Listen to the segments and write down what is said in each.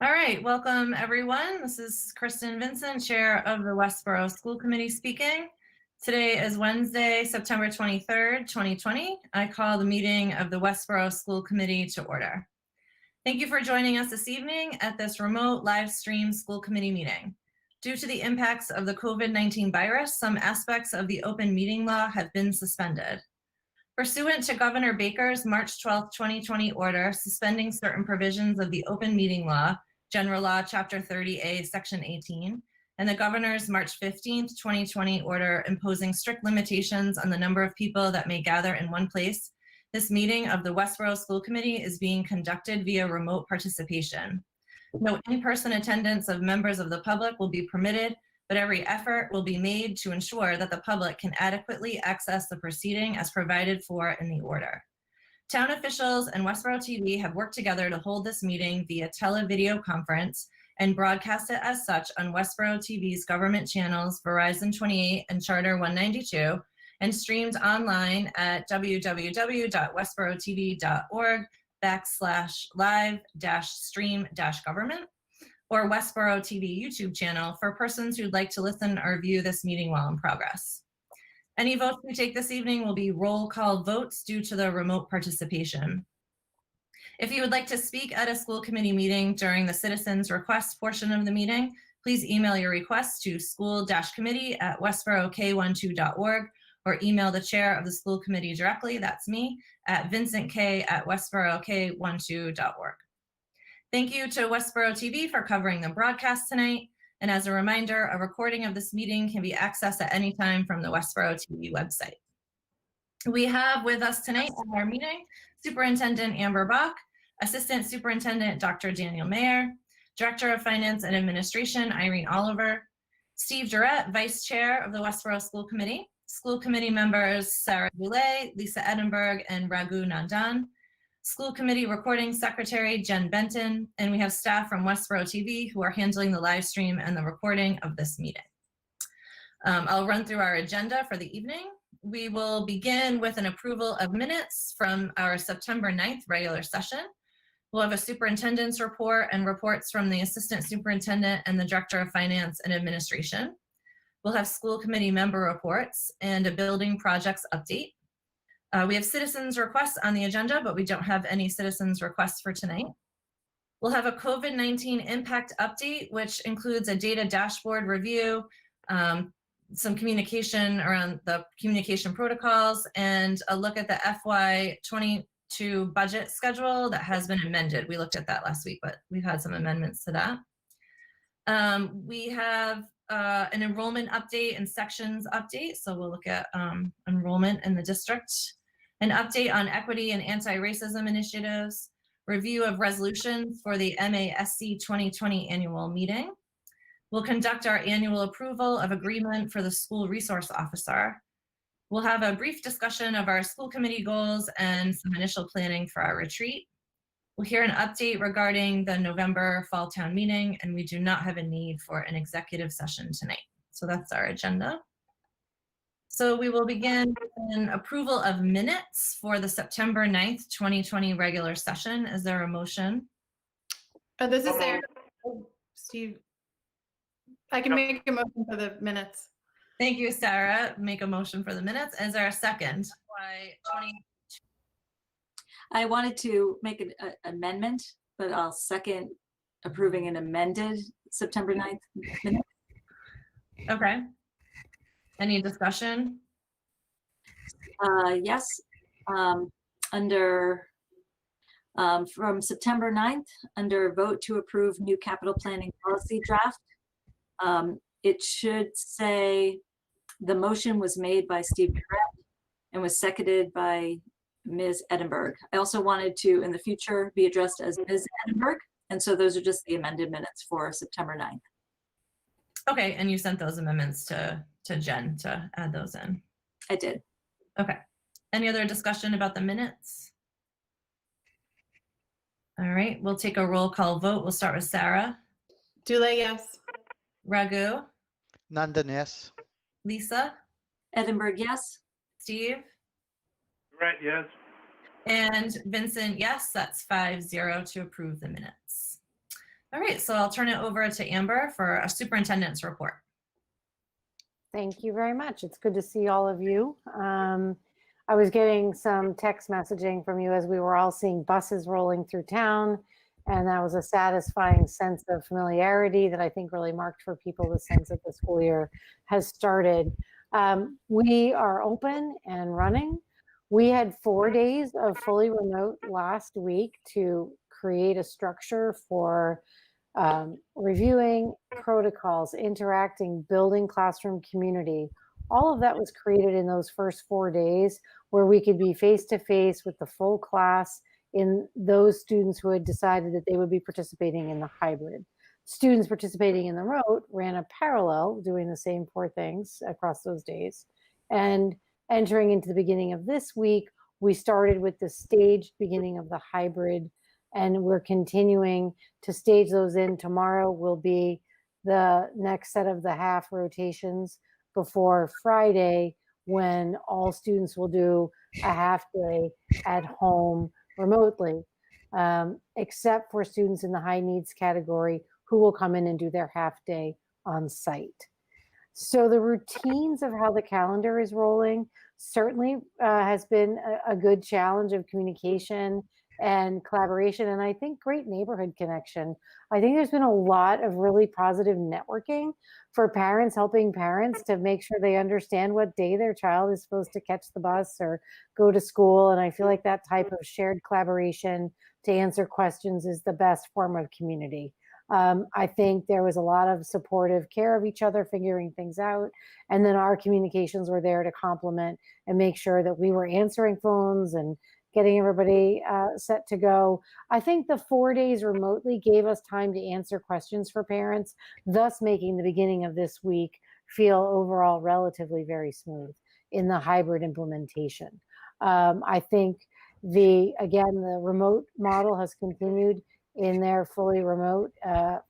All right, welcome everyone. This is Kristen Vincent, Chair of the Westborough School Committee speaking. Today is Wednesday, September 23rd, 2020. I call the meeting of the Westborough School Committee to order. Thank you for joining us this evening at this remote live stream school committee meeting. Due to the impacts of the COVID-19 virus, some aspects of the open meeting law have been suspended. Pursuant to Governor Baker's March 12, 2020 order suspending certain provisions of the open meeting law, General Law, Chapter 30A, Section 18, and the Governor's March 15, 2020 order imposing strict limitations on the number of people that may gather in one place, this meeting of the Westborough School Committee is being conducted via remote participation. No in-person attendance of members of the public will be permitted, but every effort will be made to ensure that the public can adequately access the proceeding as provided for in the order. Town officials and Westborough TV have worked together to hold this meeting via televideo conference and broadcast it as such on Westborough TV's government channels, Verizon 28 and Charter 192, and streamed online at www.westboroughTV.org/live-stream-government. or Westborough TV YouTube channel for persons who'd like to listen or view this meeting while in progress. Any votes we take this evening will be roll call votes due to the remote participation. If you would like to speak at a school committee meeting during the citizens request portion of the meeting, please email your request to school-committee@westboroughk12.org or email the chair of the school committee directly, that's me, at vincentk@westboroughk12.org. Thank you to Westborough TV for covering the broadcast tonight. And as a reminder, a recording of this meeting can be accessed at any time from the Westborough TV website. We have with us tonight at our meeting, Superintendent Amber Bach, Assistant Superintendent Dr. Daniel Mayer, Director of Finance and Administration Irene Oliver, Steve Durrett, Vice Chair of the Westborough School Committee, School Committee members Sarah Goulet, Lisa Edinburgh, and Raghu Nandan, School Committee Recording Secretary Jen Benton, and we have staff from Westborough TV who are handling the live stream and the recording of this meeting. I'll run through our agenda for the evening. We will begin with an approval of minutes from our September 9th regular session. We'll have a superintendent's report and reports from the Assistant Superintendent and the Director of Finance and Administration. We'll have school committee member reports and a building projects update. We have citizens requests on the agenda, but we don't have any citizens requests for tonight. We'll have a COVID-19 impact update, which includes a data dashboard review, some communication around the communication protocols, and a look at the FY22 budget schedule that has been amended. We looked at that last week, but we've had some amendments to that. We have an enrollment update and sections update. So we'll look at enrollment in the district, an update on equity and anti-racism initiatives, review of resolutions for the MASC 2020 annual meeting. We'll conduct our annual approval of agreement for the school resource officer. We'll have a brief discussion of our school committee goals and some initial planning for our retreat. We'll hear an update regarding the November fall town meeting, and we do not have a need for an executive session tonight. So that's our agenda. So we will begin with an approval of minutes for the September 9th, 2020 regular session. Is there a motion? This is Sarah. Steve, I can make a motion for the minutes. Thank you, Sarah. Make a motion for the minutes. Is there a second? I wanted to make an amendment, but I'll second approving an amended September 9th minute. Okay. Any discussion? Yes. Under from September 9th, under vote to approve new capital planning policy draft, it should say the motion was made by Steve Durrett and was seconded by Ms. Edinburgh. I also wanted to, in the future, be addressed as Ms. Edinburgh. And so those are just the amended minutes for September 9th. Okay, and you sent those amendments to Jen to add those in? I did. Okay. Any other discussion about the minutes? All right, we'll take a roll call vote. We'll start with Sarah. Dule, yes. Raghu. Nandan, yes. Lisa. Edinburgh, yes. Steve. Right, yes. And Vincent, yes. That's 5-0 to approve the minutes. All right, so I'll turn it over to Amber for a superintendent's report. Thank you very much. It's good to see all of you. I was getting some text messaging from you as we were all seeing buses rolling through town, and that was a satisfying sense of familiarity that I think really marked for people the sense that the school year has started. We are open and running. We had 4 days of fully remote last week to create a structure for reviewing protocols, interacting, building classroom community. All of that was created in those first 4 days where we could be face-to-face with the full class in those students who had decided that they would be participating in the hybrid. Students participating in the remote ran a parallel, doing the same 4 things across those days. And entering into the beginning of this week, we started with the staged beginning of the hybrid, and we're continuing to stage those in. Tomorrow will be the next set of the half rotations before Friday, when all students will do a half day at home remotely, except for students in the high needs category who will come in and do their half day on site. So the routines of how the calendar is rolling certainly has been a good challenge of communication and collaboration, and I think great neighborhood connection. I think there's been a lot of really positive networking for parents, helping parents to make sure they understand what day their child is supposed to catch the bus or go to school. And I feel like that type of shared collaboration to answer questions is the best form of community. I think there was a lot of supportive care of each other, figuring things out. And then our communications were there to complement and make sure that we were answering phones and getting everybody set to go. I think the 4 days remotely gave us time to answer questions for parents, thus making the beginning of this week feel overall relatively very smooth in the hybrid implementation. I think the remote model has continued in their fully remote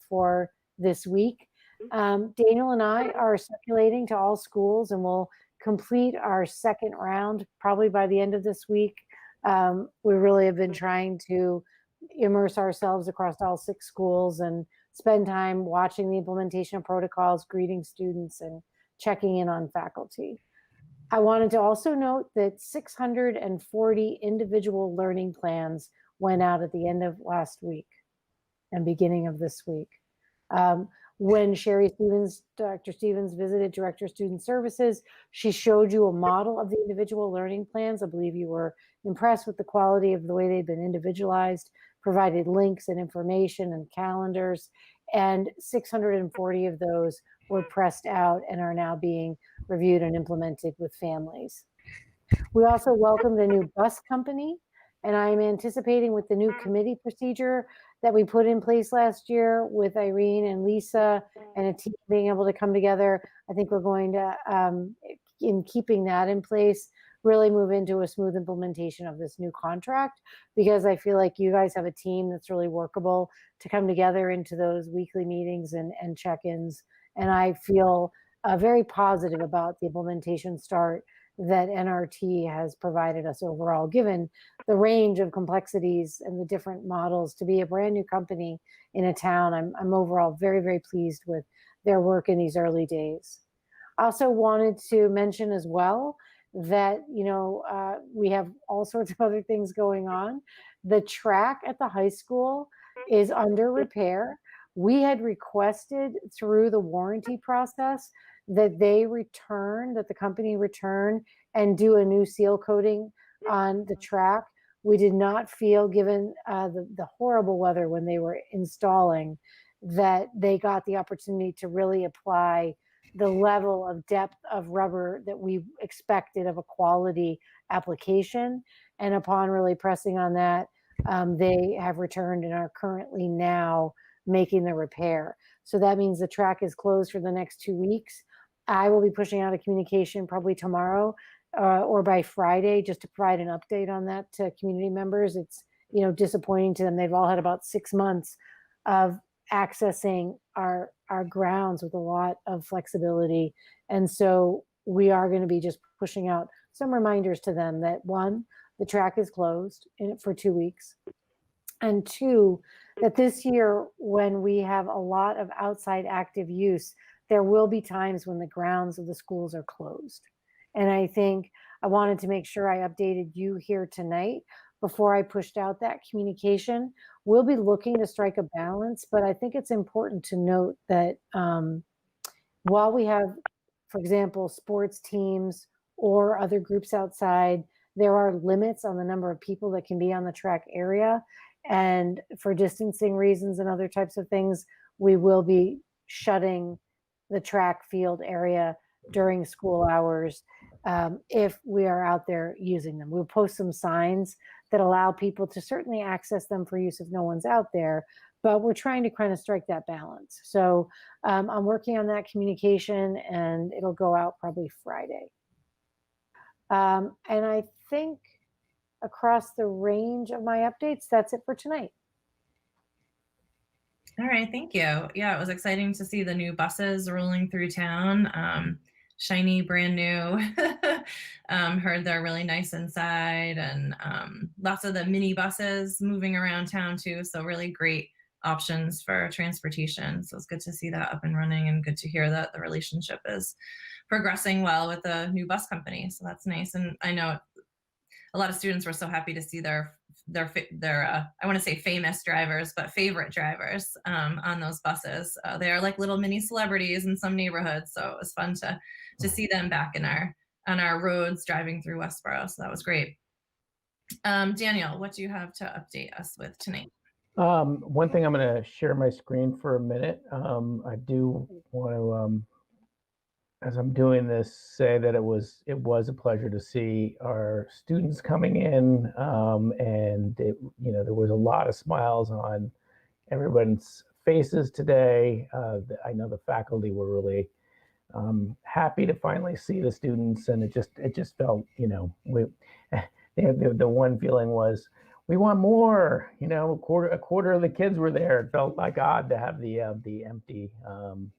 for this week. Daniel and I are circulating to all schools, and we'll complete our second round probably by the end of this week. We really have been trying to immerse ourselves across all 6 schools and spend time watching the implementation of protocols, greeting students, and checking in on faculty. I wanted to also note that 640 individual learning plans went out at the end of last week and beginning of this week. When Sherry Stevens, Dr. Stevens visited Director of Student Services, she showed you a model of the individual learning plans. I believe you were impressed with the quality of the way they've been individualized, provided links and information and calendars, and 640 of those were pressed out and are now being reviewed and implemented with families. We also welcomed a new bus company, and I'm anticipating with the new committee procedure that we put in place last year with Irene and Lisa and a team being able to come together. I think we're going to, in keeping that in place, really move into a smooth implementation of this new contract, because I feel like you guys have a team that's really workable to come together into those weekly meetings and check-ins. And I feel very positive about the implementation start that NRT has provided us overall, given the range of complexities and the different models. To be a brand new company in a town, I'm overall very, very pleased with their work in these early days. I also wanted to mention as well that, we have all sorts of other things going on. The track at the high school is under repair. We had requested through the warranty process that the company return and do a new seal coating on the track. We did not feel, given the horrible weather when they were installing, that they got the opportunity to really apply the level of depth of rubber that we expected of a quality application. And upon really pressing on that, they have returned and are currently now making the repair. So that means the track is closed for the next 2 weeks. I will be pushing out a communication probably tomorrow or by Friday, just to provide an update on that to community members. It's disappointing to them. They've all had about 6 months of accessing our grounds with a lot of flexibility. And so we are going to be just pushing out some reminders to them that 1, the track is closed for 2 weeks. And 2, that this year, when we have a lot of outside active use, there will be times when the grounds of the schools are closed. And I think I wanted to make sure I updated you here tonight before I pushed out that communication. We'll be looking to strike a balance, but I think it's important to note that while we have, for example, sports teams or other groups outside, there are limits on the number of people that can be on the track area. And for distancing reasons and other types of things, we will be shutting the track field area during school hours if we are out there using them. We'll post some signs that allow people to certainly access them for use if no one's out there, but we're trying to kind of strike that balance. So I'm working on that communication, and it'll go out probably Friday. And I think across the range of my updates, that's it for tonight. All right, thank you. Yeah, it was exciting to see the new buses rolling through town. Shiny, brand new. Heard they're really nice inside, and lots of the mini buses moving around town too. So really great options for transportation. So it's good to see that up and running, and good to hear that the relationship is progressing well with the new bus company. So that's nice. And I know a lot of students were so happy to see their I want to say famous drivers, but favorite drivers on those buses. They are like little mini celebrities in some neighborhoods. So it was fun to see them back on our roads driving through Westborough. So that was great. Daniel, what do you have to update us with tonight? One thing, I'm going to share my screen for a minute. I do want to, as I'm doing this, say that it was a pleasure to see our students coming in, and there was a lot of smiles on everyone's faces today. I know the faculty were really happy to finally see the students, and it just felt, the one feeling was, we want more. A quarter of the kids were there. It felt like odd to have the empty.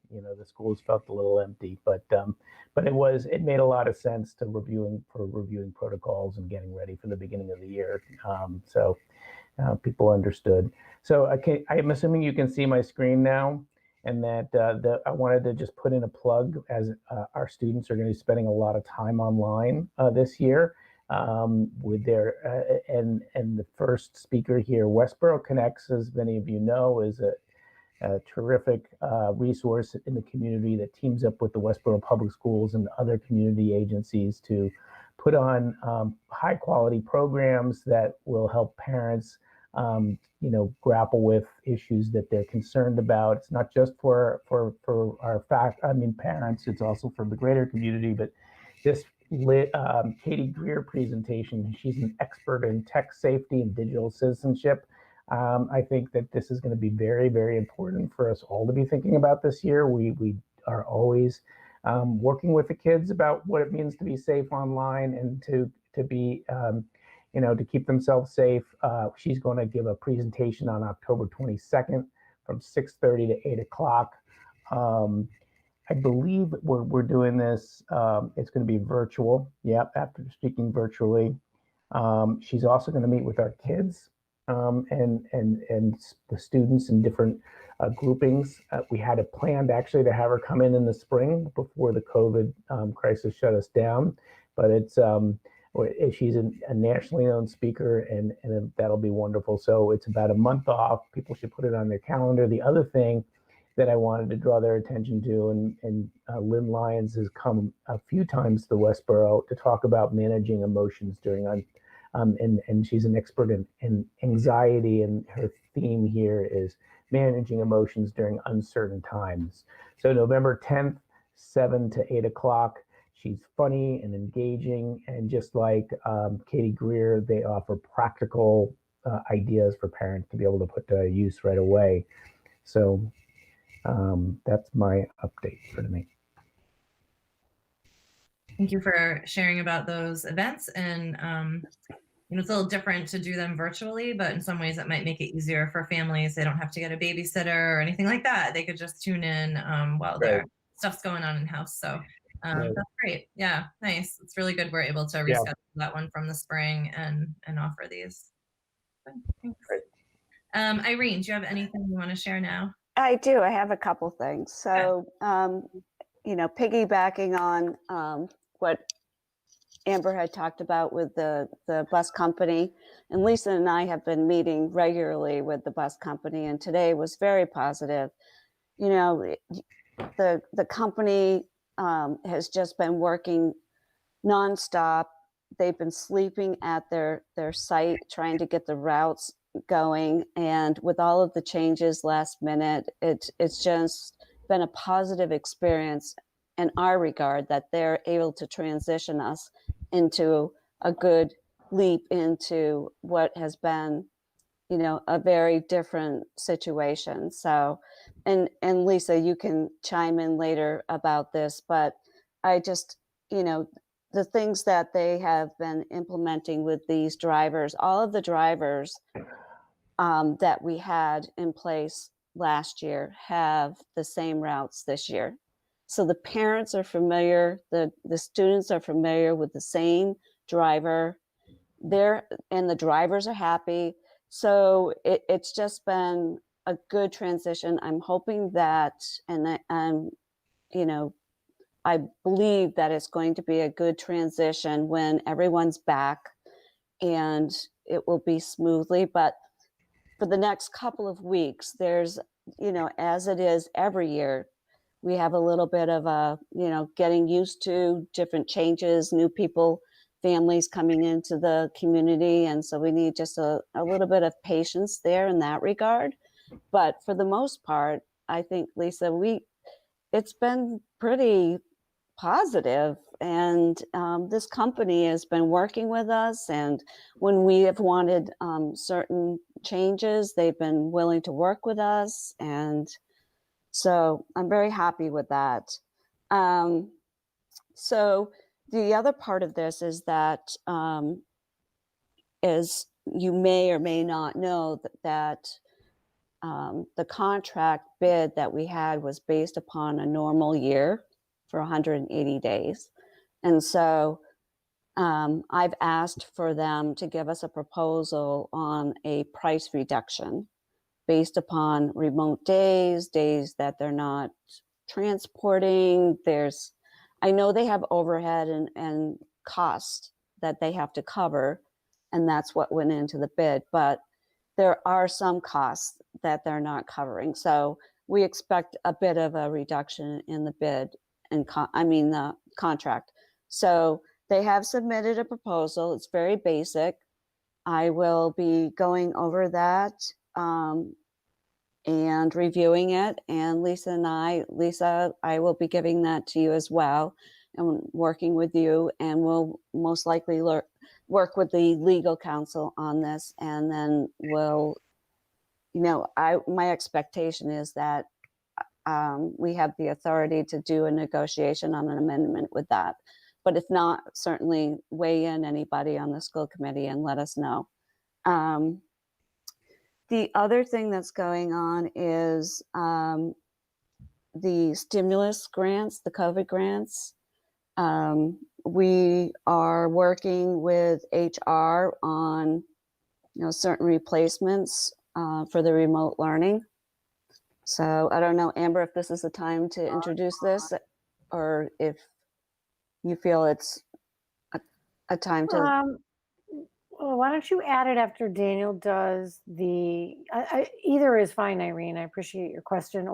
The schools felt a little empty, but it made a lot of sense to reviewing protocols and getting ready for the beginning of the year. So people understood. So I'm assuming you can see my screen now, and that I wanted to just put in a plug, as our students are going to be spending a lot of time online this year. With their and the first speaker here, Westborough Connects, as many of you know, is a terrific resource in the community that teams up with the Westborough Public Schools and other community agencies to put on high quality programs that will help parents grapple with issues that they're concerned about. It's not just for our parents, it's also for the greater community. But this Katie Greer presentation, she's an expert in tech safety and digital citizenship. I think that this is going to be very, very important for us all to be thinking about this year. We are always working with the kids about what it means to be safe online and to be to keep themselves safe. She's going to give a presentation on October 22nd from 6:30 to 8 o'clock. I believe we're doing this. It's going to be virtual. Yep, after speaking virtually. She's also going to meet with our kids and the students in different groupings. We had it planned actually to have her come in the spring before the COVID crisis shut us down, but she's a nationally known speaker, and that'll be wonderful. So it's about a month off. People should put it on their calendar. The other thing that I wanted to draw their attention to, and Lynn Lyons has come a few times to Westborough to talk about managing emotions during, and she's an expert in anxiety, and her theme here is managing emotions during uncertain times. So November 10th, 7 to 8 o'clock. She's funny and engaging, and just like Katie Greer, they offer practical ideas for parents to be able to put to use right away. So that's my update for tonight. Thank you for sharing about those events. And it's a little different to do them virtually, but in some ways it might make it easier for families. They don't have to get a babysitter or anything like that. They could just tune in while their stuff's going on in house. So that's great. Yeah, nice. It's really good we're able to reschedule that one from the spring and offer these. Good, thanks. Great. Irene, do you have anything you want to share now? I do. I have a couple things. So, piggybacking on what Amber had talked about with the bus company, and Lisa and I have been meeting regularly with the bus company, and today was very positive. You know, the company has just been working nonstop. They've been sleeping at their site, trying to get the routes going, and with all of the changes last minute, it's just been a positive experience in our regard that they're able to transition us into a good leap into what has been, a very different situation. So, and Lisa, you can chime in later about this, but I just, the things that they have been implementing with these drivers, all of the drivers that we had in place last year have the same routes this year. So the parents are familiar, the students are familiar with the same driver and the drivers are happy. So it's just been a good transition. I'm hoping that, and I believe that it's going to be a good transition when everyone's back and it will be smoothly. But for the next couple of weeks, there's, as it is every year, we have a little bit of a, getting used to different changes, new people, families coming into the community. And so we need just a little bit of patience there in that regard. But for the most part, I think, Lisa, it's been pretty positive, and this company has been working with us, and when we have wanted certain changes, they've been willing to work with us, and so I'm very happy with that. So the other part of this is that, as you may or may not know, that the contract bid that we had was based upon a normal year for 180 days. And so I've asked for them to give us a proposal on a price reduction based upon remote days that they're not transporting. I know they have overhead and cost that they have to cover, and that's what went into the bid, but there are some costs that they're not covering. So we expect a bit of a reduction in the bid and the contract. So they have submitted a proposal. It's very basic. I will be going over that and reviewing it. And Lisa, I will be giving that to you as well and working with you, and we'll most likely work with the legal counsel on this. And then my expectation is that we have the authority to do a negotiation on an amendment with that. But if not, certainly weigh in, anybody on the school committee, and let us know. The other thing that's going on is the stimulus grants, the COVID grants. We are working with HR on certain replacements for the remote learning. So I don't know, Amber, if this is the time to introduce this, or if you feel it's a time to. Well, why don't you add it after Daniel does either is fine, Irene. I appreciate your question.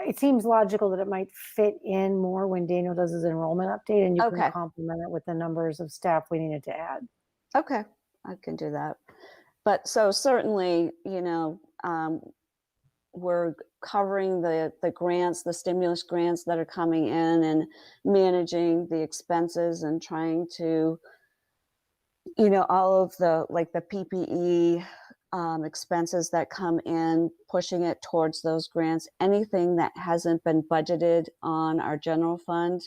It seems logical that it might fit in more when Daniel does his enrollment update, and you can complement it with the numbers of staff we needed to add. Okay, I can do that. But so certainly, we're covering the grants, the stimulus grants that are coming in, and managing the expenses and trying to, all of the PPE expenses that come in, pushing it towards those grants. Anything that hasn't been budgeted on our general fund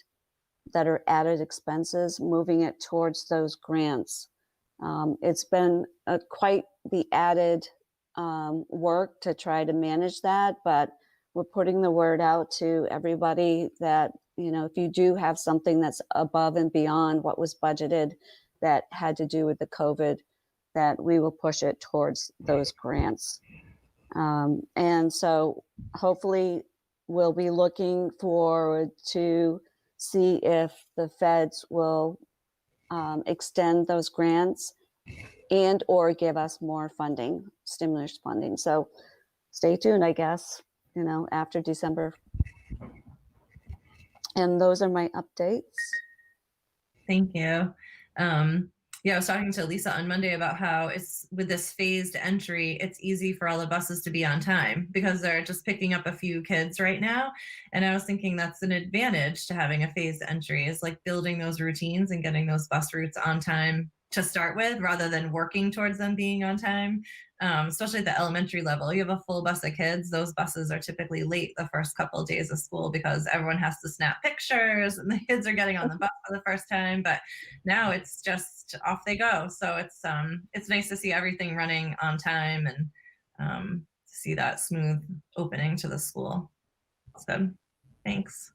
that are added expenses, moving it towards those grants. It's been quite the added work to try to manage that, but we're putting the word out to everybody that, if you do have something that's above and beyond what was budgeted that had to do with the COVID, that we will push it towards those grants. And so hopefully we'll be looking forward to see if the feds will extend those grants and or give us more funding, stimulus funding. So stay tuned, I guess, after December. And those are my updates. Thank you. Yeah, I was talking to Lisa on Monday about how it's with this phased entry, it's easy for all the buses to be on time because they're just picking up a few kids right now. And I was thinking that's an advantage to having a phased entry, is like building those routines and getting those bus routes on time to start with, rather than working towards them being on time. Especially at the elementary level, you have a full bus of kids. Those buses are typically late the first couple of days of school because everyone has to snap pictures and the kids are getting on the bus for the first time. But now it's just off they go. So it's nice to see everything running on time and see that smooth opening to the school. So thanks.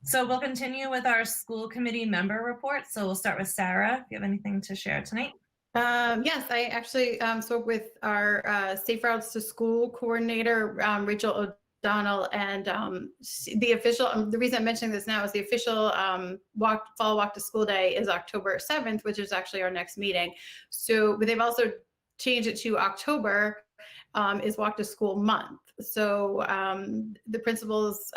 So we'll continue with our school committee member report. So we'll start with Sarah. If you have anything to share tonight. Yes, I actually spoke with our Safe Routes to School coordinator, Rachel O'Donnell, and the reason I'm mentioning this now is the official fall walk to school day is October 7th, which is actually our next meeting. So, but they've also changed it to October is walk to school month. So the principals,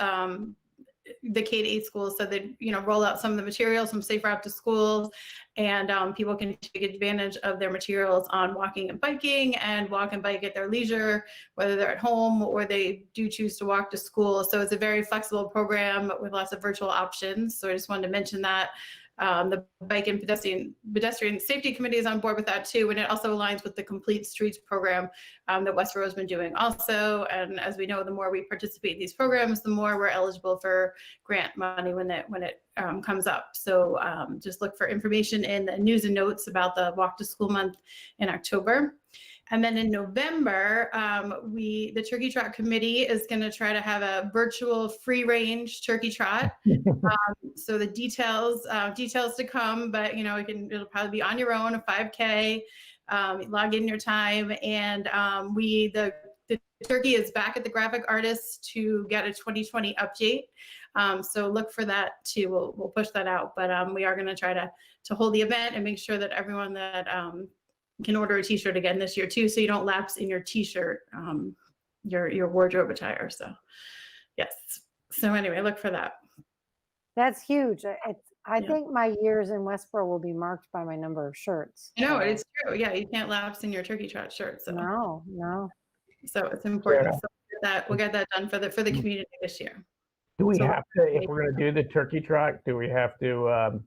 the K-8 schools said they'd roll out some of the materials from Safe Route to Schools, and people can take advantage of their materials on walking and biking, and walk and bike at their leisure, whether they're at home or they do choose to walk to school. So it's a very flexible program with lots of virtual options. So I just wanted to mention that. The Bike and Pedestrian Safety Committee is on board with that too, and it also aligns with the Complete Streets program that Westborough has been doing also. And as we know, the more we participate in these programs, the more we're eligible for grant money when it comes up. So just look for information in the news and notes about the Walk to School month in October. And then in November, the Turkey Trot Committee is going to try to have a virtual free range turkey trot. So the details to come, but it'll probably be on your own, a 5K, log in your time. And the turkey is back at the graphic artist to get a 2020 update. So look for that too. We'll push that out, but we are going to try to hold the event and make sure that everyone that can order a t-shirt again this year too, so you don't lapse in your t-shirt, your wardrobe attire. So yes. So anyway, look for that. That's huge. I think my years in Westborough will be marked by my number of shirts. No, it's true. Yeah, you can't lapse in your turkey trot shirt. So No. So it's important. Yeah. So we'll get that done for the community this year. Do we So- have to, if we're going to do the turkey trot, do we have to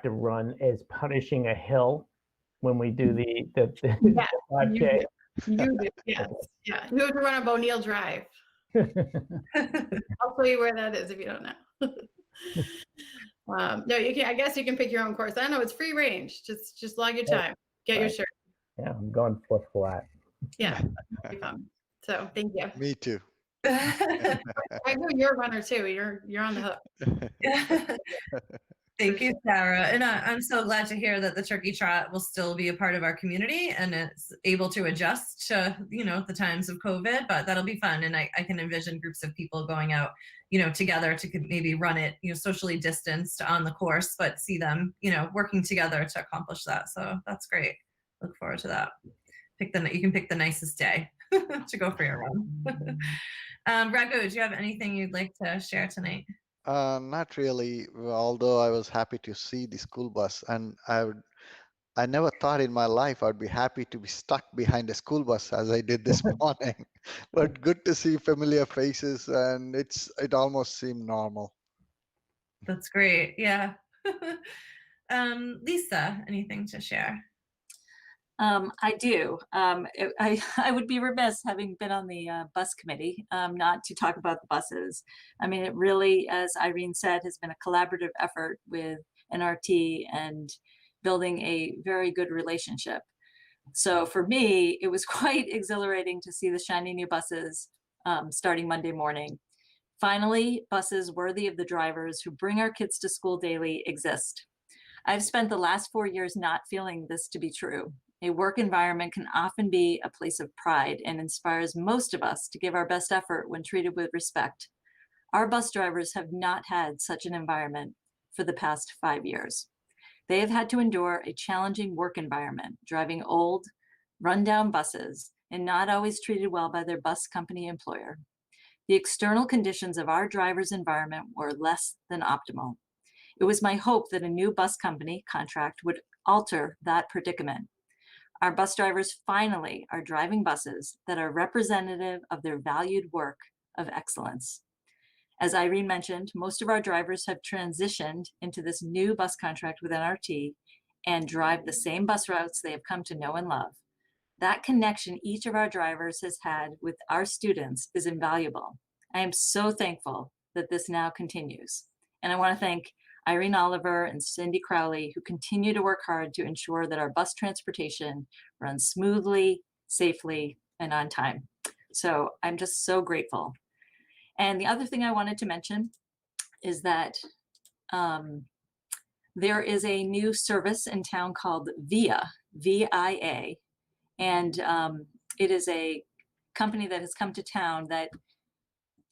run as punishing a hill when we do the Yeah, 5K? You do, yes. Yeah, you have to run up O'Neill Drive. I'll tell you where that is if you don't know. No, you can. I guess you can pick your own course. I know it's free range. Just log your time. Get your shirt. Yeah, I'm going for flat. Yeah, that'll be fun. So thank you. Me too. I know you're a runner too. You're on the hook. Thank you, Sarah. And I'm so glad to hear that the turkey trot will still be a part of our community and it's able to adjust to, the times of COVID, but that'll be fun. And I can envision groups of people going out, together to maybe run it, socially distanced on the course, but see them, working together to accomplish that. So that's great. Look forward to that. You can pick the nicest day to go for your run. Raghu, do you have anything you'd like to share tonight? Not really, although I was happy to see the school bus, and I never thought in my life I'd be happy to be stuck behind a school bus as I did this morning. But good to see familiar faces, and it almost seemed normal. That's great. Yeah. Lisa, anything to share? I do. I would be remiss, having been on the bus committee, not to talk about the buses. I mean, it really, as Irene said, has been a collaborative effort with NRT and building a very good relationship. So for me, it was quite exhilarating to see the shiny new buses starting Monday morning. Finally, buses worthy of the drivers who bring our kids to school daily exist. I've spent the last 4 years not feeling this to be true. A work environment can often be a place of pride and inspires most of us to give our best effort when treated with respect. Our bus drivers have not had such an environment for the past 5 years. They have had to endure a challenging work environment, driving old, rundown buses and not always treated well by their bus company employer. The external conditions of our drivers' environment were less than optimal. It was my hope that a new bus company contract would alter that predicament. Our bus drivers finally are driving buses that are representative of their valued work of excellence. As Irene mentioned, most of our drivers have transitioned into this new bus contract with NRT and drive the same bus routes they have come to know and love. That connection each of our drivers has had with our students is invaluable. I am so thankful that this now continues. And I want to thank Irene Oliver and Cindy Crowley, who continue to work hard to ensure that our bus transportation runs smoothly, safely, and on time. So I'm just so grateful. And the other thing I wanted to mention is that there is a new service in town called VIA, V-I-A, and it is a company that has come to town that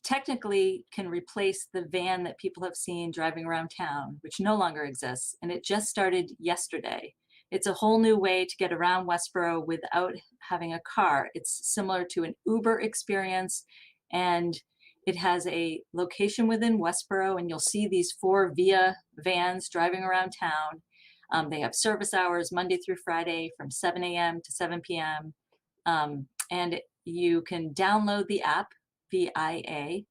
technically can replace the van that people have seen driving around town, which no longer exists. And it just started yesterday. It's a whole new way to get around Westborough without having a car. It's similar to an Uber experience, and it has a location within Westborough, and you'll see these 4 VIA vans driving around town. They have service hours Monday through Friday from 7 a.m. to 7 p.m. And you can download the app, VIA,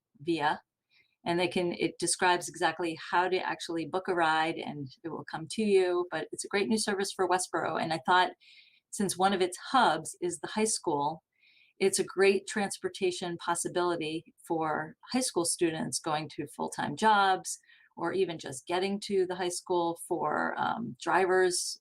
and it describes exactly how to actually book a ride, and it will come to you. But it's a great new service for Westborough. And I thought, since one of its hubs is the high school, it's a great transportation possibility for high school students going to full-time jobs, or even just getting to the high school for drivers,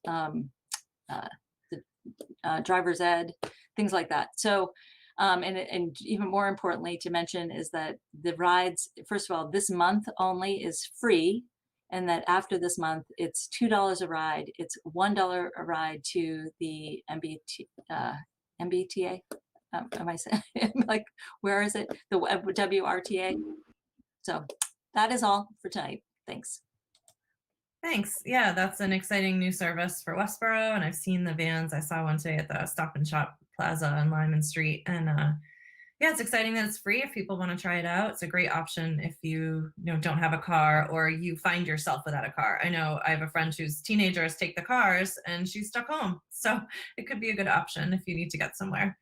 driver's ed, things like that. So, and even more importantly to mention is that the rides, first of all, this month only is free, and that after this month, it's $2 a ride. It's $1 a ride to the MBTA. Am I saying, like, where is it? The WRTA. So that is all for tonight. Thanks. Thanks. Yeah, that's an exciting new service for Westborough, and I've seen the vans. I saw one today at the Stop and Shop Plaza on Lyman Street, and yeah, it's exciting that it's free if people want to try it out. It's a great option if you don't have a car, or you find yourself without a car. I know I have a friend whose teenagers take the cars and she's stuck home, so it could be a good option if you need to get somewhere.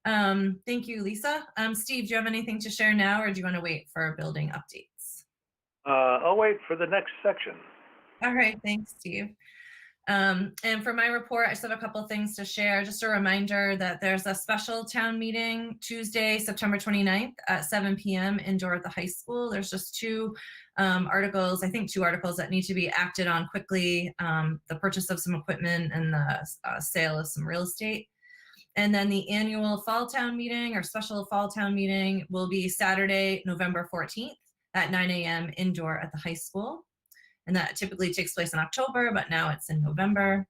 Thank you, Lisa. Steve, do you have anything to share now, or do you want to wait for building updates? I'll wait for the next section. All right, thanks, Steve. And for my report, I just have a couple of things to share. Just a reminder that there's a special town meeting Tuesday, September 29th at 7 p.m. indoor at the high school. There's just 2 articles, I think 2 articles that need to be acted on quickly, the purchase of some equipment and the sale of some real estate. And then the annual fall town meeting, or special fall town meeting, will be Saturday, November 14th at 9 a.m. indoor at the high school. And that typically takes place in October, but now it's in November.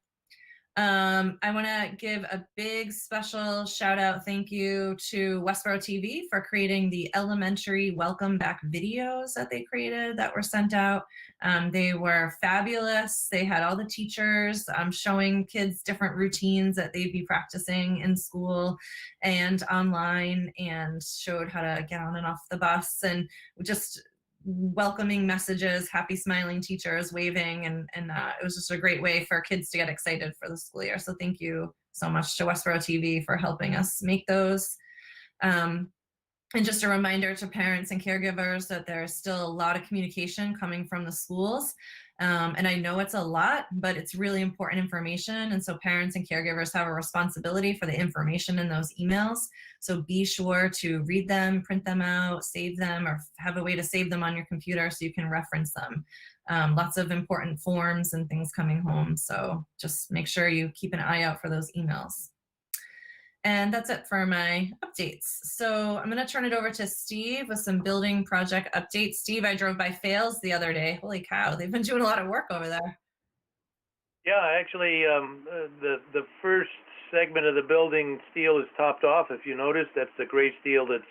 I want to give a big special shout out, thank you to Westborough TV for creating the elementary welcome back videos that they created that were sent out. They were fabulous. They had all the teachers showing kids different routines that they'd be practicing in school and online, and showed how to get on and off the bus, and just welcoming messages, happy smiling teachers waving, and it was just a great way for kids to get excited for the school year. So thank you so much to Westborough TV for helping us make those. And just a reminder to parents and caregivers that there's still a lot of communication coming from the schools. And I know it's a lot, but it's really important information. And so parents and caregivers have a responsibility for the information in those emails. So be sure to read them, print them out, save them, or have a way to save them on your computer so you can reference them. Lots of important forms and things coming home. So just make sure you keep an eye out for those emails. And that's it for my updates. So I'm going to turn it over to Steve with some building project updates. Steve, I drove by Fales the other day. Holy cow, they've been doing a lot of work over there. Yeah, actually, the first segment of the building steel is topped off. If you notice, that's the gray steel that's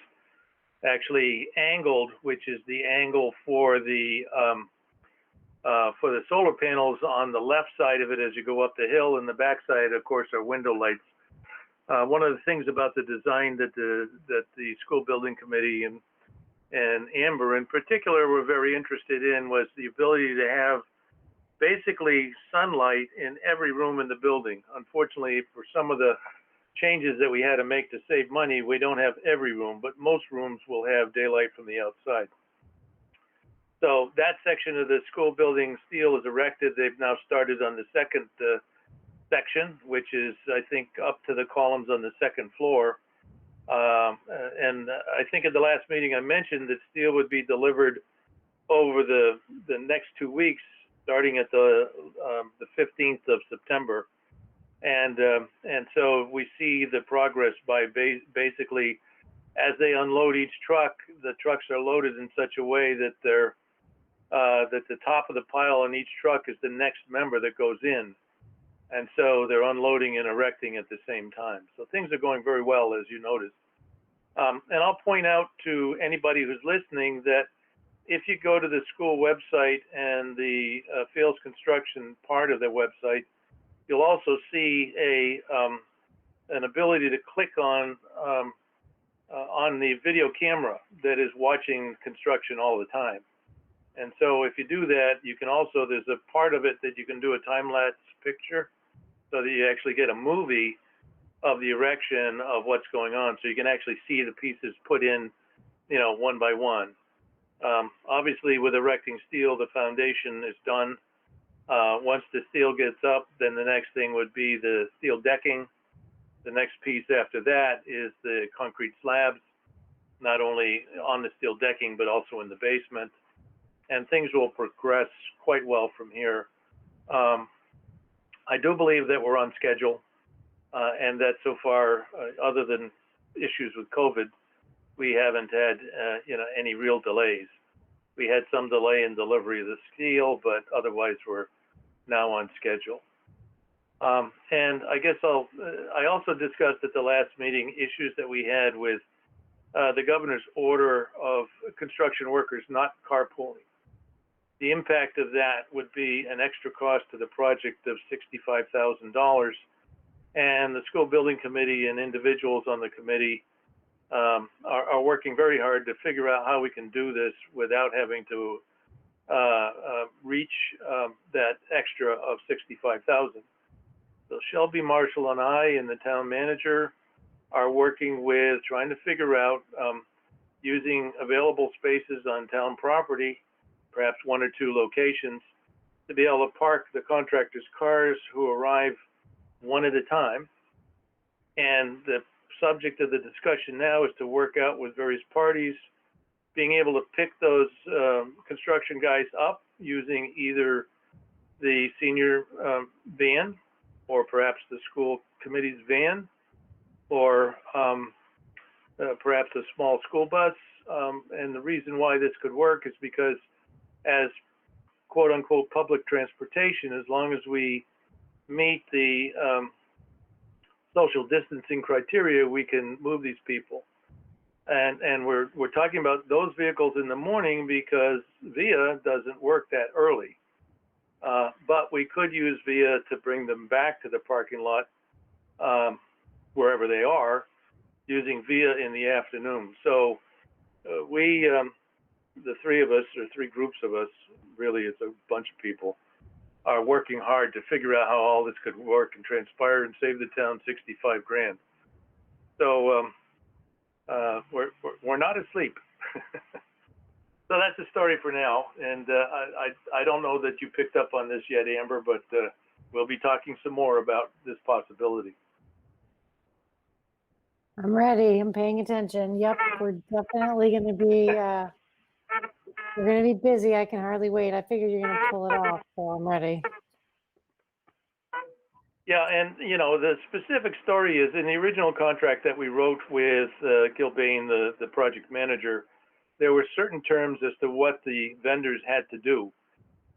actually angled, which is the angle for the solar panels on the left side of it as you go up the hill, and the back side, of course, are window lights. One of the things about the design that the school building committee and Amber in particular were very interested in was the ability to have basically sunlight in every room in the building. Unfortunately, for some of the changes that we had to make to save money, we don't have every room, but most rooms will have daylight from the outside. So that section of the school building steel is erected. They've now started on the second section, which is, I think, up to the columns on the second floor. And I think at the last meeting I mentioned that steel would be delivered over the next 2 weeks, starting at the 15th of September. And so we see the progress by basically, as they unload each truck, the trucks are loaded in such a way that that the top of the pile on each truck is the next member that goes in. And so they're unloading and erecting at the same time. So things are going very well, as you noticed. And I'll point out to anybody who's listening that if you go to the school website and the Fields Construction part of the website, you'll also see an ability to click on the video camera that is watching construction all the time. And so if you do that, you can also, there's a part of it that you can do a time-lapse picture so that you actually get a movie of the erection of what's going on. So you can actually see the pieces put in, you know, one by one. Obviously with erecting steel, the foundation is done. Once the steel gets up, then the next thing would be the steel decking. The next piece after that is the concrete slabs, not only on the steel decking, but also in the basement. And things will progress quite well from here. I do believe that we're on schedule, and that so far, other than issues with COVID, we haven't had any real delays. We had some delay in delivery of the steel, but otherwise we're now on schedule. And I guess I also discussed at the last meeting issues that we had with the governor's order of construction workers not carpooling. The impact of that would be an extra cost to the project of $65,000. And the school building committee and individuals on the committee are working very hard to figure out how we can do this without having to reach that extra of $65,000. So Shelby Marshall and I and the town manager are working with trying to figure out using available spaces on town property, perhaps 1 or 2 locations, to be able to park the contractors' cars who arrive one at a time. And the subject of the discussion now is to work out with various parties, being able to pick those construction guys up using either the senior van or perhaps the school committee's van, or perhaps a small school bus. And the reason why this could work is because as quote unquote public transportation, as long as we meet the social distancing criteria, we can move these people. And we're talking about those vehicles in the morning because VIA doesn't work that early. But we could use VIA to bring them back to the parking lot wherever they are, using VIA in the afternoon. So we, the 3 of us, or 3 groups of us, really it's a bunch of people, are working hard to figure out how all this could work and transpire and save the town $65,000. So we're not asleep. So that's the story for now. And I don't know that you picked up on this yet, Amber, but we'll be talking some more about this possibility. I'm ready. I'm paying attention. Yep, we're definitely going to be, we're going to be busy. I can hardly wait. I figured you're going to pull it off, so I'm ready. Yeah, and you know, the specific story is in the original contract that we wrote with Gilbane, the project manager, there were certain terms as to what the vendors had to do.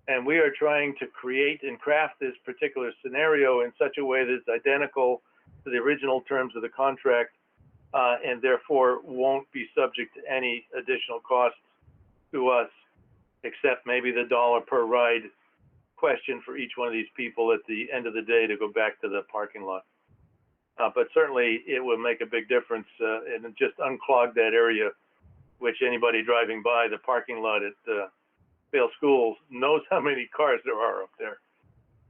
And we are trying to create and craft this particular scenario in such a way that it's identical to the original terms of the contract, and therefore won't be subject to any additional costs to us, except maybe the $1 per ride question for each one of these people at the end of the day to go back to the parking lot. But certainly it will make a big difference and just unclog that area, which anybody driving by the parking lot at Vale Schools knows how many cars there are up there.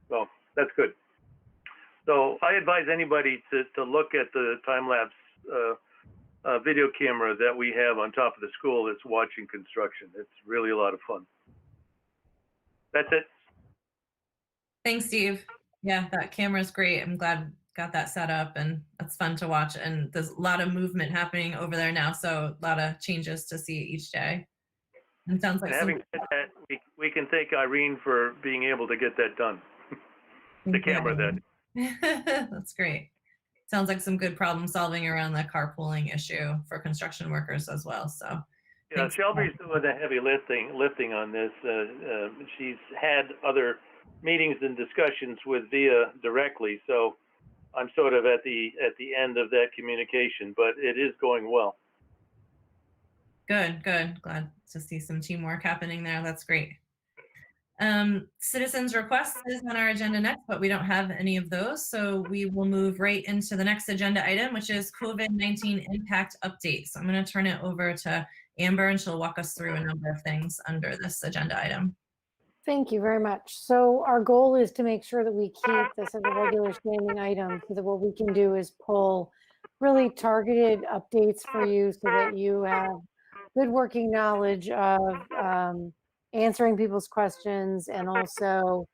So that's good. So I advise anybody to look at the time-lapse video camera that we have on top of the school that's watching construction. It's really a lot of fun. That's it. Thanks, Steve. Yeah, that camera's great. I'm glad got that set up, and that's fun to watch. And there's a lot of movement happening over there now, so a lot of changes to see each day. And it sounds like And having said that, we can thank Irene for being able to get that done. The camera that. That's great. Sounds like some good problem solving around the carpooling issue for construction workers as well. So Yeah, thanks. Shelby's doing the heavy lifting on this. She's had other meetings and discussions with VIA directly, so I'm sort of at the end of that communication, but it is going well. Good. Glad to see some teamwork happening there. That's great. Citizens' requests is on our agenda next, but we don't have any of those. So we will move right into the next agenda item, which is COVID-19 impact update. So I'm going to turn it over to Amber, and she'll walk us through a number of things under this agenda item. Thank you very much. So our goal is to make sure that we keep this as a regular standing item, so that what we can do is pull really targeted updates for you so that you have good working knowledge of answering people's questions and also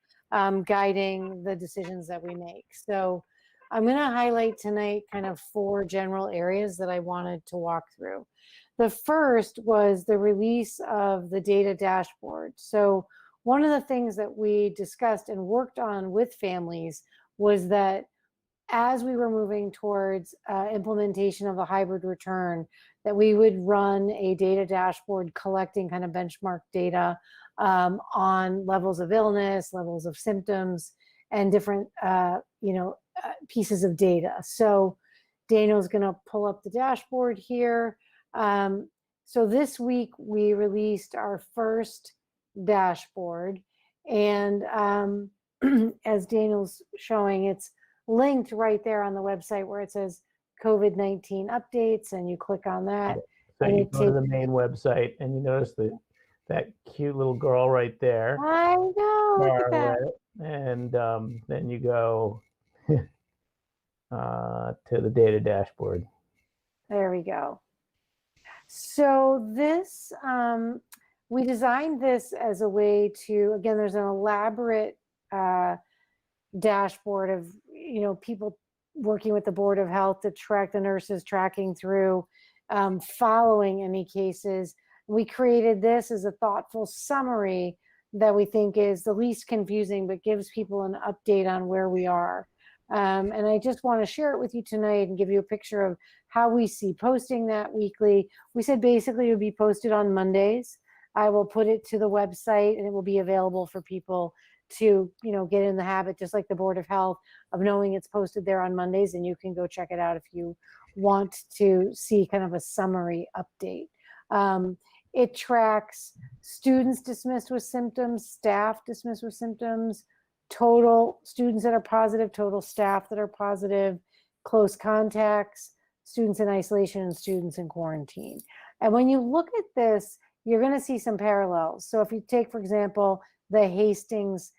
guiding the decisions that we make. So I'm going to highlight tonight kind of 4 general areas that I wanted to walk through. The first was the release of the data dashboard. So one of the things that we discussed and worked on with families was that as we were moving towards implementation of the hybrid return, that we would run a data dashboard collecting kind of benchmark data on levels of illness, levels of symptoms, and different pieces of data. So Daniel's going to pull up the dashboard here. So this week we released our first dashboard, and as Daniel's showing, it's linked right there on the website where it says COVID-19 updates, and you click on that. So you go to the main website and you notice that cute little girl right there. I know, look at that. And then you go to the data dashboard. There we go. So this, we designed this as a way to, again, there's an elaborate dashboard of, people working with the Board of Health to track the nurses tracking through, following any cases. We created this as a thoughtful summary that we think is the least confusing, but gives people an update on where we are. And I just want to share it with you tonight and give you a picture of how we see posting that weekly. We said basically it would be posted on Mondays. I will put it to the website and it will be available for people to, get in the habit, just like the Board of Health, of knowing it's posted there on Mondays, and you can go check it out if you want to see kind of a summary update. It tracks students dismissed with symptoms, staff dismissed with symptoms, total students that are positive, total staff that are positive, close contacts, students in isolation, and students in quarantine. And when you look at this, you're going to see some parallels. So if you take, for example, the Hastings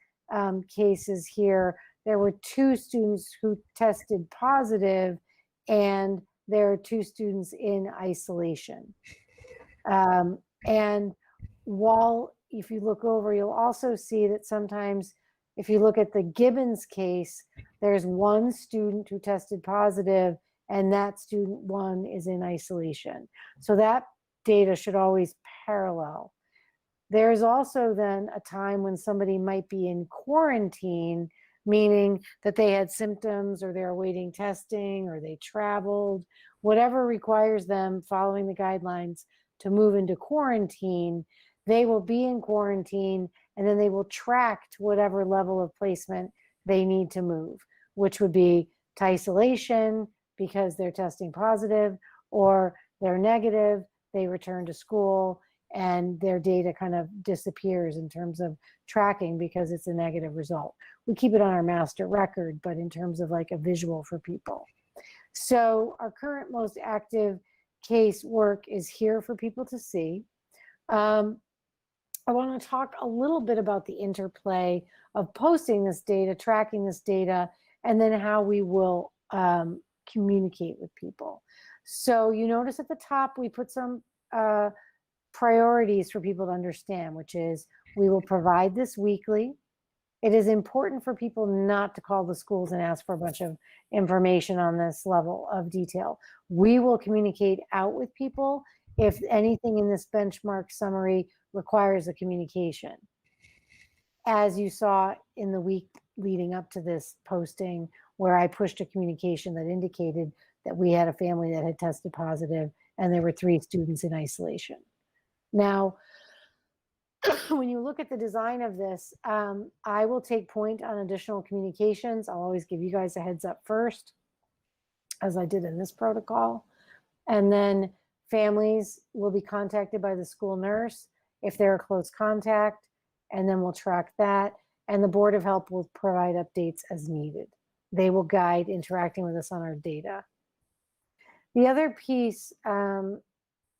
cases here, there were 2 students who tested positive, and there are 2 students in isolation. And while if you look over, you'll also see that sometimes if you look at the Gibbons case, there's 1 student who tested positive, and that student 1 is in isolation. So that data should always parallel. There's also then a time when somebody might be in quarantine, meaning that they had symptoms or they're awaiting testing or they traveled, whatever requires them following the guidelines to move into quarantine. They will be in quarantine, and then they will track to whatever level of placement they need to move, which would be to isolation because they're testing positive, or they're negative, they return to school, and their data kind of disappears in terms of tracking because it's a negative result. We keep it on our master record, but in terms of like a visual for people. So our current most active case work is here for people to see. I want to talk a little bit about the interplay of posting this data, tracking this data, and then how we will communicate with people. So you notice at the top, we put some priorities for people to understand, which is we will provide this weekly. It is important for people not to call the schools and ask for a bunch of information on this level of detail. We will communicate out with people if anything in this benchmark summary requires a communication. As you saw in the week leading up to this posting, where I pushed a communication that indicated that we had a family that had tested positive and there were 3 students in isolation. Now, when you look at the design of this, I will take point on additional communications. I'll always give you guys a heads up first, as I did in this protocol. And then families will be contacted by the school nurse if they're a close contact, and then we'll track that. And the Board of Health will provide updates as needed. They will guide interacting with us on our data. The other piece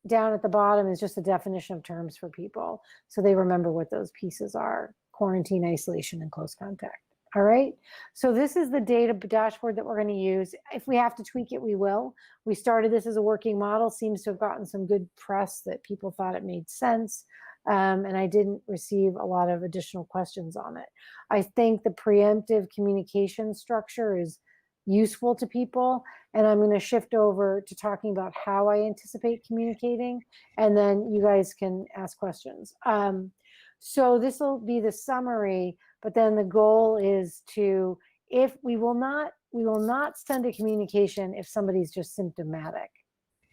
down at the bottom is just a definition of terms for people, so they remember what those pieces are: quarantine, isolation, and close contact. All right, so this is the data dashboard that we're going to use. If we have to tweak it, we will. We started this as a working model, seems to have gotten some good press that people thought it made sense, and I didn't receive a lot of additional questions on it. I think the preemptive communication structure is useful to people, and I'm going to shift over to talking about how I anticipate communicating, and then you guys can ask questions. So this will be the summary, but then the goal is to, if we will not send a communication if somebody's just symptomatic.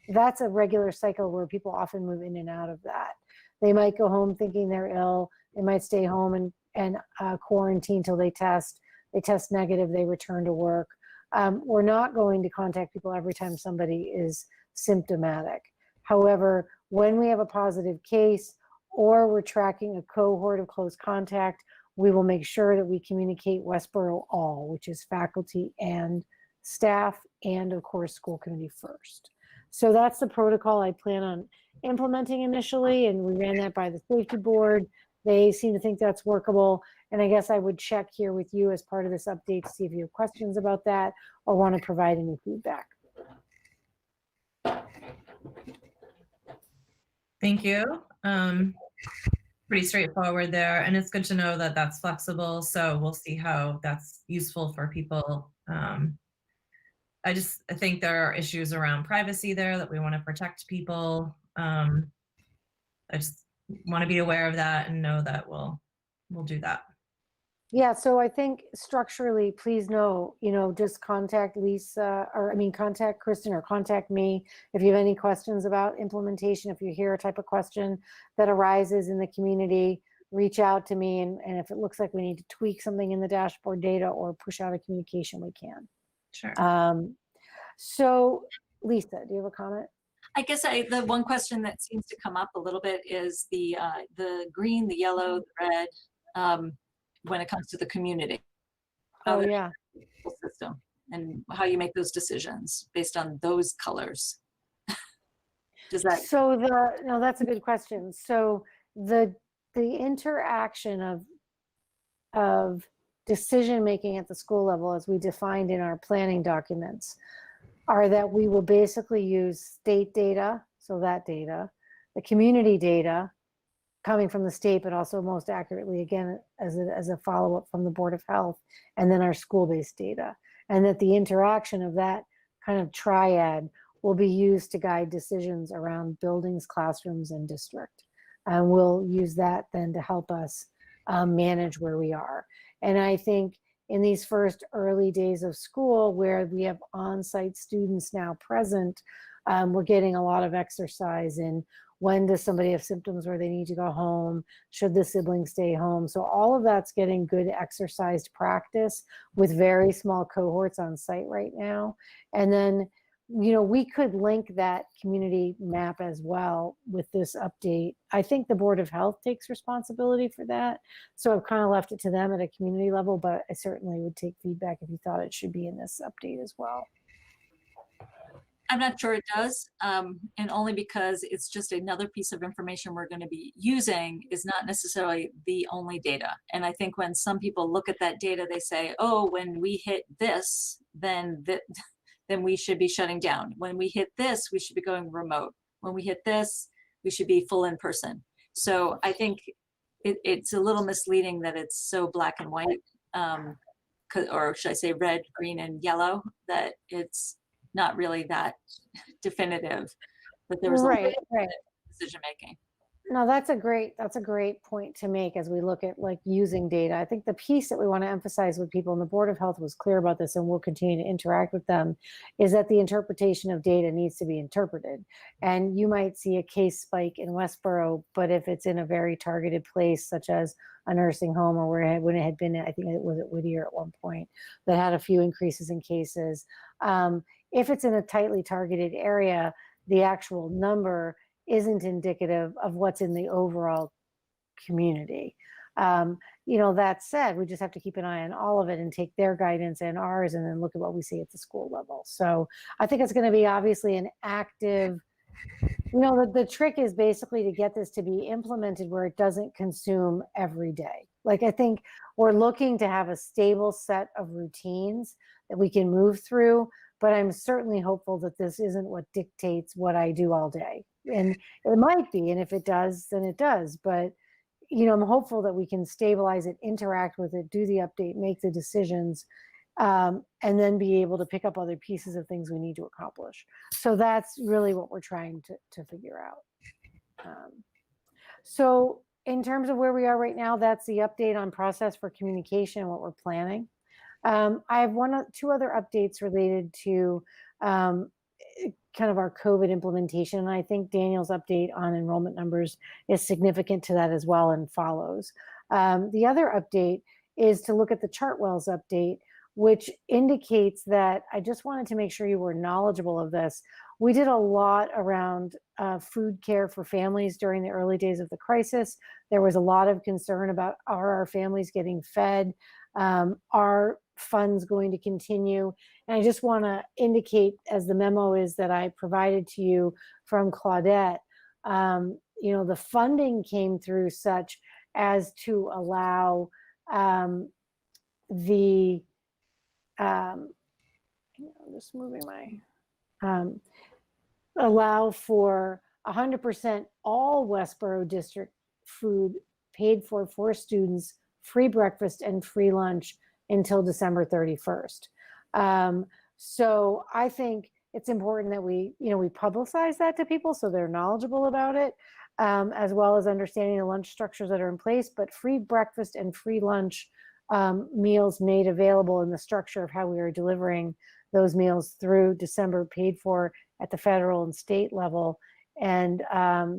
That's a regular cycle where people often move in and out of that. They might go home thinking they're ill. They might stay home and quarantine till they test. They test negative, they return to work. We're not going to contact people every time somebody is symptomatic. However, when we have a positive case or we're tracking a cohort of close contact, we will make sure that we communicate Westborough all, which is faculty and staff, and of course, school committee first. So that's the protocol I plan on implementing initially, and we ran that by the safety board. They seem to think that's workable. And I guess I would check here with you as part of this update to see if you have questions about that or want to provide any feedback. Thank you. Pretty straightforward there. And it's good to know that that's flexible. So we'll see how that's useful for people. I think there are issues around privacy there that we want to protect people. I just want to be aware of that and know that we'll do that. Yeah, so I think structurally, please know, just contact Lisa, or contact Kristen or contact me if you have any questions about implementation. If you hear a type of question that arises in the community, reach out to me. And if it looks like we need to tweak something in the dashboard data or push out a communication, we can. Sure. So Lisa, do you have a comment? I guess the one question that seems to come up a little bit is the green, the yellow, the red, when it comes to the community. Oh, yeah. System and how you make those decisions based on those colors. Does that? So no, that's a good question. So the interaction of decision making at the school level, as we defined in our planning documents, are that we will basically use state data, so that data, the community data coming from the state, but also most accurately, again, as a follow-up from the Board of Health, and then our school-based data. And that the interaction of that kind of triad will be used to guide decisions around buildings, classrooms, and district. And we'll use that then to help us manage where we are. And I think in these first early days of school, where we have on-site students now present, we're getting a lot of exercise in When does somebody have symptoms where they need to go home? Should the sibling stay home? So all of that's getting good exercised practice with very small cohorts on site right now. And then, we could link that community map as well with this update. I think the Board of Health takes responsibility for that. So I've kind of left it to them at a community level, but I certainly would take feedback if you thought it should be in this update as well. I'm not sure it does, and only because it's just another piece of information we're going to be using is not necessarily the only data. And I think when some people look at that data, they say, oh, when we hit this, then we should be shutting down. When we hit this, we should be going remote. When we hit this, we should be full in person. So I think it's a little misleading that it's so black and white, or should I say red, green, and yellow, that it's not really that definitive, that there was a Right. decision making. No, that's a great point to make as we look at like using data. I think the piece that we want to emphasize with people, and the Board of Health was clear about this, and we'll continue to interact with them, is that the interpretation of data needs to be interpreted. And you might see a case spike in Westborough, but if it's in a very targeted place, such as a nursing home, or when it had been, I think it was at Whittier at one point, that had a few increases in cases. If it's in a tightly targeted area, the actual number isn't indicative of what's in the overall community. That said, we just have to keep an eye on all of it and take their guidance and ours, and then look at what we see at the school level. So I think it's going to be obviously an active, the trick is basically to get this to be implemented where it doesn't consume every day. Like, I think we're looking to have a stable set of routines that we can move through, but I'm certainly hopeful that this isn't what dictates what I do all day. And it might be, and if it does, then it does. But, I'm hopeful that we can stabilize it, interact with it, do the update, make the decisions, and then be able to pick up other pieces of things we need to accomplish. So that's really what we're trying to figure out. So in terms of where we are right now, that's the update on process for communication and what we're planning. I have two other updates related to kind of our COVID implementation. And I think Daniel's update on enrollment numbers is significant to that as well and follows. The other update is to look at the Chartwell's update, which indicates that I just wanted to make sure you were knowledgeable of this. We did a lot around food care for families during the early days of the crisis. There was a lot of concern about, are our families getting fed? Are funds going to continue? And I just want to indicate, as the memo is that I provided to you from Claudette, the funding came through such as to allow I'm just moving my, allow for 100% all Westborough district food paid for students, free breakfast and free lunch until December 31st. So I think it's important that we publicize that to people so they're knowledgeable about it, as well as understanding the lunch structures that are in place, but free breakfast and free lunch meals made available in the structure of how we are delivering those meals through December, paid for at the federal and state level. And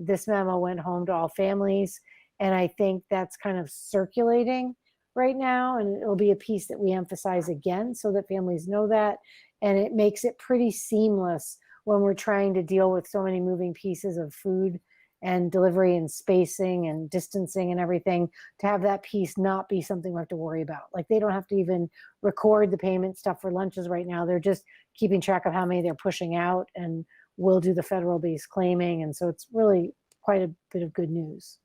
this memo went home to all families. And I think that's kind of circulating right now. And it'll be a piece that we emphasize again so that families know that. And it makes it pretty seamless when we're trying to deal with so many moving pieces of food and delivery and spacing and distancing and everything, to have that piece not be something we have to worry about. Like, they don't have to even record the payment stuff for lunches right now. They're just keeping track of how many they're pushing out, and we'll do the federal-based claiming. And so it's really quite a bit of good news.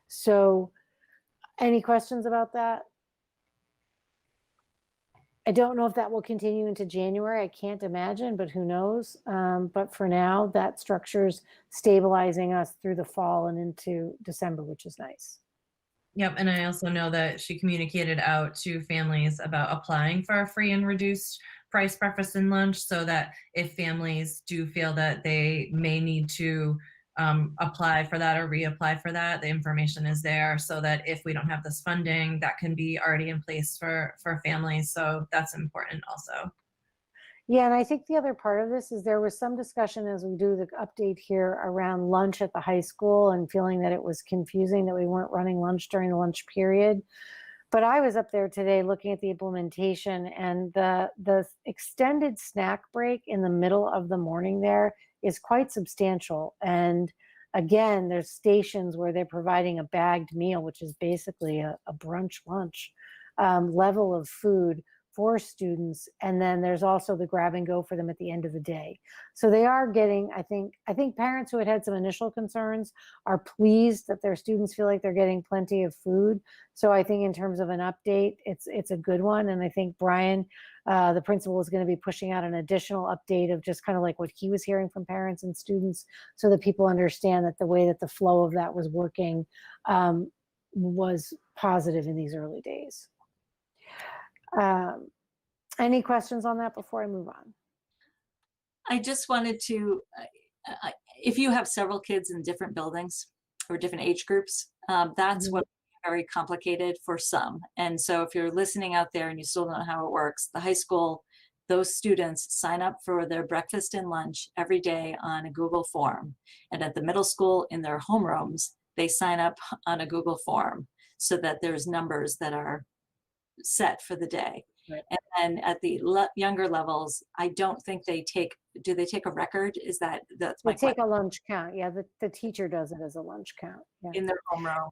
So any questions about that? I don't know if that will continue into January. I can't imagine, but who knows? But for now, that structure's stabilizing us through the fall and into December, which is nice. Yep, and I also know that she communicated out to families about applying for a free and reduced price breakfast and lunch, so that if families do feel that they may need to apply for that or reapply for that, the information is there, so that if we don't have this funding, that can be already in place for families. So that's important also. Yeah, and I think the other part of this is there was some discussion as we do the update here around lunch at the high school and feeling that it was confusing that we weren't running lunch during the lunch period. But I was up there today looking at the implementation, and the extended snack break in the middle of the morning there is quite substantial. And again, there's stations where they're providing a bagged meal, which is basically a brunch lunch level of food for students. And then there's also the grab and go for them at the end of the day. So they are getting, I think parents who had some initial concerns are pleased that their students feel like they're getting plenty of food. So I think in terms of an update, it's a good one. And I think Brian, the principal, is going to be pushing out an additional update of just kind of like what he was hearing from parents and students, so that people understand that the way that the flow of that was working was positive in these early days. Any questions on that before I move on? I just wanted to, if you have several kids in different buildings or different age groups, that's what very complicated for some. And so if you're listening out there and you still don't know how it works, the high school, those students sign up for their breakfast and lunch every day on a Google form. And at the middle school, in their homerooms, they sign up on a Google form so that there's numbers that are set for the day. Right. And at the younger levels, I don't think they take, do they take a record? Is that's my They take a lunch count. Yeah, the teacher does it as a lunch count. Yeah. in their homeroom.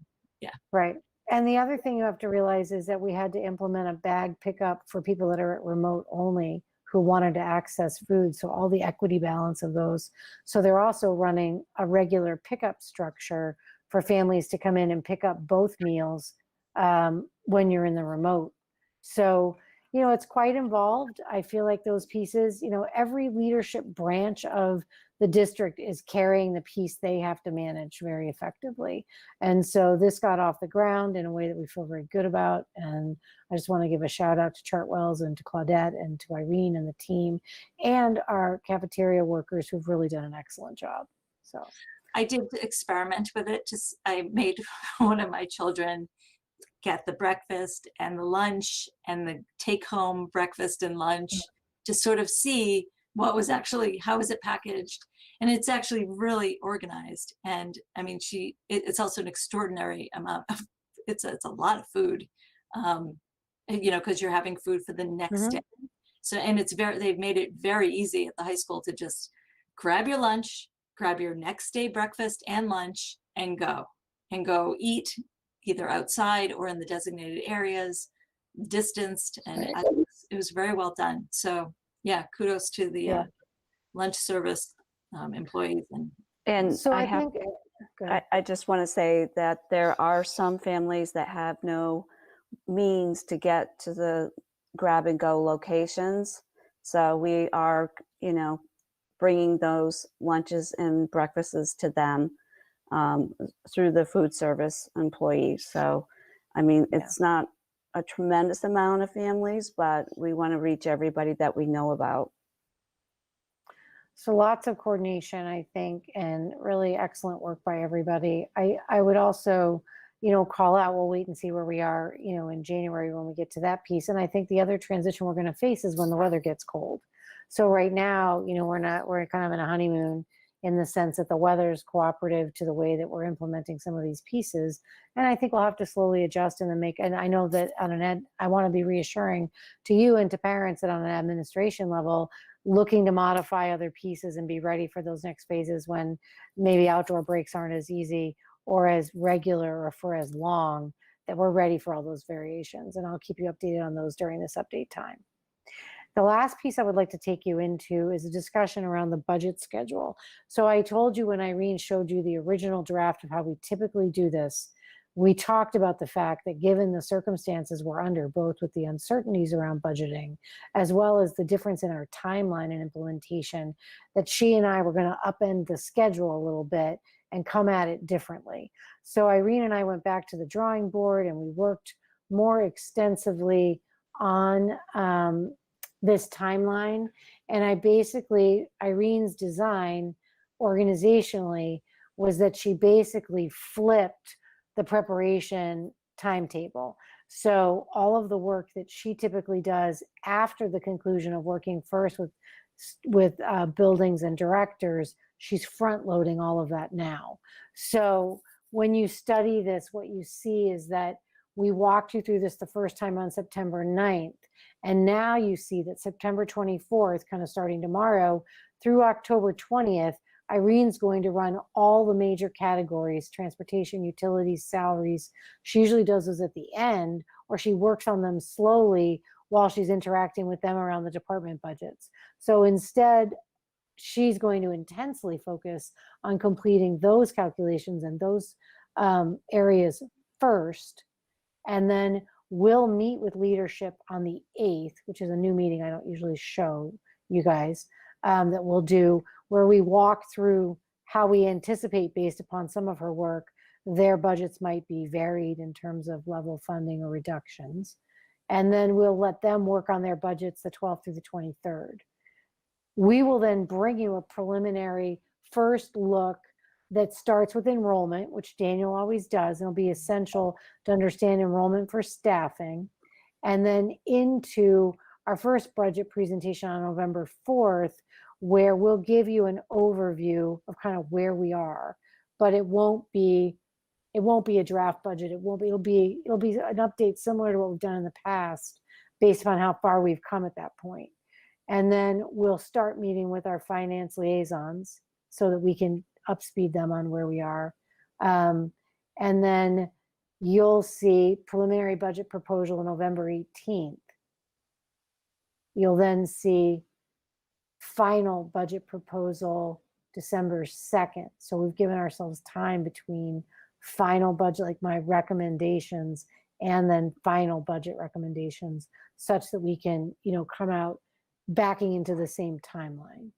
Right. And the other thing you have to realize is that we had to implement a bag pickup for people that are at remote only who wanted to access food. So all the equity balance of those. So they're also running a regular pickup structure for families to come in and pick up both meals when you're in the remote. So, you know, it's quite involved. I feel like those pieces, you know, every leadership branch of the district is carrying the piece they have to manage very effectively. And so this got off the ground in a way that we feel very good about. And I just want to give a shout out to Chartwells and to Claudette and to Irene and the team and our cafeteria workers who've really done an excellent job. So I did experiment with it. I made one of my children get the breakfast and the lunch and the take home breakfast and lunch to sort of see what was actually, how is it packaged? And it's actually really organized. And I mean, it's also an extraordinary amount of, it's a lot of food, you know, because you're having food for the next day. So, and they've made it very easy at the high school to just grab your lunch, grab your next day breakfast and lunch and go eat either outside or in the designated areas, distanced, and it was very well done. So yeah, kudos to the lunch service employees. And so I just want to say that there are some families that have no means to get to the grab and go locations. So we are, you know, bringing those lunches and breakfasts to them through the food service employees. So, I mean, it's not a tremendous amount of families, but we want to reach everybody that we know about. So lots of coordination, I think, and really excellent work by everybody. I would also, you know, call out, we'll wait and see where we are, you know, in January when we get to that piece. And I think the other transition we're going to face is when the weather gets cold. So right now, you know, we're kind of in a honeymoon in the sense that the weather is cooperative to the way that we're implementing some of these pieces. And I think we'll have to slowly adjust and then and I know that I want to be reassuring to you and to parents that on an administration level, looking to modify other pieces and be ready for those next phases when maybe outdoor breaks aren't as easy or as regular or for as long, that we're ready for all those variations. And I'll keep you updated on those during this update time. The last piece I would like to take you into is a discussion around the budget schedule. So I told you when Irene showed you the original draft of how we typically do this, we talked about the fact that given the circumstances we're under, both with the uncertainties around budgeting, as well as the difference in our timeline and implementation, that she and I were going to upend the schedule a little bit and come at it differently. So Irene and I went back to the drawing board and we worked more extensively on this timeline. And Irene's design organizationally was that she basically flipped the preparation timetable. So all of the work that she typically does after the conclusion of working first with buildings and directors, she's front loading all of that now. So when you study this, what you see is that we walked you through this the first time on September 9th. And now you see that September 24th, kind of starting tomorrow, through October 20th, Irene's going to run all the major categories: transportation, utilities, salaries. She usually does those at the end, or she works on them slowly while she's interacting with them around the department budgets. So instead, she's going to intensely focus on completing those calculations and those areas first. And then we'll meet with leadership on the 8th, which is a new meeting I don't usually show you guys, that we'll do, where we walk through how we anticipate, based upon some of her work, their budgets might be varied in terms of level funding or reductions. And then we'll let them work on their budgets the 12th through the 23rd. We will then bring you a preliminary first look that starts with enrollment, which Daniel always does. It'll be essential to understand enrollment for staffing. And then into our first budget presentation on November 4th, where we'll give you an overview of kind of where we are. But it won't be a draft budget. It'll be an update similar to what we've done in the past, based upon how far we've come at that point. And then we'll start meeting with our finance liaisons so that we can upspeed them on where we are. And then you'll see preliminary budget proposal on November 18th. You'll then see final budget proposal December 2nd. So we've given ourselves time between final budget, like my recommendations, and then final budget recommendations, such that we can, come out backing into the same timeline.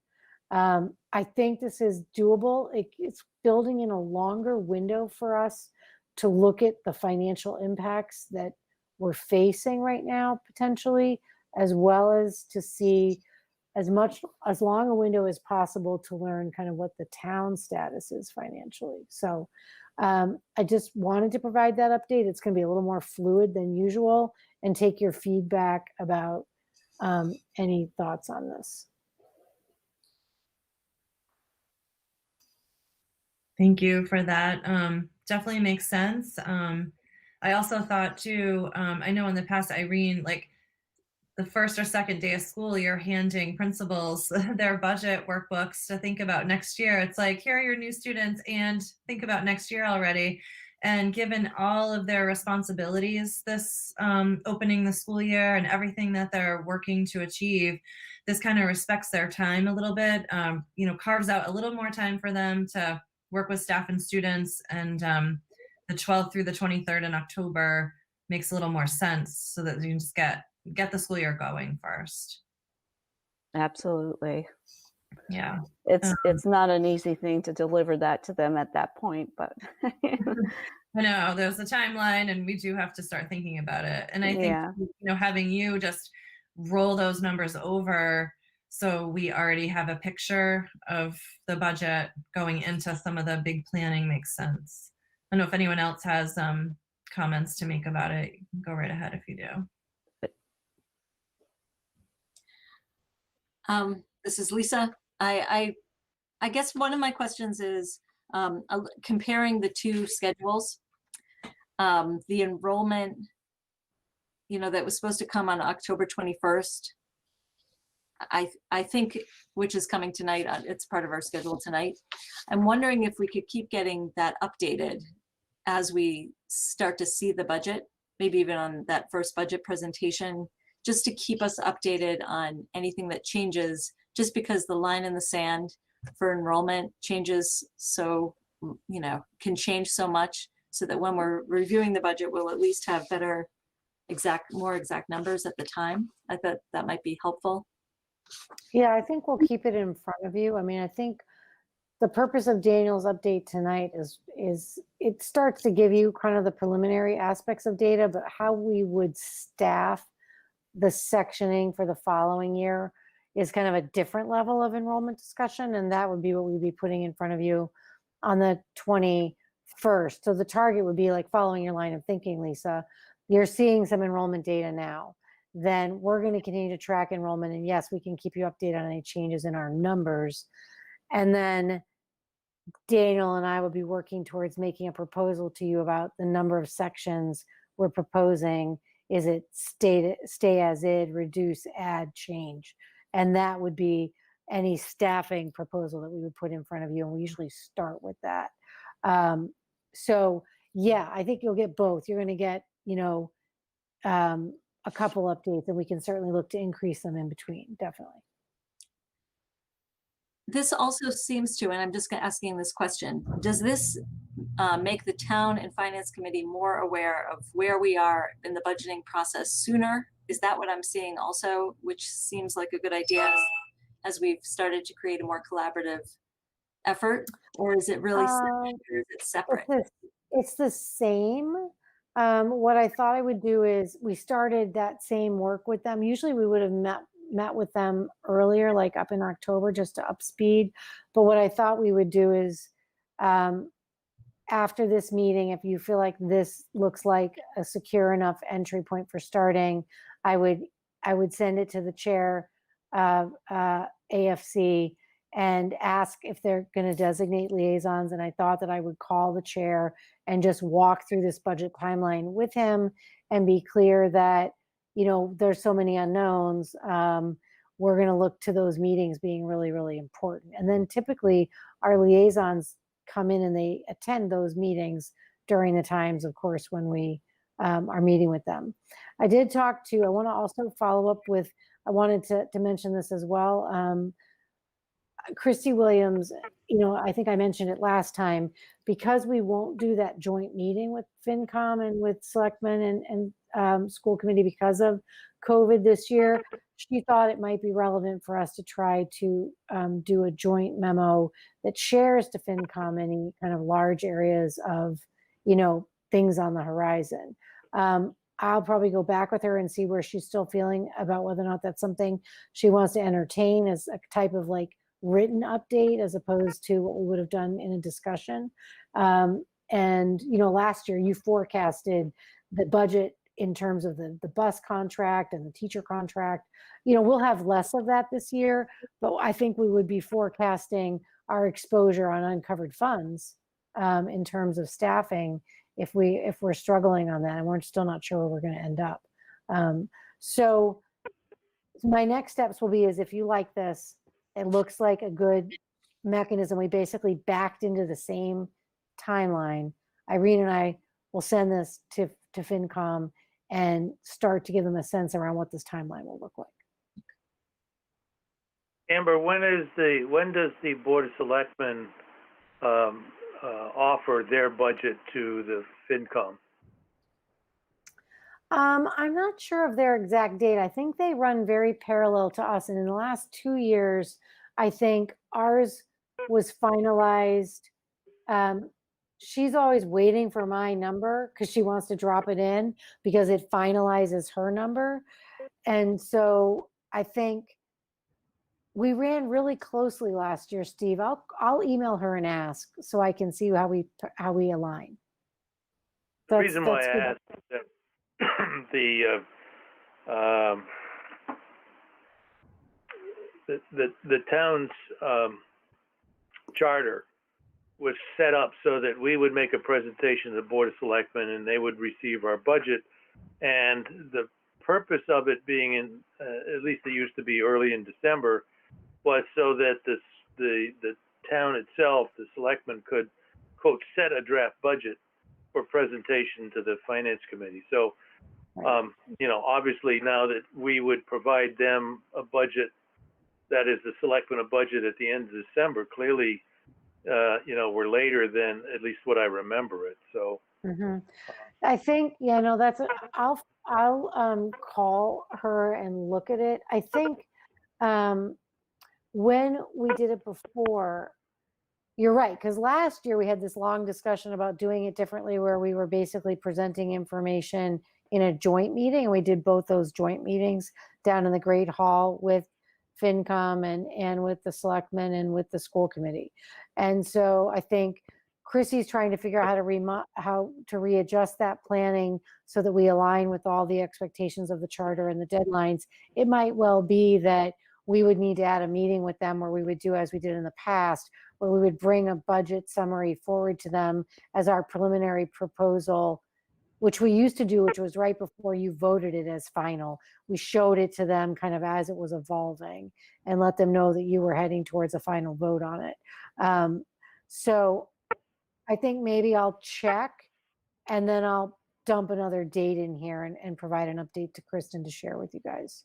I think this is doable. It's building in a longer window for us to look at the financial impacts that we're facing right now, potentially, as well as to see as long a window as possible to learn kind of what the town status is financially. So I just wanted to provide that update. It's going to be a little more fluid than usual, and take your feedback about any thoughts on this. Thank you for that. Definitely makes sense. I also thought too, I know in the past, Irene, like the first or second day of school, you're handing principals their budget workbooks to think about next year. It's like, here are your new students, and think about next year already. And given all of their responsibilities this opening the school year and everything that they're working to achieve, this kind of respects their time a little bit, carves out a little more time for them to work with staff and students. And the 12th through the 23rd in October makes a little more sense, so that you can just get the school year going first. Absolutely. Yeah. It's not an easy thing to deliver that to them at that point, but I know there's a timeline, and we do have to start thinking about it. And I think, having you just roll those numbers over, so we already have a picture of the budget going into some of the big planning, makes sense. I don't know if anyone else has comments to make about it. Go right ahead if you do. This is Lisa. I guess one of my questions is comparing the two schedules. The enrollment, that was supposed to come on October 21st. I think, which is coming tonight, it's part of our schedule tonight. I'm wondering if we could keep getting that updated as we start to see the budget, maybe even on that first budget presentation, just to keep us updated on anything that changes, just because the line in the sand for enrollment changes so, can change so much, so that when we're reviewing the budget, we'll at least have more exact numbers at the time. I thought that might be helpful. Yeah, I think we'll keep it in front of you. I mean, I think the purpose of Daniel's update tonight is it starts to give you kind of the preliminary aspects of data, but how we would staff the sectioning for the following year is kind of a different level of enrollment discussion. And that would be what we'd be putting in front of you on the 23rd first. So the target would be like following your line of thinking, Lisa. You're seeing some enrollment data now. Then we're going to continue to track enrollment. And yes, we can keep you updated on any changes in our numbers. And then Daniel and I will be working towards making a proposal to you about the number of sections we're proposing. Is it stay as is, reduce, add, change? And that would be any staffing proposal that we would put in front of you. And we usually start with that. So yeah, I think you'll get both. You're going to get, a couple updates, and we can certainly look to increase them in between, definitely. This also seems to, and I'm just asking this question, does this make the town and finance committee more aware of where we are in the budgeting process sooner? Is that what I'm seeing also, which seems like a good idea as we've started to create a more collaborative effort? Or is it really or is it separate? It's the same. What I thought I would do is we started that same work with them. Usually we would have met with them earlier, like up in October, just to up speed. But what I thought we would do is after this meeting, if you feel like this looks like a secure enough entry point for starting, I would send it to the chair of AFC and ask if they're going to designate liaisons. And I thought that I would call the chair and just walk through this budget timeline with him and be clear that, there's so many unknowns. We're going to look to those meetings being really, really important. And then typically our liaisons come in and they attend those meetings during the times, of course, when we are meeting with them. I want to also follow up with, I wanted to mention this as well. Christy Williams, I think I mentioned it last time, because we won't do that joint meeting with FinCom and with Selectmen and school committee because of COVID this year, she thought it might be relevant for us to try to do a joint memo that shares to FinCom any kind of large areas of, things on the horizon. I'll probably go back with her and see where she's still feeling about whether or not that's something she wants to entertain as a type of written update as opposed to what we would have done in a discussion. Last year you forecasted the budget in terms of the bus contract and the teacher contract. We'll have less of that this year, but I think we would be forecasting our exposure on uncovered funds in terms of staffing if we're struggling on that, and we're still not sure where we're going to end up. So my next steps will be is if you like this, it looks like a good mechanism. We basically backed into the same timeline. Irene and I will send this to FinCom and start to give them a sense around what this timeline will look like. Amber, when does the Board of Selectmen offer their budget to the FinCom? I'm not sure of their exact date. I think they run very parallel to us. And in the last 2 years, I think ours was finalized. She's always waiting for my number because she wants to drop it in because it finalizes her number. And so I think we ran really closely last year, Steve. I'll email her and ask so I can see how we align. The reason why I asked is that the town's charter was set up so that we would make a presentation to the Board of Selectmen and they would receive our budget. And the purpose of it being in, at least it used to be early in December, was so that the town itself, the selectmen, could, quote, set a draft budget for presentation to the finance committee. So, obviously now that we would provide them a budget, that is the selectmen a budget at the end of December, clearly, we're later than at least what I remember it. So I think, I'll call her and look at it. I think when we did it before, you're right, because last year we had this long discussion about doing it differently where we were basically presenting information in a joint meeting, and we did both those joint meetings down in the Great Hall with FinCom and with the selectmen and with the school committee. And so I think Chrissy's trying to figure out how to readjust that planning so that we align with all the expectations of the charter and the deadlines. It might well be that we would need to add a meeting with them where we would do as we did in the past, where we would bring a budget summary forward to them as our preliminary proposal, which we used to do, which was right before you voted it as final. We showed it to them kind of as it was evolving and let them know that you were heading towards a final vote on it. So I think maybe I'll check and then I'll dump another date in here and provide an update to Kristen to share with you guys.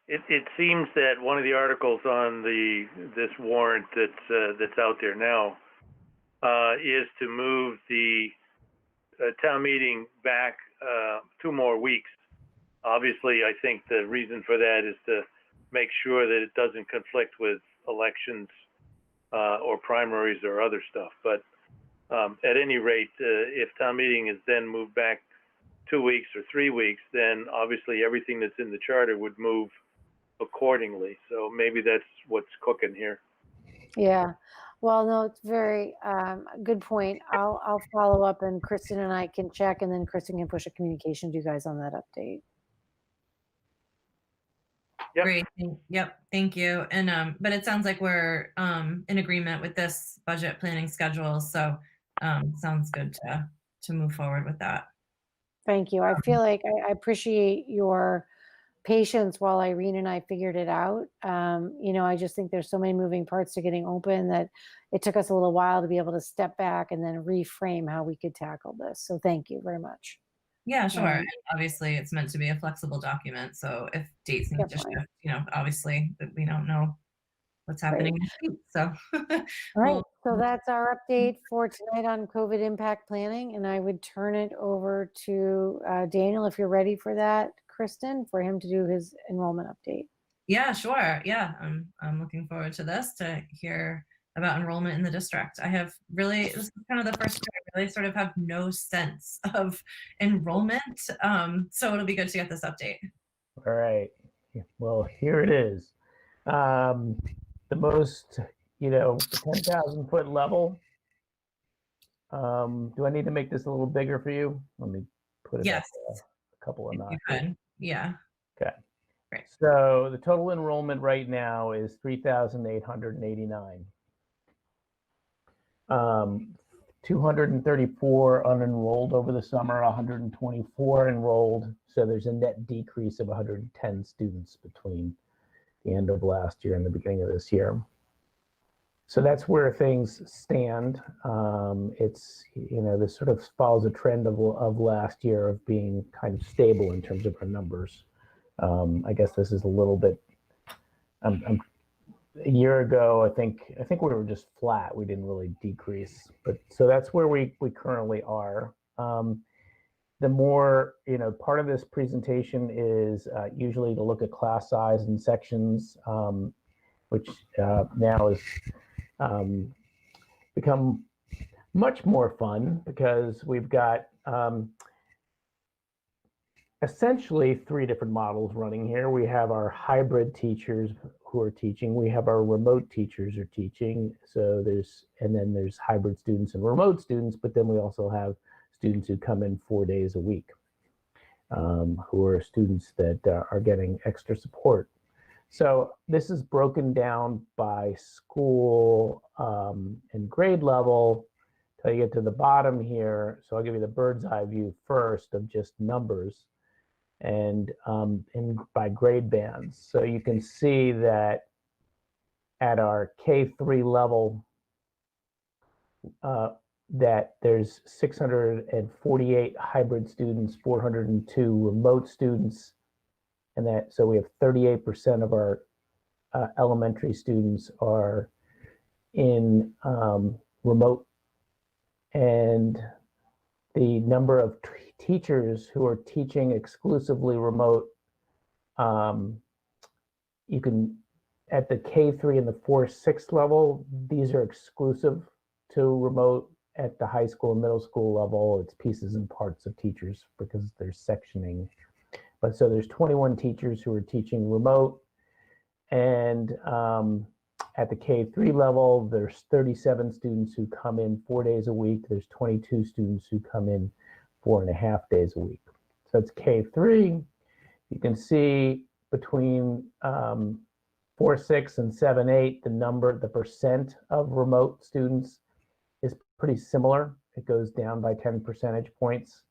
It seems that one of the articles on this warrant that's out there now is to move the town meeting back 2 more weeks. Obviously, I think the reason for that is to make sure that it doesn't conflict with elections or primaries or other stuff. But at any rate, if town meeting is then moved back 2 weeks or 3 weeks, then obviously everything that's in the charter would move accordingly. So maybe that's what's cooking here. Yeah. Well, no, it's very good point. I'll follow up and Kristen and I can check, and then Kristen can push a communication to you guys on that update. Yep. Great. Yep. Thank you. And but it sounds like we're in agreement with this budget planning schedule. So sounds good to move forward with that. Thank you. I feel like I appreciate your patience while Irene and I figured it out. I just think there's so many moving parts to getting open that it took us a little while to be able to step back and then reframe how we could tackle this. So thank you very much. Yeah, sure. And obviously, it's meant to be a flexible document. So if dates need to shift, obviously we don't know what's happening next week. So all right. So that's our update for tonight on COVID impact planning. And I would turn it over to Daniel, if you're ready for that, Kristen, for him to do his enrollment update. Yeah, sure. Yeah, I'm looking forward to this, to hear about enrollment in the district. This is kind of the first year I really sort of have no sense of enrollment. So it'll be good to get this update. All right. Well, here it is. The most, 10,000 foot level. Do I need to make this a little bigger for you? Let me put it up a couple of notches. Yeah. Okay. Great. So the total enrollment right now is 3,889. 234 unenrolled over the summer, 124 enrolled. So there's a net decrease of 110 students between the end of last year and the beginning of this year. So that's where things stand. It's, this sort of follows a trend of last year of being kind of stable in terms of our numbers. I guess this is a little bit, a year ago, I think we were just flat. We didn't really decrease, but so that's where we currently are. The more, part of this presentation is usually to look at class size and sections, which now has become much more fun because we've got essentially 3 different models running here. We have our hybrid teachers who are teaching. We have our remote teachers who are teaching. So there's hybrid students and remote students, but then we also have students who come in 4 days a week, who are students that are getting extra support. So this is broken down by school and grade level till you get to the bottom here. So I'll give you the bird's eye view first of just numbers and by grade bands. So you can see that at our K3 level, that there's 648 hybrid students, 402 remote students, and so we have 38% of our elementary students are in remote, and the number of teachers who are teaching exclusively remote, you can, at the K3 and the 4-6 level, these are exclusive to remote. At the high school and middle school level, it's pieces and parts of teachers because there's sectioning. But so there's 21 teachers who are teaching remote, and At the K3 level, there's 37 students who come in 4 days a week. There's 22 students who come in 4.5 days a week. So it's K3. You can see between 4.6 and 7.8, the percent of remote students is pretty similar. It goes down by 10 percentage points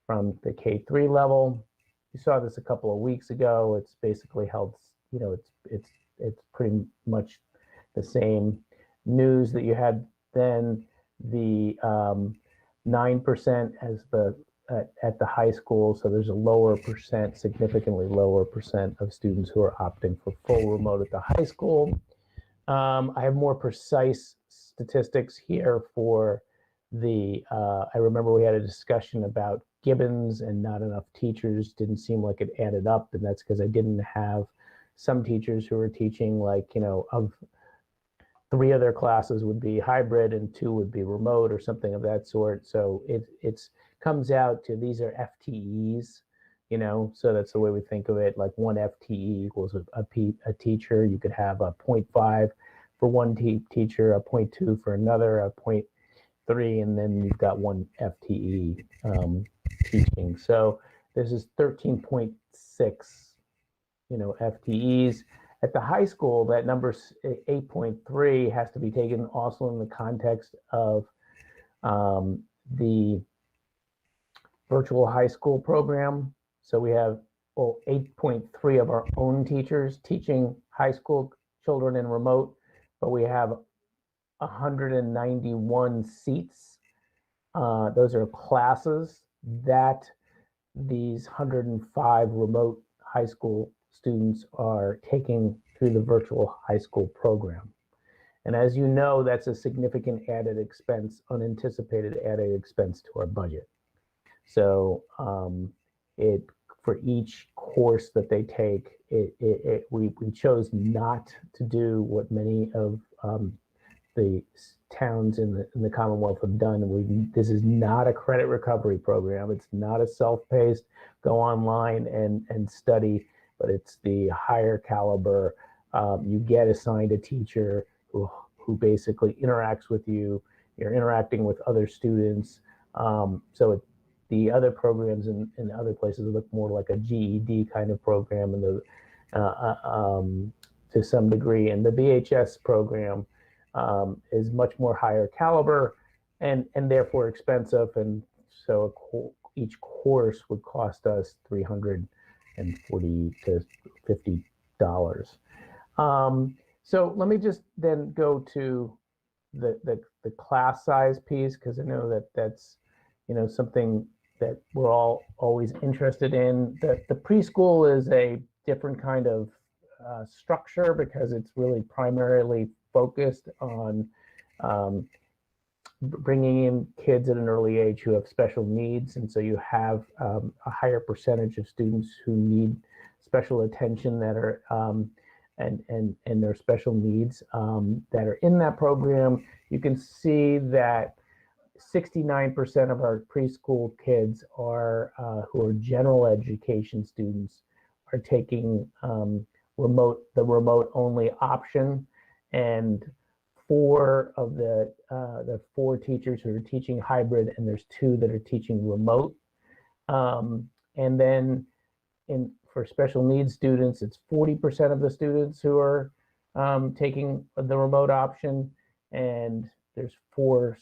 from the K3 level. You saw this a couple of weeks ago. It's basically held, it's pretty much the same news that you had then. The 9% as at the high school, so there's a lower percent, significantly lower percent of students who are opting for full remote at the high school. I have more precise statistics here for the, I remember we had a discussion about Gibbons and not enough teachers. Didn't seem like it added up, and that's because I didn't have some teachers who were teaching, like, of 3 of their classes would be hybrid and 2 would be remote or something of that sort. So it's comes out to, these are FTEs, so that's the way we think of it. Like 1 FTE equals a teacher. You could have a 0.5 for one teacher, a 0.2 for another, a 0.3, and then you've got 1 FTE teaching. So this is 13.6, FTEs. At the high school, that number 8.3 has to be taken also in the context of the virtual high school program. So we have 8.3 of our own teachers teaching high school children in remote, but we have 191 seats. Those are classes that these 105 remote high school students are taking through the virtual high school program. And as you know, that's a significant added expense, unanticipated added expense to our budget. So for each course that they take, we chose not to do what many of the towns in the Commonwealth have done. This is not a credit recovery program. It's not a self-paced, go online and study, but it's the higher caliber. You get assigned a teacher who basically interacts with you. You're interacting with other students. The other programs in other places look more like a GED kind of program, and to some degree, and the BHS program is much more higher caliber and therefore expensive, and so each course would cost us $340 to $50. So let me just then go to the class size piece, because I know that's something that we're all always interested in. The preschool is a different kind of structure, because it's really primarily focused on bringing in kids at an early age who have special needs, and so you have a higher percentage of students who need special attention that are and their special needs that are in that program. You can see that 69% of our preschool kids are who are general education students are taking the remote only option, and 4 of the 4 teachers who are teaching hybrid, and there's 2 that are teaching remote. And then for special needs students, it's 40% of the students who are taking the remote option, and there's 4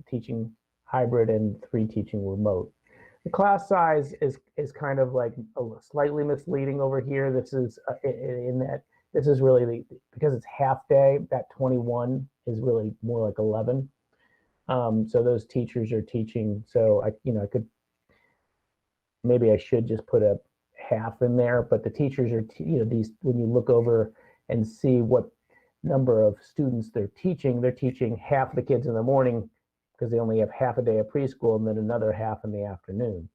teaching hybrid and 3 teaching remote. The class size is kind of like slightly misleading over here. This is in that this is really because it's half day, that 21 is really more like 11. So those teachers are teaching. So I could, maybe I should just put a half in there, but the teachers are, these, when you look over and see what number of students they're teaching half the kids in the morning, because they only have half a day of preschool and then another half in the afternoon.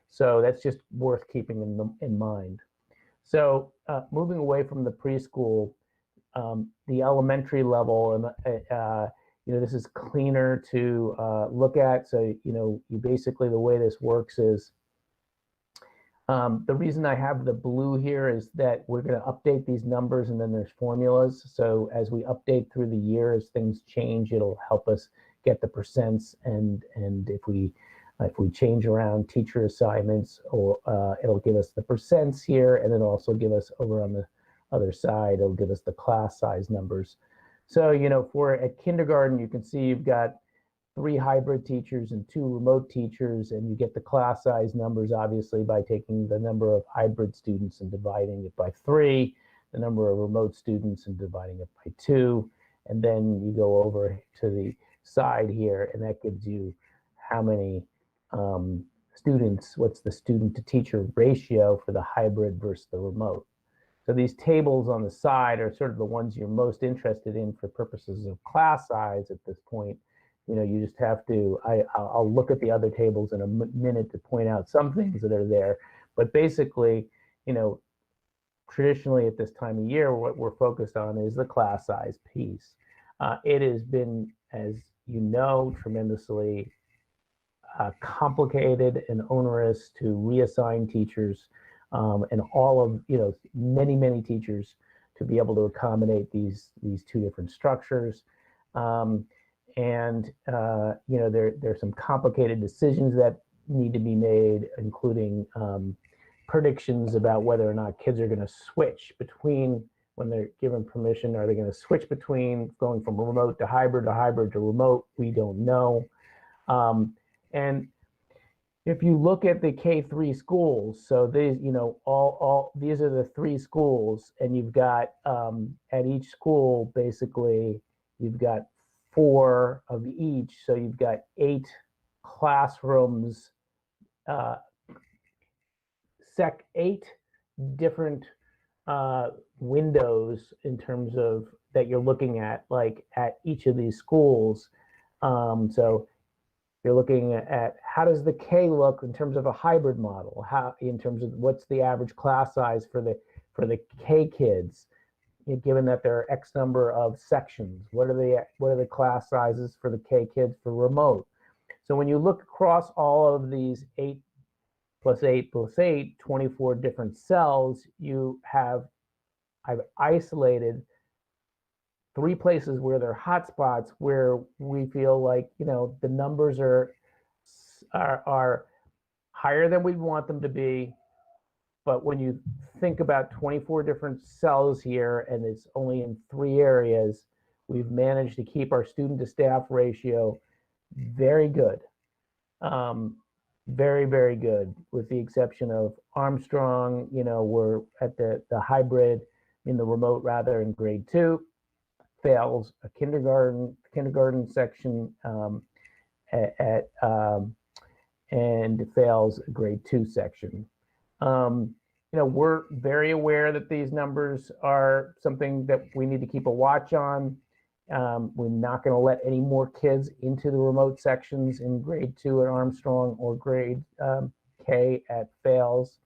So that's just worth keeping in mind. So moving away from the preschool, the elementary level, and this is cleaner to look at. So you basically, the way this works is The reason I have the blue here is that we're going to update these numbers and then there's formulas. So as we update through the year, as things change, it'll help us get the percents. And if we change around teacher assignments, or it'll give us the percents here, and it'll also give us over on the other side, it'll give us the class size numbers. So, for at kindergarten, you can see you've got 3 hybrid teachers and 2 remote teachers, and you get the class size numbers obviously by taking the number of hybrid students and dividing it by 3, the number of remote students and dividing it by 2, and then you go over to the side here, and that gives you how many students, what's the student to teacher ratio for the hybrid versus the remote. So these tables on the side are sort of the ones you're most interested in for purposes of class size at this point. You just have to, I'll look at the other tables in a minute to point out some things that are there. But basically, traditionally at this time of year, what we're focused on is the class size piece. It has been, as you know, tremendously complicated and onerous to reassign teachers and all of, many teachers to be able to accommodate these 2 different structures. There's some complicated decisions that need to be made, including predictions about whether or not kids are going to switch between, when they're given permission, are they going to switch between going from remote to hybrid to remote? We don't know. And if you look at the K-3 schools, so these, all these are the 3 schools, and you've got at each school, basically, you've got 4 of each. So you've got 8 classrooms, 8 different windows in terms of that you're looking at, like at each of these schools. So you're looking at how does the K look in terms of a hybrid model? How, in terms of what's the average class size for the K kids, given that there are X number of sections? What are the class sizes for the K kids for remote? So when you look across all of these 8 plus 8 plus 8, 24 different cells, I've isolated 3 places where there are hotspots where we feel like, the numbers are higher than we want them to be. But when you think about 24 different cells here, and it's only in 3 areas, we've managed to keep our student to staff ratio very good. Very, very good, with the exception of Armstrong. We're at the hybrid, in the remote rather, in grade 2. Fails a kindergarten section and fails a grade 2 section. We're very aware that these numbers are something that we need to keep a watch on. We're not going to let any more kids into the remote sections in grade 2 at Armstrong or grade K at Fales.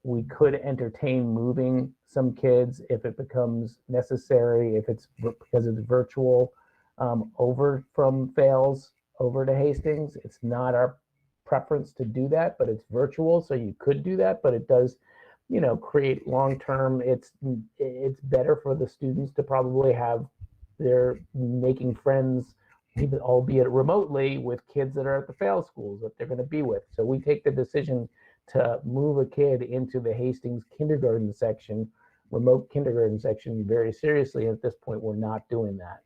We could entertain moving some kids if it becomes necessary, if it's because it's virtual, over from Fales over to Hastings. It's not our preference to do that, but it's virtual, so you could do that, but it does, create long-term, it's better for the students to probably they're making friends, even albeit remotely, with kids that are at the fail schools that they're going to be with. So we take the decision to move a kid into the Hastings kindergarten section, remote kindergarten section, very seriously. At this point, we're not doing that.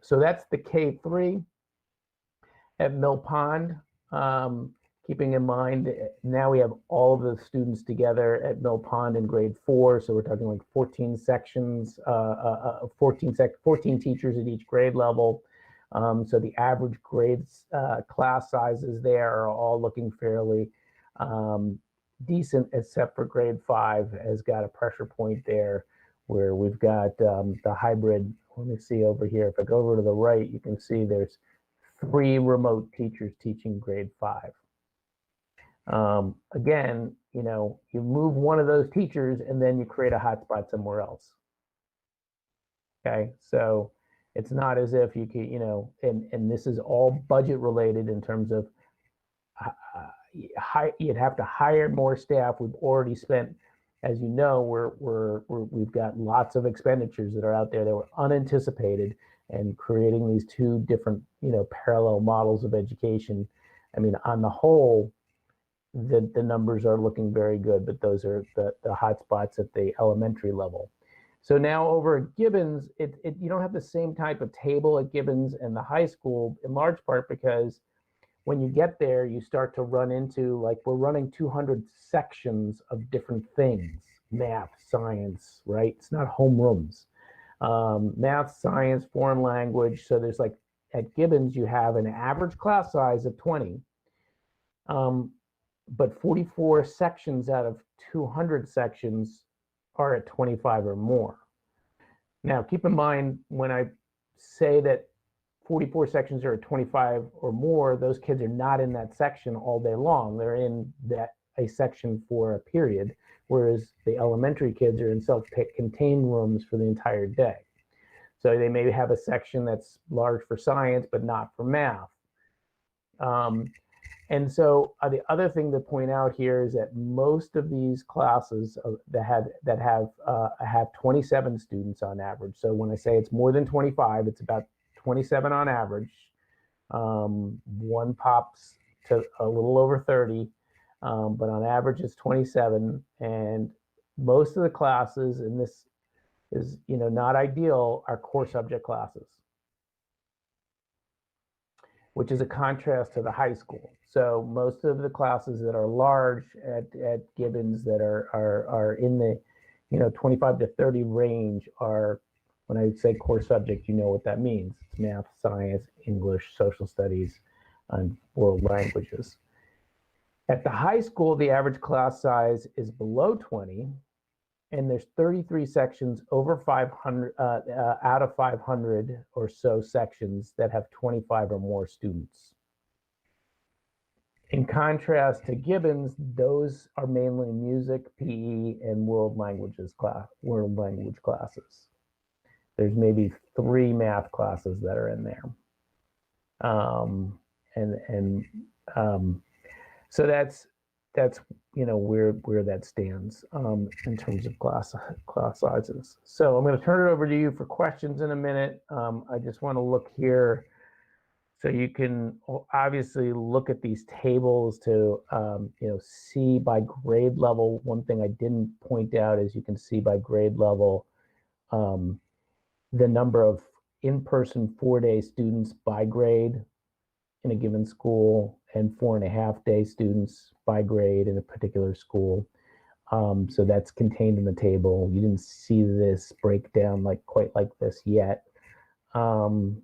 So that's the K-3 at Mill Pond. Keeping in mind, now we have all of the students together at Mill Pond in grade 4. So we're talking like 14 sections, 14 teachers at each grade level. So the average grades, class sizes there are all looking fairly decent, except for grade 5 has got a pressure point there where we've got the hybrid. Let me see over here. If I go over to the right, you can see there's 3 remote teachers teaching grade 5. Again, you move one of those teachers and then you create a hotspot somewhere else. Okay, so it's not as if you can, and this is all budget related in terms of, you'd have to hire more staff. We've already spent, as you know, we've got lots of expenditures that are out there that were unanticipated, and creating these two different, parallel models of education. I mean, on the whole, the numbers are looking very good, but those are the hot spots at the elementary level. So now over at Gibbons, you don't have the same type of table at Gibbons and the high school, in large part because when you get there, you start to run into, like, we're running 200 sections of different things, math, science, right? It's not homerooms. Math, science, foreign language. So there's, like, at Gibbons, you have an average class size of 20, but 44 sections out of 200 sections are at 25 or more. Now, keep in mind, when I say that 44 sections are at 25 or more, those kids are not in that section all day long. They're in a section for a period, whereas the elementary kids are in self-contained rooms for the entire day. So they may have a section that's large for science, but not for math. And so the other thing to point out here is that most of these classes that have 27 students on average. So when I say it's more than 25, it's about 27 on average. One pops to a little over 30, but on average it's 27. And most of the classes, and this is not ideal, are core subject classes, which is a contrast to the high school. So most of the classes that are large at Gibbons that are in the 25 to 30 range are, when I say core subject, you know what that means. It's math, science, English, social studies, and world languages. At the high school, the average class size is below 20, and there's 33 sections over 500 out of 500 or so sections that have 25 or more students. In contrast to Gibbons, those are mainly music, PE, and world language classes. There's maybe 3 math classes that are in there. So that's where that stands in terms of class sizes. So I'm going to turn it over to you for questions in a minute. I just want to look here so you can obviously look at these tables to see by grade level. One thing I didn't point out is you can see by grade level the number of in-person 4-day students by grade in a given school, and 4.5-day students by grade in a particular school. So that's contained in the table. You didn't see this breakdown quite like this yet. And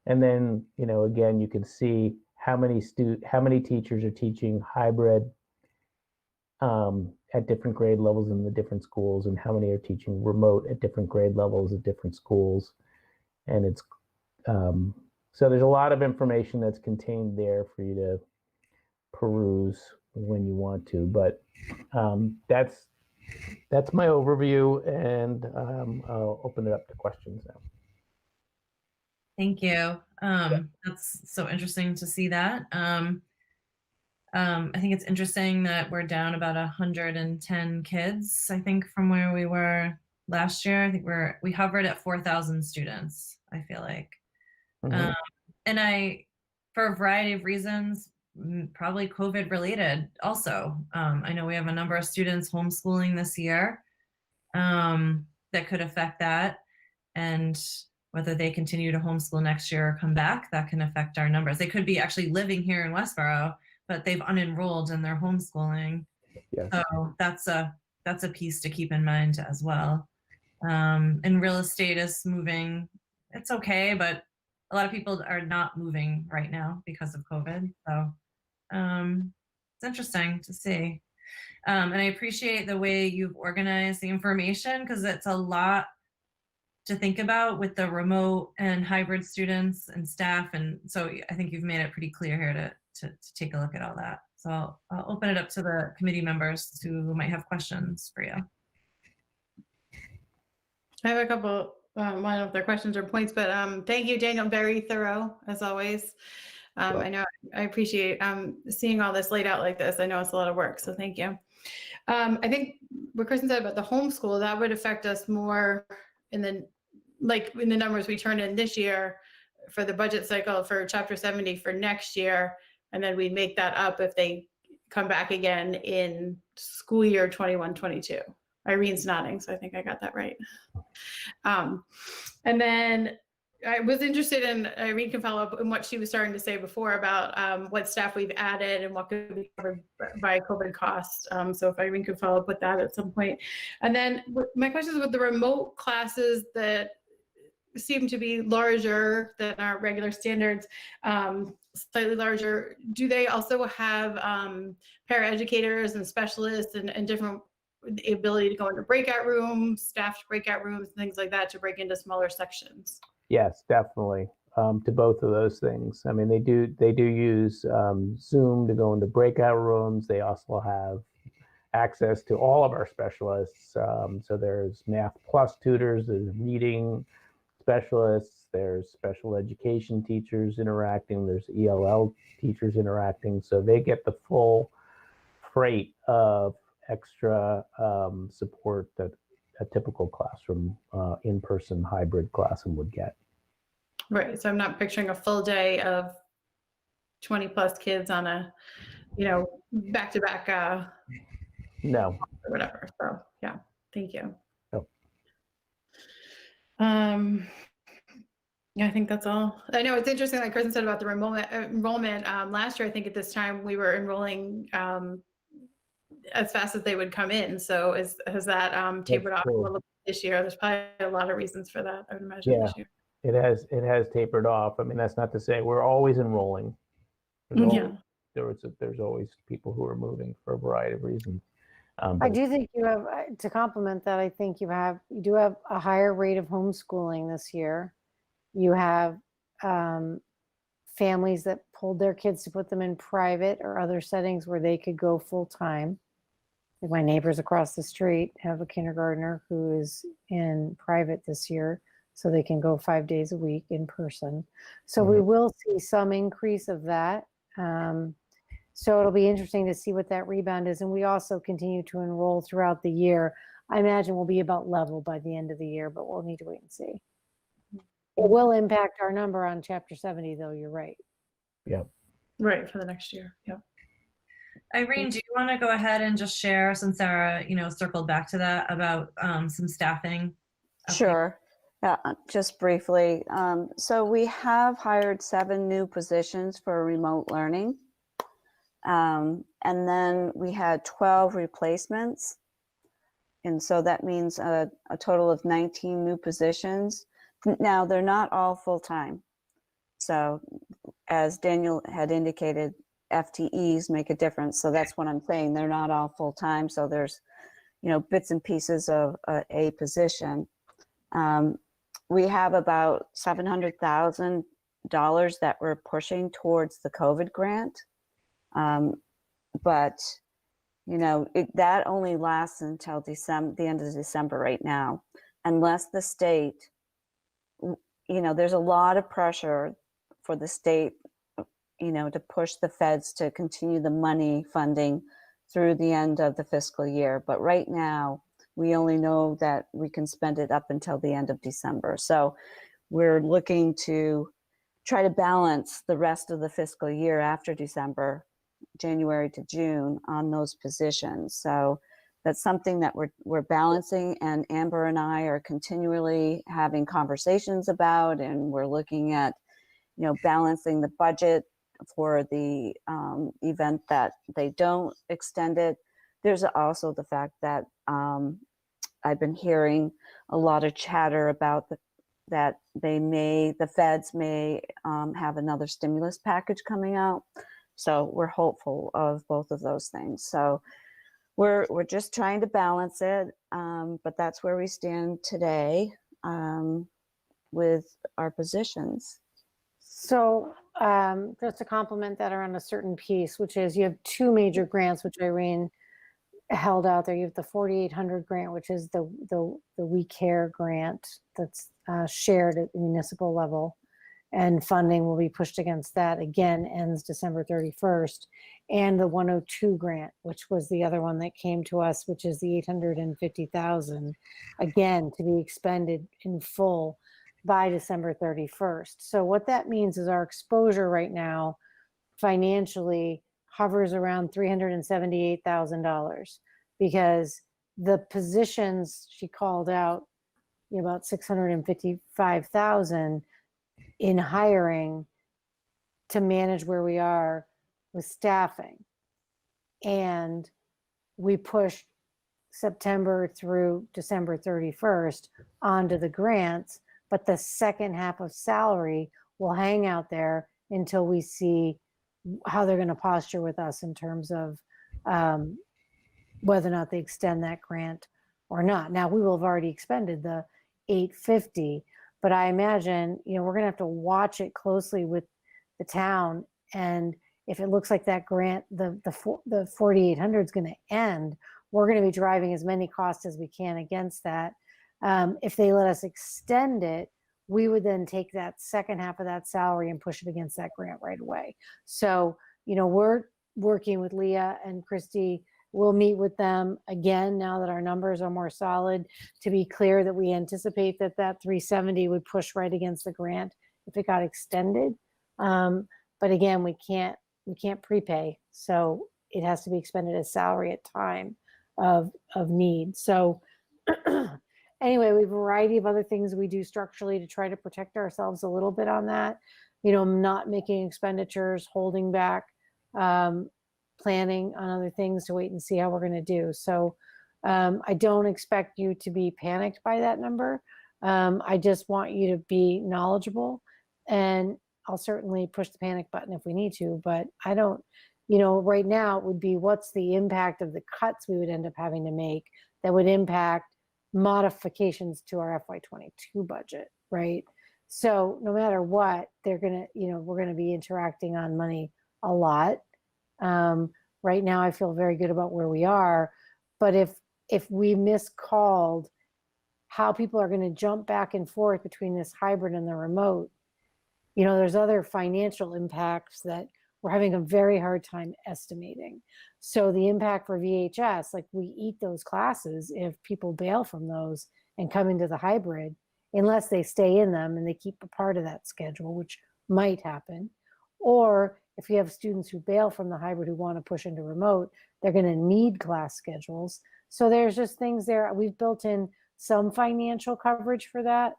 then, again, you can see how many teachers are teaching hybrid at different grade levels in the different schools, and how many are teaching remote at different grade levels at different schools. And it's so there's a lot of information that's contained there for you to peruse when you want to. But that's my overview, and I'll open it up to questions now. Thank you. That's so interesting to see that. I think it's interesting that we're down about 110 kids, I think, from where we were last year. I think we hovered at 4,000 students, I feel like. Mhm. And for a variety of reasons, probably COVID related also. I know we have a number of students homeschooling this year that could affect that. And whether they continue to homeschool next year or come back, that can affect our numbers. They could be actually living here in Westborough, but they've unenrolled and they're homeschooling. Yes. So that's a piece to keep in mind as well. And real estate is moving. It's okay, but a lot of people are not moving right now because of COVID. So it's interesting to see. And I appreciate the way you've organized the information, because it's a lot to think about with the remote and hybrid students and staff. And so I think you've made it pretty clear here to take a look at all that. So I'll open it up to the committee members who might have questions for you. I have a couple, one of their questions or points, but thank you, Daniel. Very thorough, as always. I know I appreciate seeing all this laid out like this. I know it's a lot of work, so thank you. I think what Kristen said about the homeschool, that would affect us more in the numbers we turn in this year for the budget cycle for Chapter 70 for next year, and then we make that up if they come back again in school year 21-22. Irene's nodding, so I think I got that right. And then I was interested in, Irene can follow up on what she was starting to say before about what staff we've added and what could be covered by COVID costs. So if Irene could follow up with that at some point. And then my question is with the remote classes that seem to be larger than our regular standards, slightly larger, do they also have paraeducators and specialists and different the ability to go into breakout rooms, staffed breakout rooms, things like that to break into smaller sections? Yes, definitely. To both of those things. I mean, they do use Zoom to go into breakout rooms. They also have access to all of our specialists. So there's Math Plus tutors, there's reading specialists, there's special education teachers interacting, there's ELL teachers interacting. So they get the full freight of extra support that a typical classroom, in-person hybrid classroom would get. Right. So I'm not picturing a full day of 20 plus kids on a, back to back. No. Or whatever. So yeah, thank you. Oh. Yeah, I think that's all. I know it's interesting, like Kristen said about the enrollment. Last year, I think at this time we were enrolling as fast as they would come in. So has that tapered off a little bit this year? There's probably a lot of reasons for that, I would imagine, this year. It has tapered off. I mean, that's not to say we're always enrolling. There's always people who are moving for a variety of reasons. I do think you have, to complement that, I think you do have a higher rate of homeschooling this year. You have families that pulled their kids to put them in private or other settings where they could go full time. Like my neighbors across the street have a kindergartner who is in private this year, so they can go 5 days a week in person. So we will see some increase of that. So it'll be interesting to see what that rebound is. And we also continue to enroll throughout the year. I imagine we'll be about level by the end of the year, but we'll need to wait and see. It will impact our number on Chapter 70, though, you're right. Yeah. Right, for the next year. Yeah. Irene, do you want to go ahead and just share, since Sarah, circled back to that, about some staffing? Sure. Yeah, just briefly. So we have hired 7 new positions for remote learning. And then we had 12 replacements. And so that means a total of 19 new positions. Now, they're not all full-time. So as Daniel had indicated, FTEs make a difference. So that's what I'm saying. They're not all full-time. So there's, bits and pieces of a position. We have about $700,000 that we're pushing towards the COVID grant. But, that only lasts until the end of December right now, unless the state, there's a lot of pressure for the state, to push the feds to continue the money funding through the end of the fiscal year. But right now, we only know that we can spend it up until the end of December. So we're looking to try to balance the rest of the fiscal year after December, January to June, on those positions. So that's something that we're balancing, and Amber and I are continually having conversations about, and we're looking at, balancing the budget for the event that they don't extend it. There's also the fact that I've been hearing a lot of chatter about that the feds may have another stimulus package coming out. So we're hopeful of both of those things. So we're just trying to balance it, but that's where we stand today with our positions. So just to complement that around a certain piece, which is you have 2 major grants, which Irene held out there. You have the 4,800 grant, which is the We Care grant that's shared at the municipal level. and funding will be pushed against that. Again, ends December 31st. And the 102 grant, which was the other one that came to us, which is the 850,000, again, to be expended in full by December 31st. So what that means is our exposure right now financially hovers around $378,000, because the positions she called out, about 655,000 in hiring to manage where we are with staffing. And we pushed September through December 31st onto the grants, but the second half of salary will hang out there until we see how they're going to posture with us in terms of whether or not they extend that grant or not. Now, we will have already expended the 850, but I imagine, we're going to have to watch it closely with the town. And if it looks like that grant, the 4,800 is going to end, we're going to be driving as many costs as we can against that. If they let us extend it, we would then take that second half of that salary and push it against that grant right away. So, we're working with Leah and Christy. We'll meet with them again now that our numbers are more solid, to be clear that we anticipate that 370 would push right against the grant if it got extended. But again, we can't prepay, so it has to be expended as salary at time of need. So anyway, we have a variety of other things we do structurally to try to protect ourselves a little bit on that. Not making expenditures, holding back, planning on other things to wait and see how we're going to do. So I don't expect you to be panicked by that number. I just want you to be knowledgeable, and I'll certainly push the panic button if we need to, but I don't, right now it would be, what's the impact of the cuts we would end up having to make that would impact modifications to our FY22 budget, right? So no matter what, they're going to, we're going to be interacting on money a lot. Right now, I feel very good about where we are, but if we miscalled how people are going to jump back and forth between this hybrid and the remote, there's other financial impacts that we're having a very hard time estimating. So the impact for VHS, like, we eat those classes if people bail from those and come into the hybrid, unless they stay in them and they keep a part of that schedule, which might happen. Or if you have students who bail from the hybrid who want to push into remote, they're going to need class schedules. So there's just things there. We've built in some financial coverage for that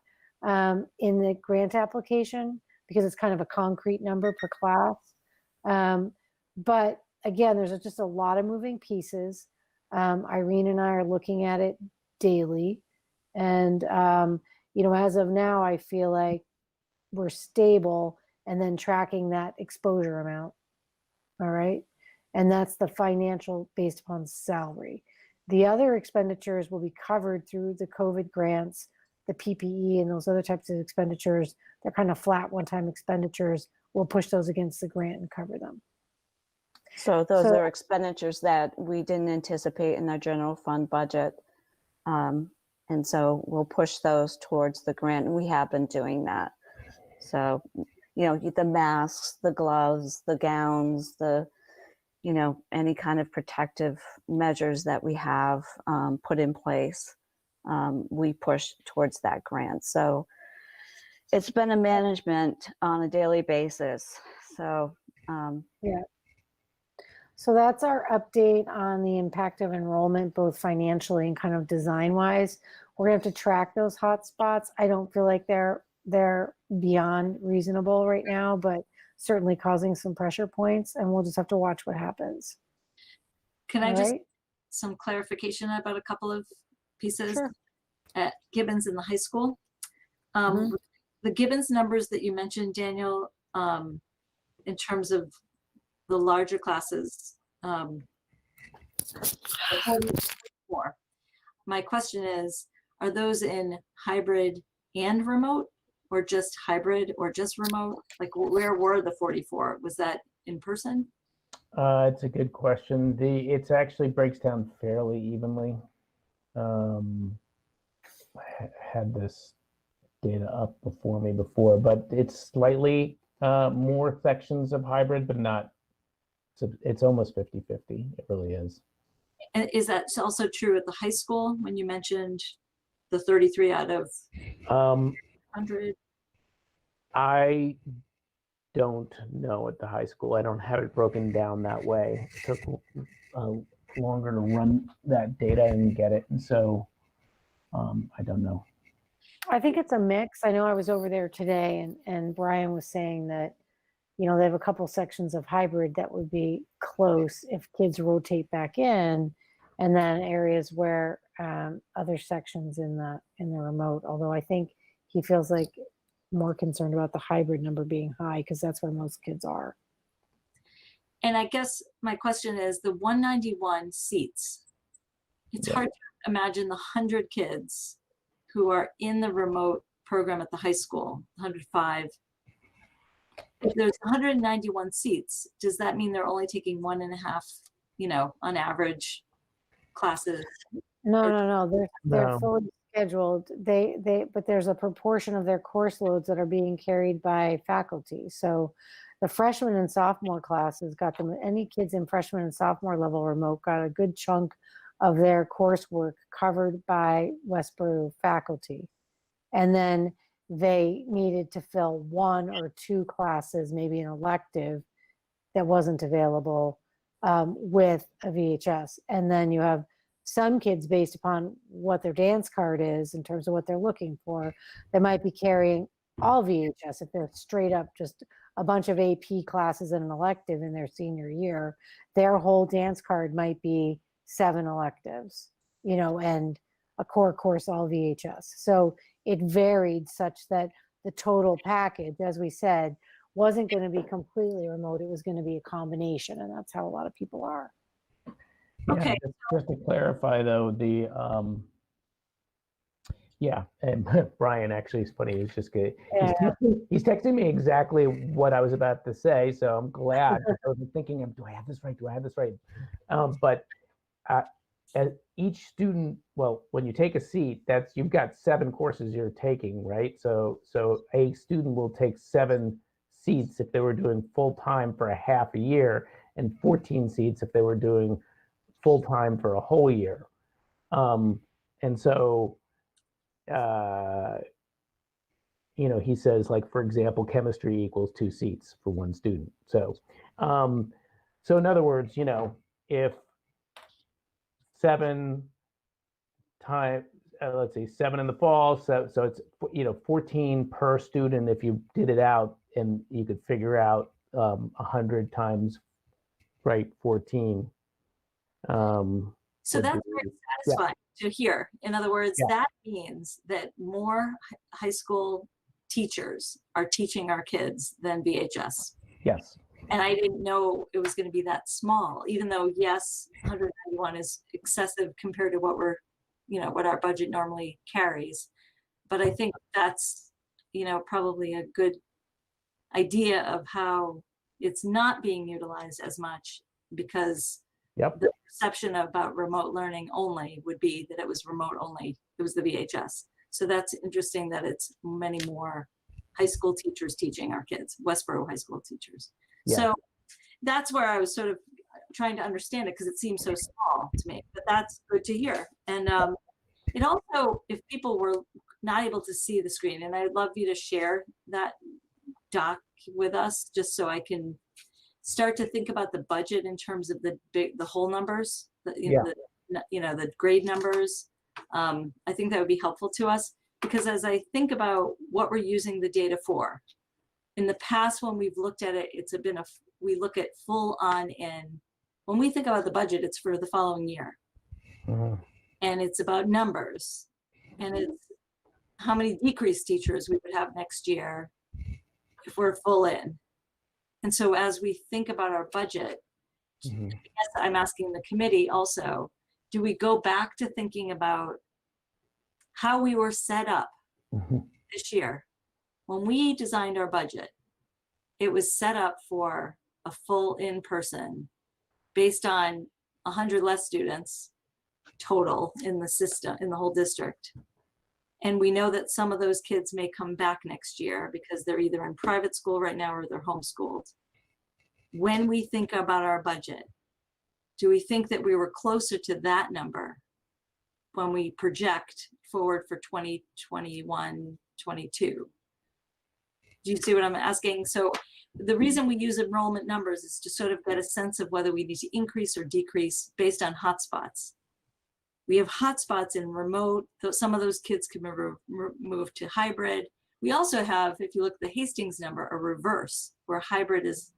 in the grant application, because it's kind of a concrete number per class. But again, there's just a lot of moving pieces. Irene and I are looking at it daily. And, as of now, I feel like we're stable, and then tracking that exposure amount. All right. And that's the financial based upon salary. The other expenditures will be covered through the COVID grants, the PPE, and those other types of expenditures. They're kind of flat one-time expenditures. We'll push those against the grant and cover them. So those are expenditures that we didn't anticipate in our general fund budget. And so we'll push those towards the grant, and we have been doing that. So, the masks, the gloves, the gowns, any kind of protective measures that we have put in place, we push towards that grant. So it's been a management on a daily basis. So yeah. So that's our update on the impact of enrollment, both financially and kind of design wise. We're gonna have to track those hot spots. I don't feel like they're beyond reasonable right now, but certainly causing some pressure points, and we'll just have to watch what happens. Can I All just right? some clarification about a couple of pieces? Sure. At Gibbons in the high school? Mhm. The Gibbons numbers that you mentioned, Daniel, in terms of the larger classes, my question is, are those in hybrid and remote, or just hybrid, or just remote? Like, where were the 44? Was that in person? It's a good question. It's actually breaks down fairly evenly. I had this data up before me before, but it's slightly more sections of hybrid, but not, it's almost 50-50. It really is. And is that also true at the high school when you mentioned the 33 out of Um, 100? I don't know at the high school. I don't have it broken down that way. It took longer to run that data and get it. And so I don't know. I think it's a mix. I know I was over there today and Brian was saying that, you know, they have a couple sections of hybrid that would be close if kids rotate back in, and then areas where other sections in the remote, although I think he feels like more concerned about the hybrid number being high because that's where most kids are. And I guess my question is the 191 seats. It's hard to imagine the 100 kids who are in the remote program at the high school, 105. If there's 191 seats, does that mean they're only taking 1.5, you know, on average classes? No. They're No. fully scheduled. But there's a proportion of their course loads that are being carried by faculty. So the freshman and sophomore classes got them, any kids in freshman and sophomore level remote got a good chunk of their coursework covered by Westborough faculty. And then they needed to fill 1 or 2 classes, maybe an elective that wasn't available with a VHS. And then you have some kids, based upon what their dance card is in terms of what they're looking for, they might be carrying all VHS if they're straight up just a bunch of AP classes and an elective in their senior year. Their whole dance card might be 7 electives, you know, and a core course all VHS. So it varied such that the total package, as we said, wasn't going to be completely remote. It was going to be a combination, and that's how a lot of people are. Okay. Yeah, just to clarify though, the and Brian actually is funny. He's just good. He's texting me exactly what I was about to say, so I'm glad. I was thinking, do I have this right? Do I have this right? But as each student, well, when you take a seat, that's, you've got 7 courses you're taking, right? So a student will take 7 seats if they were doing full time for a half a year, and 14 seats if they were doing full time for a whole year. And so, you know, he says, like, for example, chemistry equals 2 seats for 1 student. So, so in other words, you know, if 7 times, let's see, 7 in the fall, so it's, you know, 14 per student if you did it out, and you could figure out 100 times, right, 14. So that's very satisfying to hear. In other words, that means that more high school teachers are teaching our kids than VHS. Yes. And I didn't know it was going to be that small, even though, yes, 191 is excessive compared to what we're, you know, what our budget normally carries. But I think that's, you know, probably a good idea of how it's not being utilized as much, because the perception about remote learning only would be that it was remote only. It was the VHS. So that's interesting that it's many more high school teachers teaching our kids, Westborough high school teachers. Yeah. So that's where I was sort of trying to understand it, because it seems so small to me, but that's good to hear. And it also, if people were not able to see the screen, and I'd love you to share that doc with us, just so I can start to think about the budget in terms of the whole numbers, the grade numbers. I think that would be helpful to us, because as I think about what we're using the data for, in the past when we've looked at it, we look at full on in. When we think about the budget, it's for the following year. Mm-hmm. And it's about numbers, and it's how many decreased teachers we would have next year if we're full in. And so as we think about our budget, I guess I'm asking the committee also, do we go back to thinking about how we were set up this year? When we designed our budget, it was set up for a full in-person based on 100 less students total in the system, in the whole district. And we know that some of those kids may come back next year because they're either in private school right now or they're homeschooled. When we think about our budget, do we think that we were closer to that number when we project forward for 2021, 22? Do you see what I'm asking? So the reason we use enrollment numbers is to sort of get a sense of whether we need to increase or decrease based on hotspots. We have hotspots in remote, some of those kids can move to hybrid. We also have, if you look at the Hastings number, a reverse, where hybrid is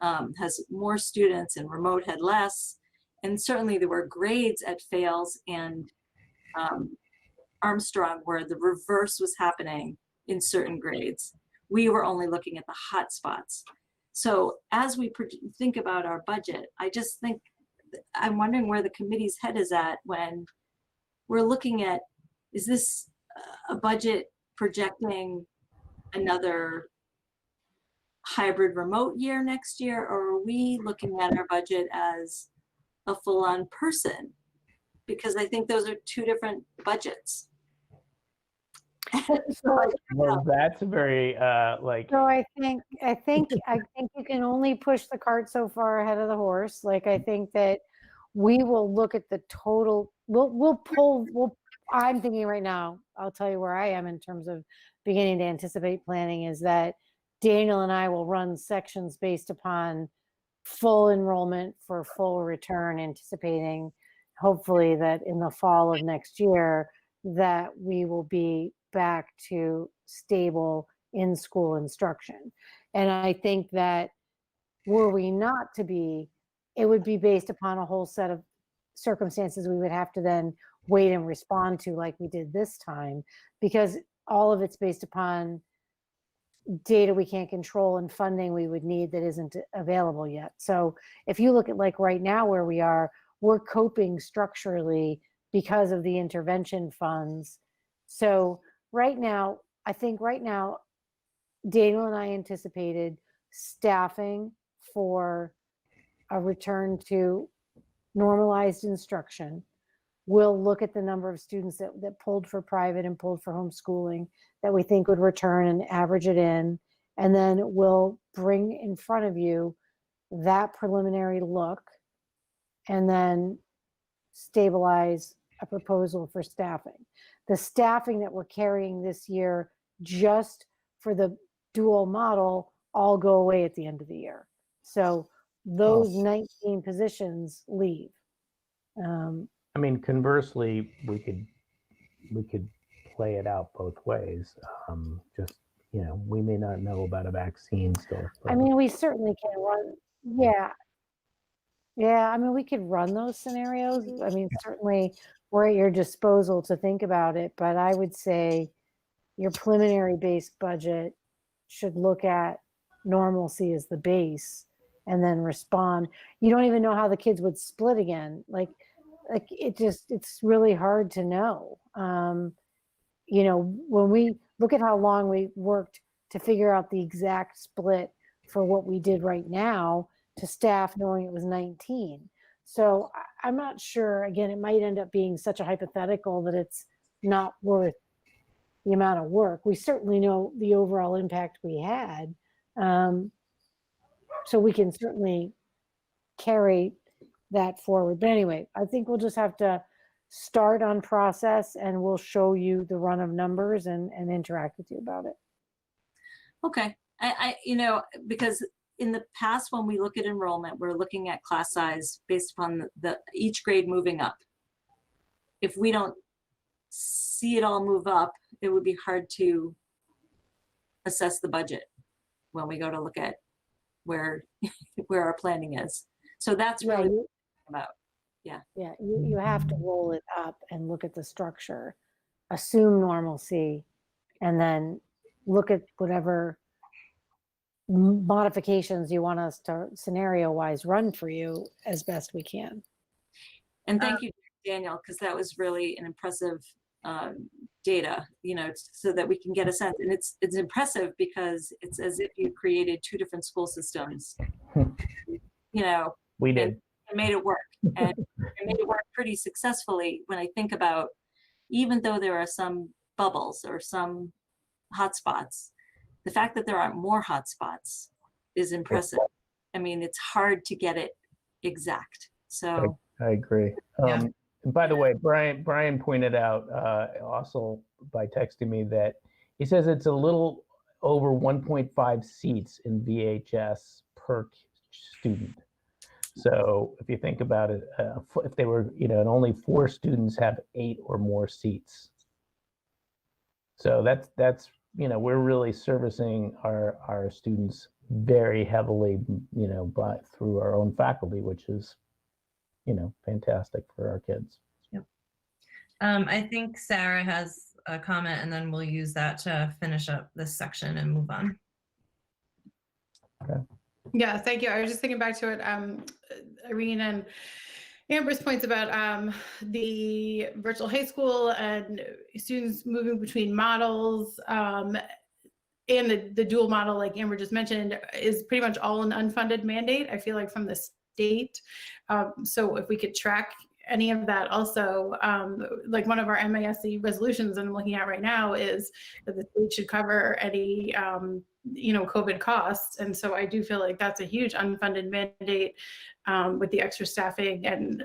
has more students and remote had less. And certainly there were grades at Fales and Armstrong where the reverse was happening in certain grades. We were only looking at the hot spots. So as we think about our budget, I just think, I'm wondering where the committee's head is at when we're looking at, is this a budget projecting another hybrid remote year next year, or are we looking at our budget as a full-on person? Because I think those are two different budgets. Well, that's a very like. So I think you can only push the cart so far ahead of the horse. Like, I think that we will look at the total, I'm thinking right now, I'll tell you where I am in terms of beginning to anticipate planning, is that Daniel and I will run sections based upon full enrollment for full return, anticipating hopefully that in the fall of next year that we will be back to stable in-school instruction. And I think that were we not to be, it would be based upon a whole set of circumstances we would have to then wait and respond to, like we did this time, because all of it's based upon data we can't control and funding we would need that isn't available yet. So if you look at like right now where we are, we're coping structurally because of the intervention funds. So right now, I think right now, Daniel and I anticipated staffing for a return to normalized instruction. We'll look at the number of students that pulled for private and pulled for homeschooling that we think would return and average it in. And then we'll bring in front of you that preliminary look and then stabilize a proposal for staffing. The staffing that we're carrying this year just for the dual model all go away at the end of the year. So those 19 positions leave. I mean, conversely, we could play it out both ways. Just, you know, we may not know about a vaccine still. I mean, we certainly can run. Yeah. I mean, we could run those scenarios. I mean, certainly we're at your disposal to think about it, but I would say your preliminary base budget should look at normalcy as the base and then respond. You don't even know how the kids would split again. Like it's really hard to know. You know, when we look at how long we worked to figure out the exact split for what we did right now to staff knowing it was 19. So I'm not sure, again, it might end up being such a hypothetical that it's not worth the amount of work. We certainly know the overall impact we had. So we can certainly carry that forward. But anyway, I think we'll just have to start on process and we'll show you the run of numbers and interact with you about it. Okay, I you know, because in the past when we look at enrollment, we're looking at class size based upon the each grade moving up. If we don't see it all move up, it would be hard to assess the budget when we go to look at where our planning is. So that's really what we're about. Yeah, you have to roll it up and look at the structure, assume normalcy, and then look at whatever modifications you want us to scenario wise run for you as best we can. And thank you, Daniel, because that was really an impressive data, you know, so that we can get a sense. And it's impressive because it's as if you created two different school systems. You know, we did. And made it work, and it made it work pretty successfully. When I think about, even though there are some bubbles or some hotspots. The fact that there aren't more hotspots is impressive. I mean, it's hard to get it exact. So I agree. Yeah. And by the way, Brian pointed out also by texting me that he says it's a little over 1.5 seats in VHS per student. So if you think about it, if they were, and only 4 students have 8 or more seats. So that's we're really servicing our students very heavily, through our own faculty, which is fantastic for our kids. Yep. I think Sarah has a comment, and then we'll use that to finish up this section and move on. Okay. Yeah, thank you. I was just thinking back to it, Irene and Amber's points about the virtual high school and students moving between models, and the dual model, like Amber just mentioned, is pretty much all an unfunded mandate, I feel like, from the state. So if we could track any of that also, like one of our MASC resolutions I'm looking at right now is that the state should cover any COVID costs. And so I do feel like that's a huge unfunded mandate with the extra staffing and,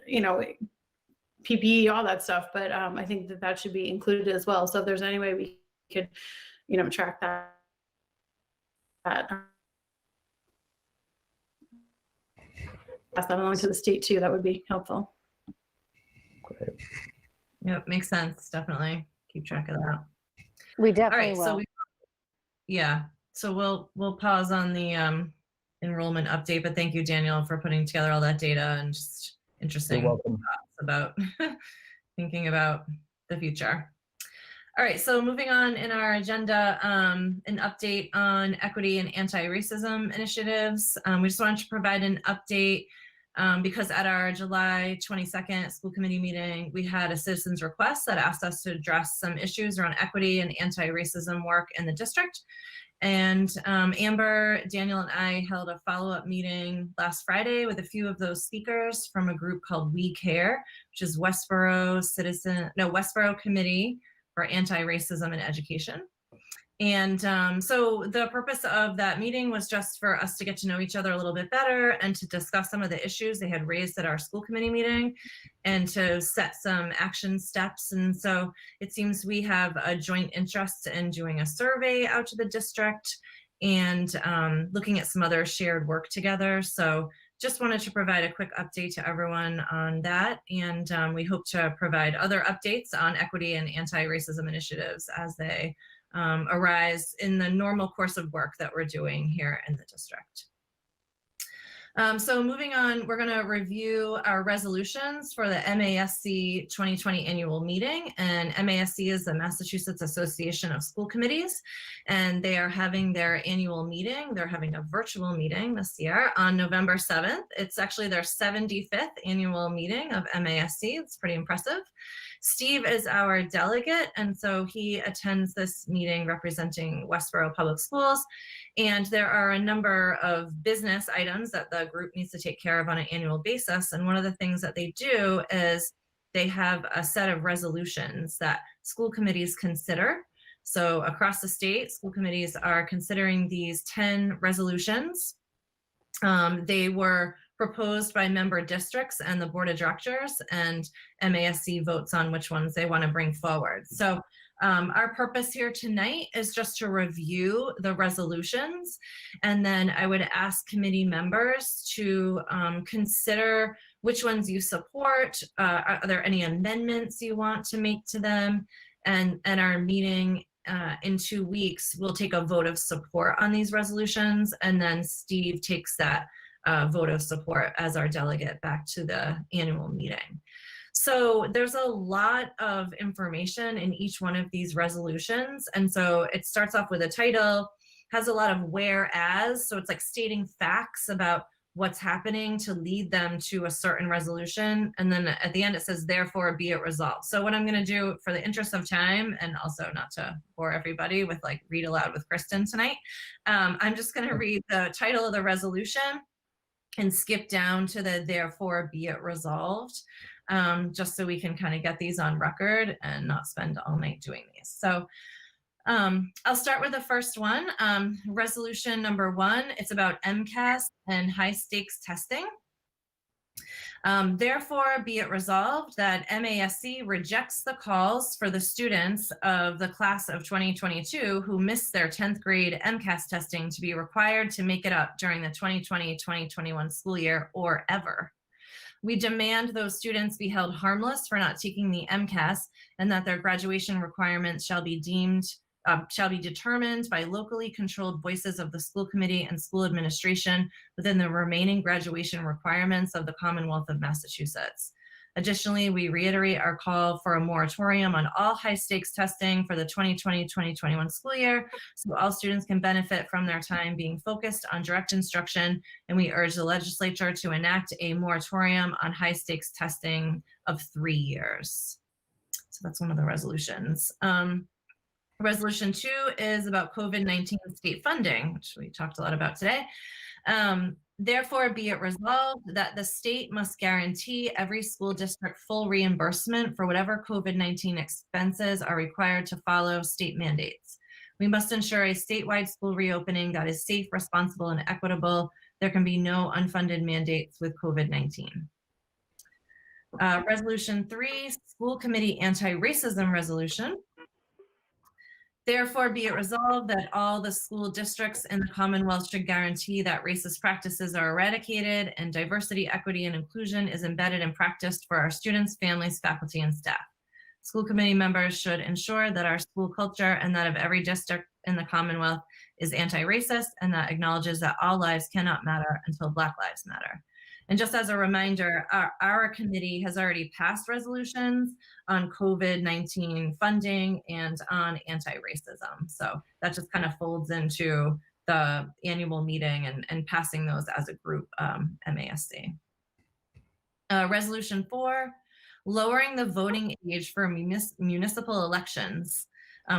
PPE, all that stuff. But I think that should be included as well. So if there's any way we could, track that. Pass that along to the state too, that would be helpful. Great. Yep, makes sense. Definitely keep track of that. We All definitely right, will. so we'll pause on the enrollment update, but thank you, Daniel, for putting together all that data and just interesting You're welcome. thoughts about thinking about the future. All right, so moving on in our agenda, an update on equity and anti-racism initiatives. We just wanted to provide an update because at our July 22nd school committee meeting, we had a citizen's request that asked us to address some issues around equity and anti-racism work in the district. And Amber, Daniel, and I held a follow-up meeting last Friday with a few of those speakers from a group called We Care, which is Westborough Committee for Anti-Racism in Education. And so the purpose of that meeting was just for us to get to know each other a little bit better and to discuss some of the issues they had raised at our school committee meeting and to set some action steps. And so it seems we have a joint interest in doing a survey out to the district and looking at some other shared work together. So just wanted to provide a quick update to everyone on that. And we hope to provide other updates on equity and anti-racism initiatives as they arise in the normal course of work that we're doing here in the district. So moving on, we're going to review our resolutions for the MASC 2020 annual meeting. And MASC is the Massachusetts Association of School Committees, and they are having their annual meeting. They're having a virtual meeting this year on November 7th. It's actually their 75th annual meeting of MASC. It's pretty impressive. Steve is our delegate, and so he attends this meeting representing Westborough Public Schools. And there are a number of business items that the group needs to take care of on an annual basis. And one of the things that they do is they have a set of resolutions that school committees consider. So across the state, school committees are considering these 10 resolutions. They were proposed by member districts and the board of directors, and MASC votes on which ones they want to bring forward. So our purpose here tonight is just to review the resolutions, and then I would ask committee members to consider which ones you support. Are there any amendments you want to make to them? And at our meeting in 2 weeks, we'll take a vote of support on these resolutions, and then Steve takes that vote of support as our delegate back to the annual meeting. So there's a lot of information in each one of these resolutions. And so it starts off with a title, has a lot of whereas, so it's like stating facts about what's happening to lead them to a certain resolution. And then at the end it says, therefore be it resolved. So what I'm gonna do for the interest of time, and also not to bore everybody with like read aloud with Kristen tonight, I'm just gonna read the title of the resolution. and skip down to the therefore be it resolved, just so we can kind of get these on record and not spend all night doing these. So I'll start with the first one, resolution number 1. It's about MCAS and high stakes testing. Therefore, be it resolved that MASC rejects the calls for the students of the class of 2022 who missed their 10th grade MCAS testing to be required to make it up during the 2020-2021 school year or ever. We demand those students be held harmless for not taking the MCAS and that their graduation requirements shall be determined by locally controlled voices of the school committee and school administration within the remaining graduation requirements of the Commonwealth of Massachusetts. Additionally, we reiterate our call for a moratorium on all high stakes testing for the 2020-2021 school year, so all students can benefit from their time being focused on direct instruction, and we urge the legislature to enact a moratorium on high stakes testing of 3 years. So that's one of the resolutions. Resolution 2 is about COVID-19 state funding, which we talked a lot about today. Therefore, be it resolved that the state must guarantee every school district full reimbursement for whatever COVID-19 expenses are required to follow state mandates. We must ensure a statewide school reopening that is safe, responsible, and equitable. There can be no unfunded mandates with COVID-19. Resolution 3, school committee anti-racism resolution. Therefore, be it resolved that all the school districts in the Commonwealth should guarantee that racist practices are eradicated and diversity, equity, and inclusion is embedded and practiced for our students, families, faculty, and staff. School committee members should ensure that our school culture and that of every district in the Commonwealth is anti-racist and that acknowledges that all lives cannot matter until Black lives matter. And just as a reminder, our committee has already passed resolutions on COVID-19 funding and on anti-racism. So that just kind of folds into the annual meeting and passing those as a group, MASC. Resolution 4, lowering the voting age for municipal elections.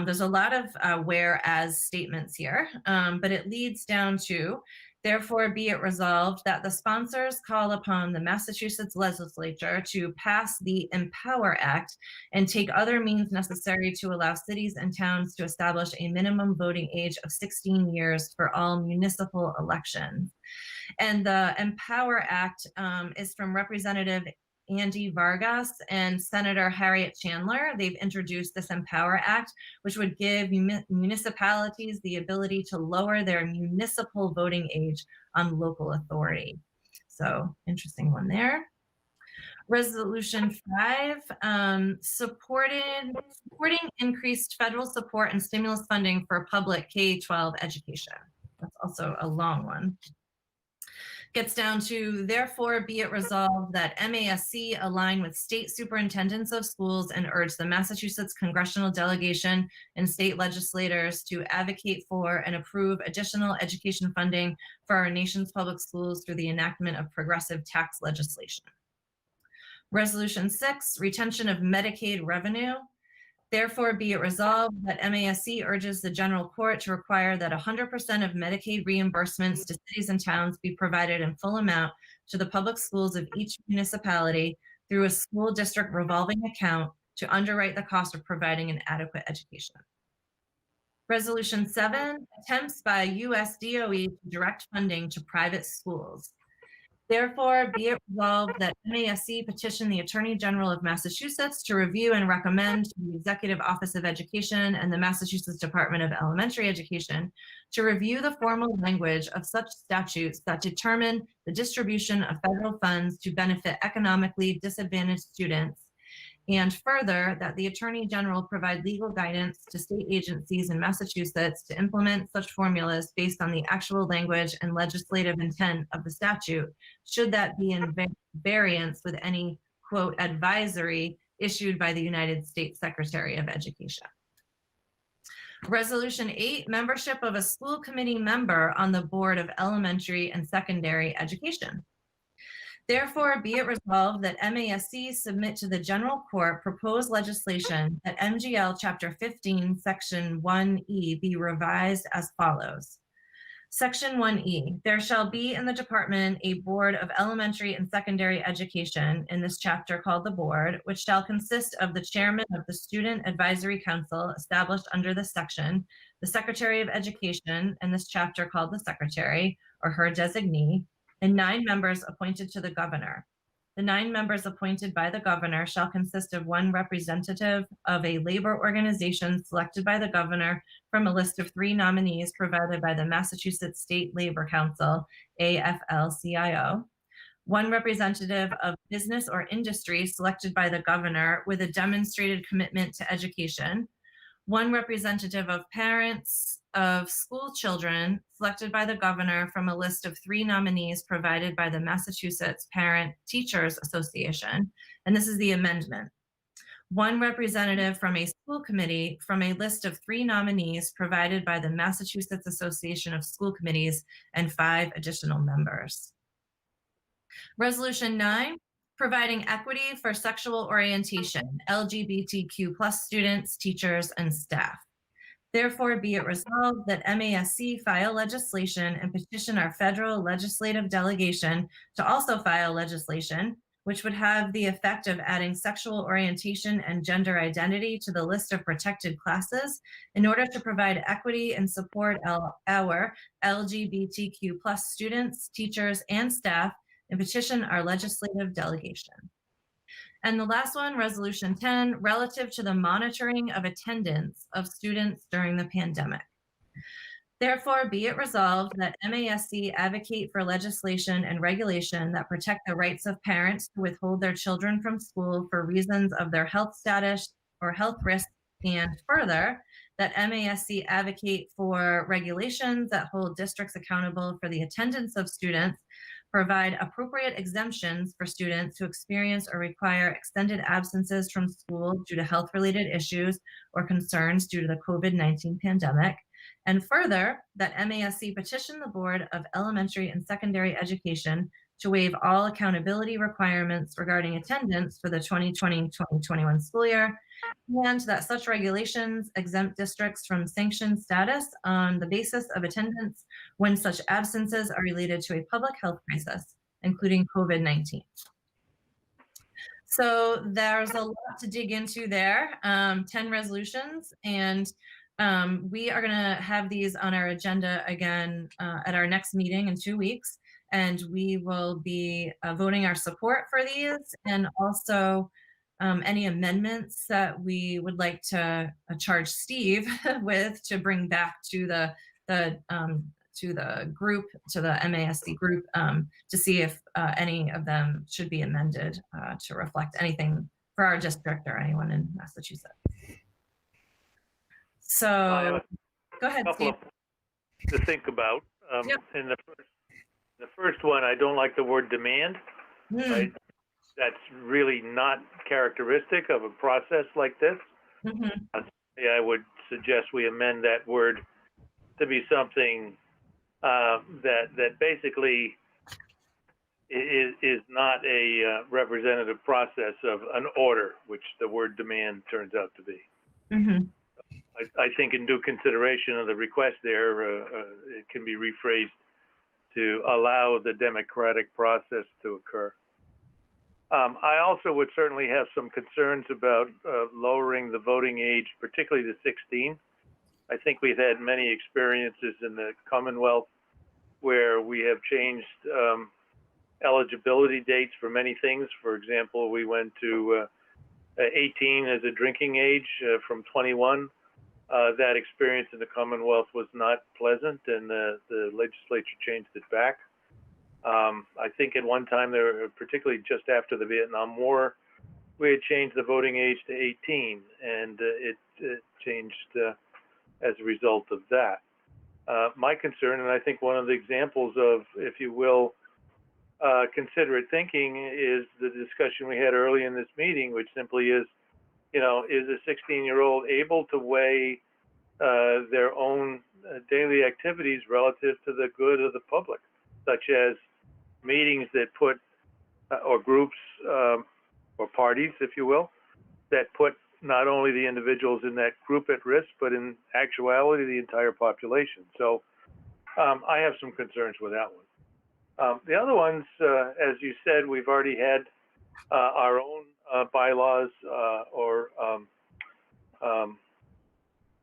There's a lot of whereas statements here, but it leads down to, therefore, be it resolved that the sponsors call upon the Massachusetts legislature to pass the Empower Act and take other means necessary to allow cities and towns to establish a minimum voting age of 16 years for all municipal elections. And the Empower Act is from Representative Andy Vargas and Senator Harriet Chandler. They've introduced this Empower Act, which would give municipalities the ability to lower their municipal voting age on local authority. So interesting one there. Resolution 5, supporting increased federal support and stimulus funding for public K-12 education. That's also a long one. Gets down to, therefore, be it resolved that MASC align with state superintendents of schools and urge the Massachusetts congressional delegation and state legislators to advocate for and approve additional education funding for our nation's public schools through the enactment of progressive tax legislation. Resolution 6, retention of Medicaid revenue. Therefore, be it resolved that MASC urges the general court to require that 100% of Medicaid reimbursements to cities and towns be provided in full amount to the public schools of each municipality through a school district revolving account to underwrite the cost of providing an adequate education. Resolution 7, attempts by US DOE to direct funding to private schools. Therefore, be it resolved that MASC petition the Attorney General of Massachusetts to review and recommend to the Executive Office of Education and the Massachusetts Department of Elementary Education to review the formal language of such statutes that determine the distribution of federal funds to benefit economically disadvantaged students. And further, that the Attorney General provide legal guidance to state agencies in Massachusetts to implement such formulas based on the actual language and legislative intent of the statute, should that be in variance with any, quote, advisory issued by the United States Secretary of Education. Resolution 8, membership of a school committee member on the Board of Elementary and Secondary Education. Therefore, be it resolved that MASC submit to the General Court proposed legislation that MGL Chapter 15, Section 1E be revised as follows. Section 1E, there shall be in the department a Board of Elementary and Secondary Education, in this chapter called the Board, which shall consist of the chairman of the Student Advisory Council established under this section, the Secretary of Education, in this chapter called the Secretary, or her designee, and 9 members appointed to the governor. The 9 members appointed by the governor shall consist of 1 representative of a labor organization selected by the governor from a list of 3 nominees provided by the Massachusetts State Labor Council, AFL-CIO, 1 representative of business or industry selected by the governor with a demonstrated commitment to education, 1 representative of parents of school children selected by the governor from a list of 3 nominees provided by the Massachusetts Parent Teachers Association, and this is the amendment. 1 representative from a school committee from a list of 3 nominees provided by the Massachusetts Association of School Committees, and 5 additional members. Resolution 9, providing equity for sexual orientation, LGBTQ+ students, teachers, and staff. Therefore, be it resolved that MASC file legislation and petition our federal legislative delegation to also file legislation, which would have the effect of adding sexual orientation and gender identity to the list of protected classes in order to provide equity and support our LGBTQ+ students, teachers, and staff, and petition our legislative delegation. And the last one, Resolution 10, relative to the monitoring of attendance of students during the pandemic. Therefore, be it resolved that MASC advocate for legislation and regulation that protect the rights of parents to withhold their children from school for reasons of their health status or health risk, and further, that MASC advocate for regulations that hold districts accountable for the attendance of students, provide appropriate exemptions for students who experience or require extended absences from school due to health-related issues or concerns due to the COVID-19 pandemic, and further, that MASC petition the Board of Elementary and Secondary Education to waive all accountability requirements regarding attendance for the 2020-2021 school year, and that such regulations exempt districts from sanctioned status on the basis of attendance when such absences are related to a public health crisis, including COVID-19. So there's a lot to dig into there, 10 resolutions, and we are going to have these on our agenda again at our next meeting in 2 weeks, and we will be voting our support for these, and also any amendments that we would like to charge Steve with to bring back to the group, to the MASC group, to see if any of them should be amended to reflect anything for our district or anyone in Massachusetts. So go ahead, Steve. To think about. Yep. In the first one, I don't like the word demand. Right? That's really not characteristic of a process like this. I would suggest we amend that word to be something that basically is not a representative process of an order, which the word demand turns out to be. I think in due consideration of the request there, it can be rephrased to allow the democratic process to occur. I also would certainly have some concerns about lowering the voting age, particularly to 16. I think we've had many experiences in the Commonwealth where we have changed eligibility dates for many things. For example, we went to 18 as a drinking age from 21. That experience in the Commonwealth was not pleasant, and the legislature changed it back. I think at one time, particularly just after the Vietnam War, we had changed the voting age to 18, and it changed as a result of that. My concern, and I think one of the examples of, if you will, considerate thinking, is the discussion we had early in this meeting, which simply is, is a 16-year-old able to weigh their own daily activities relative to the good of the public, such as meetings that put, or groups or parties, if you will, that put not only the individuals in that group at risk, but in actuality, the entire population. So I have some concerns with that one. The other ones, as you said, we've already had our own bylaws or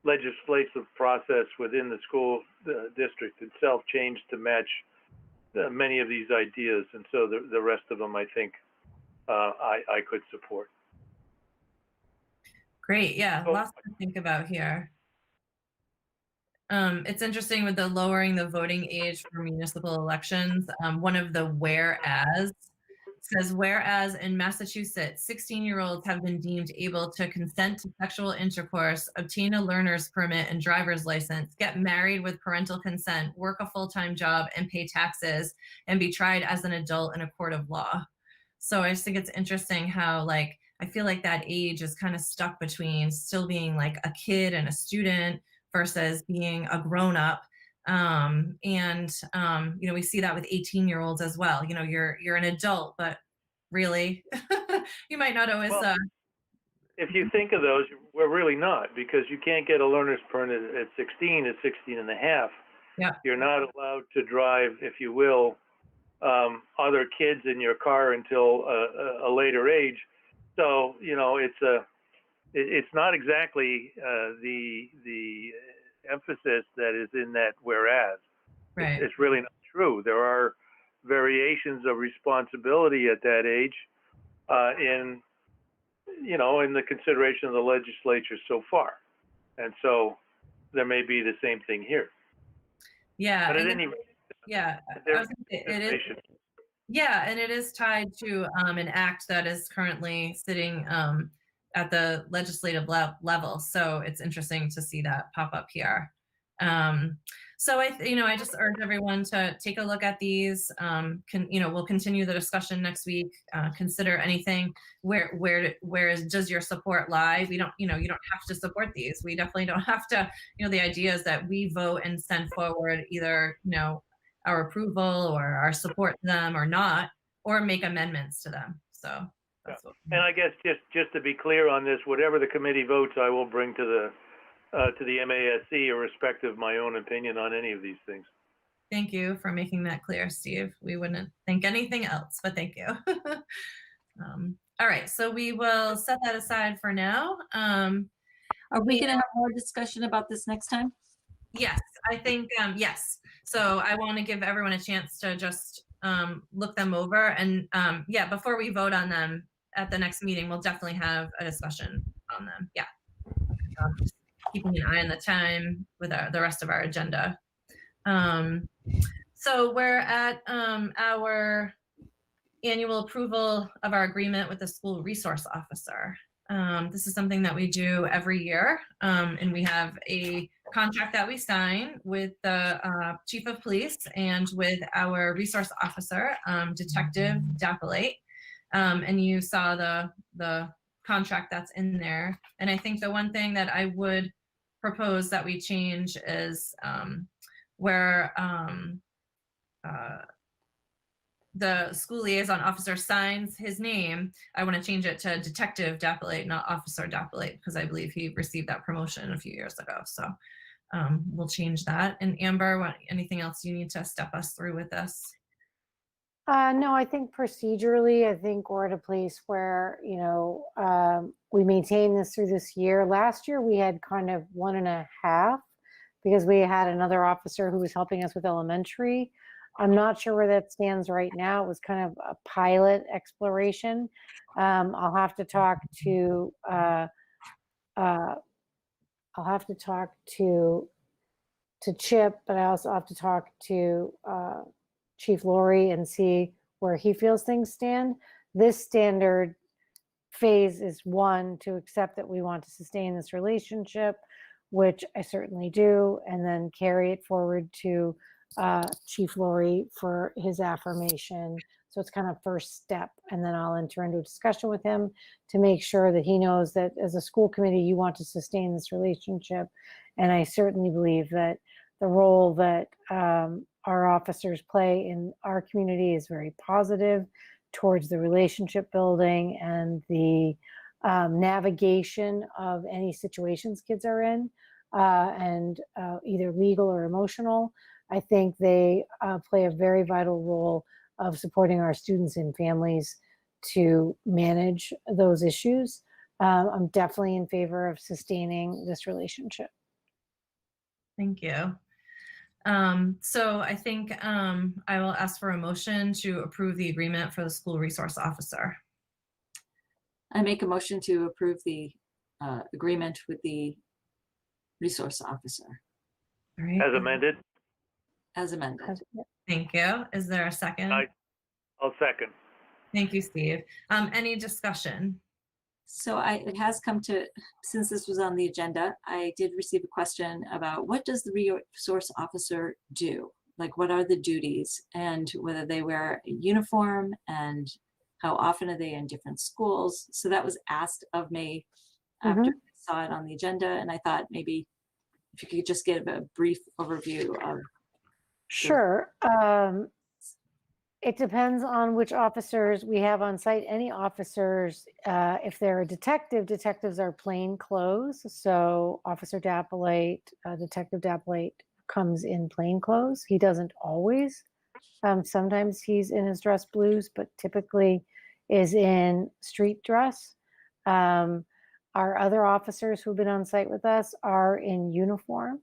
legislative process within the school district itself changed to match many of these ideas, and so the rest of them, I think, I could support. Great, yeah, Oh. lots to think about here. It's interesting with the lowering the voting age for municipal elections. One of the whereas says, whereas in Massachusetts, 16-year-olds have been deemed able to consent to sexual intercourse, obtain a learner's permit and driver's license, get married with parental consent, work a full-time job and pay taxes, and be tried as an adult in a court of law. So I just think it's interesting how, like, I feel like that age is kind of stuck between still being like a kid and a student versus being a grown-up. We see that with 18-year-olds as well. You're an adult, but really, you might not always. Well, if you think of those, we're really not, because you can't get a learner's permit at 16, at 16 and a half. Yeah. You're not allowed to drive, if you will, other kids in your car until a later age. So, it's not exactly the emphasis that is in that whereas. Right. It's really not true. There are variations of responsibility at that age in the consideration of the legislature so far. And so there may be the same thing here. Yeah. But at any rate, yeah. there's It is. Yeah, and it is tied to an act that is currently sitting at the legislative level. So it's interesting to see that pop up here. So I just urge everyone to take a look at these. We'll continue the discussion next week. Consider anything. Where does your support lie? You don't have to support these. We definitely don't have to. The idea is that we vote and send forward either our approval or our support to them or not, or make amendments to them. So that's what. And I guess just to be clear on this, whatever the committee votes, I will bring to the MASC, irrespective of my own opinion on any of these things. Thank you for making that clear, Steve. We wouldn't think anything else, but thank you. All right, so we will set that aside for now. Are we going to have more discussion about this next time? Yes, I think, yes. So I want to give everyone a chance to just look them over. And before we vote on them at the next meeting, we'll definitely have a discussion on them. Yeah. Just keeping an eye on the time with the rest of our agenda. So we're at our annual approval of our agreement with the school resource officer. This is something that we do every year, and we have a contract that we sign with the chief of police and with our resource officer, Detective Dapolate. And you saw the contract that's in there. And I think the one thing that I would propose that we change is where the school liaison officer signs his name, I want to change it to Detective Dapolate, not Officer Dapolate, because I believe he received that promotion a few years ago. So we'll change that. And Amber, anything else you need to step us through with this? No, I think procedurally, I think we're at a place where, we maintain this through this year. Last year, we had kind of 1.5 because we had another officer who was helping us with elementary. I'm not sure where that stands right now. It was kind of a pilot exploration. I'll have to talk to Chip, but I also have to talk to Chief Laurie and see where he feels things stand. This standard phase is one, to accept that we want to sustain this relationship, which I certainly do, and then carry it forward to Chief Laurie for his affirmation. So it's kind of first step, and then I'll enter into a discussion with him to make sure that he knows that as a school committee, you want to sustain this relationship. And I certainly believe that the role that our officers play in our community is very positive towards the relationship building and the navigation of any situations kids are in, and either legal or emotional. I think they play a very vital role of supporting our students and families to manage those issues. I'm definitely in favor of sustaining this relationship. Thank you. So I think I will ask for a motion to approve the agreement for the school resource officer. I make a motion to approve the agreement with the resource officer All right. As amended, as amended. Thank you. Is there a second? I'll second. Thank you, Steve. Any discussion? So it has come to, since this was on the agenda, I did receive a question about what does the resource officer do? Like, what are the duties and whether they wear a uniform and how often are they in different schools? So that was asked of me after I saw it on the agenda. And I thought maybe if you could just give a brief overview of. Sure. It depends on which officers we have on site. Any officers, if they're a detective, detectives are plain clothes. So Officer Dappelate, Detective Dappelate comes in plain clothes. He doesn't always. Sometimes he's in his dress blues, but typically is in street dress. Our other officers who've been on site with us are in uniform.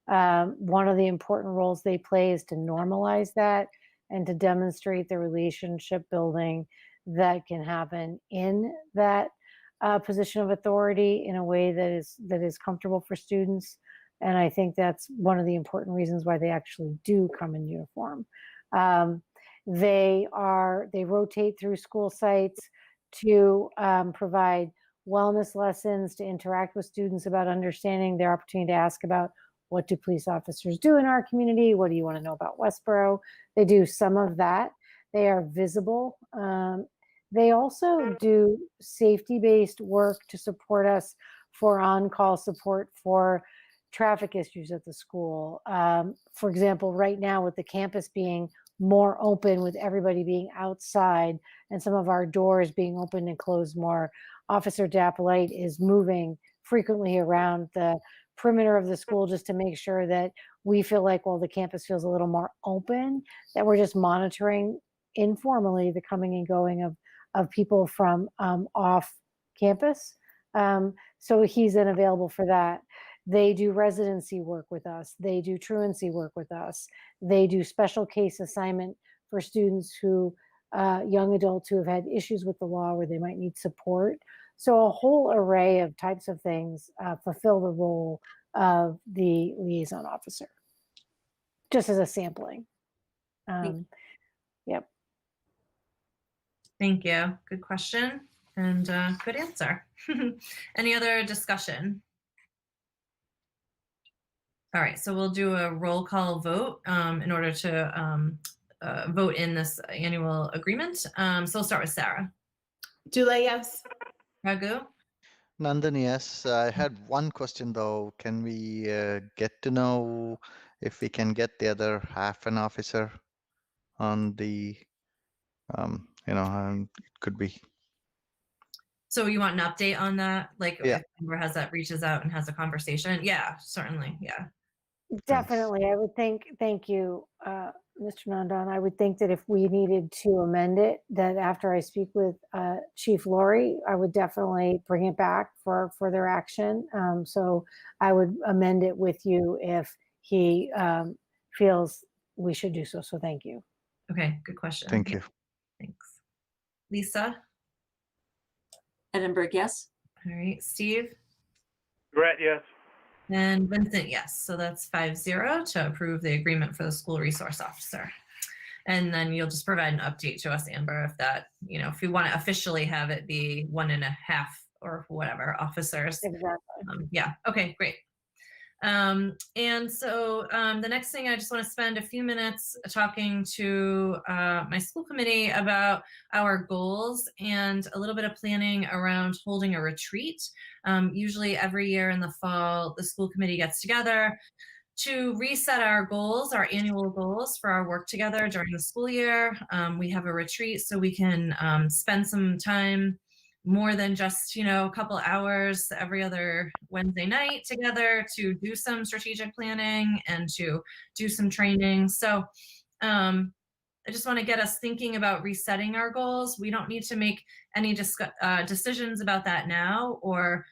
One of the important roles they play is to normalize that and to demonstrate the relationship building that can happen in that position of authority in a way that is comfortable for students. And I think that's one of the important reasons why they actually do come in uniform. They rotate through school sites to provide wellness lessons, to interact with students about understanding their opportunity to ask about what do police officers do in our community? What do you want to know about Westborough? They do some of that. They are visible. They also do safety-based work to support us for on-call support for traffic issues at the school. For example, right now with the campus being more open, with everybody being outside and some of our doors being open and closed more, Officer Dappelite is moving frequently around the perimeter of the school just to make sure that we feel like, well, the campus feels a little more open, that we're just monitoring informally the coming and going of people from off campus. So he's then available for that. They do residency work with us. They do truancy work with us. They do special case assignment for students who, young adults who have had issues with the law where they might need support. So a whole array of types of things fulfill the role of the liaison officer, just as a sampling. Yep. Thank you. Good question and good answer. Any other discussion? All right, so we'll do a roll call vote in order to vote in this annual agreement. So we'll start with Sarah. Dule, yes. Raghu? Nandan, yes. I had one question though. Can we get to know if we can get the other half an officer on the, it could be. So you want an update on that? Like Yeah. if Amber reaches out and has a conversation? Yeah, certainly. Yeah. Definitely. I would think, thank you, Mr. Nandan. I would think that if we needed to amend it, that after I speak with Chief Laurie, I would definitely bring it back for further action. So I would amend it with you if he feels we should do so. So thank you. Okay, good question. Thank Yeah, you. thanks. Lisa? Edinburgh, yes. All right, Steve? Brett, yes. And Vincent, yes. So that's 5-0 to approve the agreement for the school resource officer. And then you'll just provide an update to us, Amber, if that, if we want to officially have it be 1.5 or whatever officers. Exactly. Yeah, okay, great. And so the next thing, I just want to spend a few minutes talking to my school committee about our goals and a little bit of planning around holding a retreat. Usually every year in the fall, the school committee gets together to reset our goals, our annual goals for our work together during the school year. We have a retreat so we can spend some time more than just, you know, a couple hours every other Wednesday night together to do some strategic planning and to do some training. So I just want to get us thinking about resetting our goals. We don't need to make any decisions about that now, or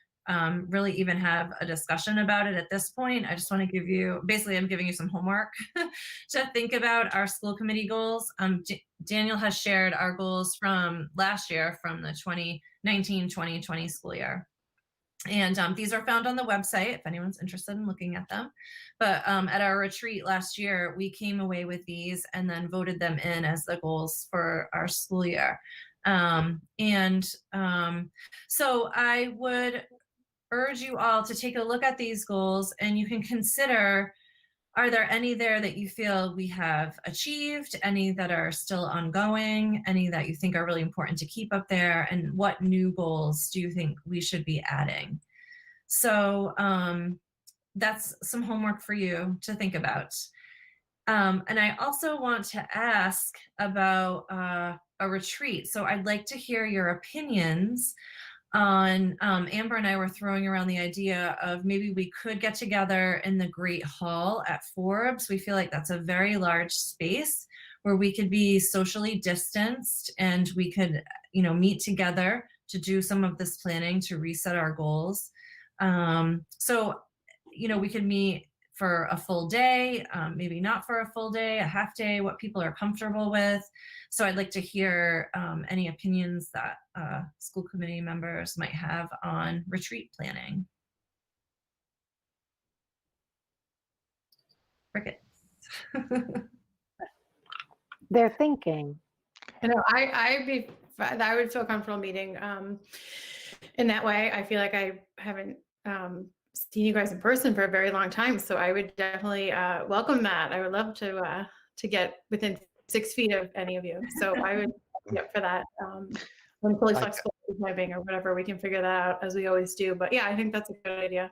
really even have a discussion about it at this point. I just want to give you, basically I'm giving you some homework to think about our school committee goals. Daniel has shared our goals from last year, from the 2019-2020 school year. And these are found on the website if anyone's interested in looking at them. But at our retreat last year, we came away with these and then voted them in as the goals for our school year. So I would urge you all to take a look at these goals, and you can consider, are there any there that you feel we have achieved, any that are still ongoing, any that you think are really important to keep up there, and what new goals do you think we should be adding? So that's some homework for you to think about. And I also want to ask about a retreat. So I'd like to hear your opinions on, Amber and I were throwing around the idea of maybe we could get together in the Great Hall at Forbes. We feel like that's a very large space where we could be socially distanced, and we could, you know, meet together to do some of this planning to reset our goals. So, you know, we could meet for a full day, maybe not for a full day, a half day, what people are comfortable with. So I'd like to hear any opinions that school committee members might have on retreat planning. Crickets. They're thinking. You know, I would feel comfortable meeting in that way. I feel like I haven't seen you guys in person for a very long time, so I would definitely welcome that. I would love to get within 6 feet of any of you. So I would be up for that. I'm fully flexible with moving or whatever. We can figure that out as we always do. But yeah, I think that's a good idea.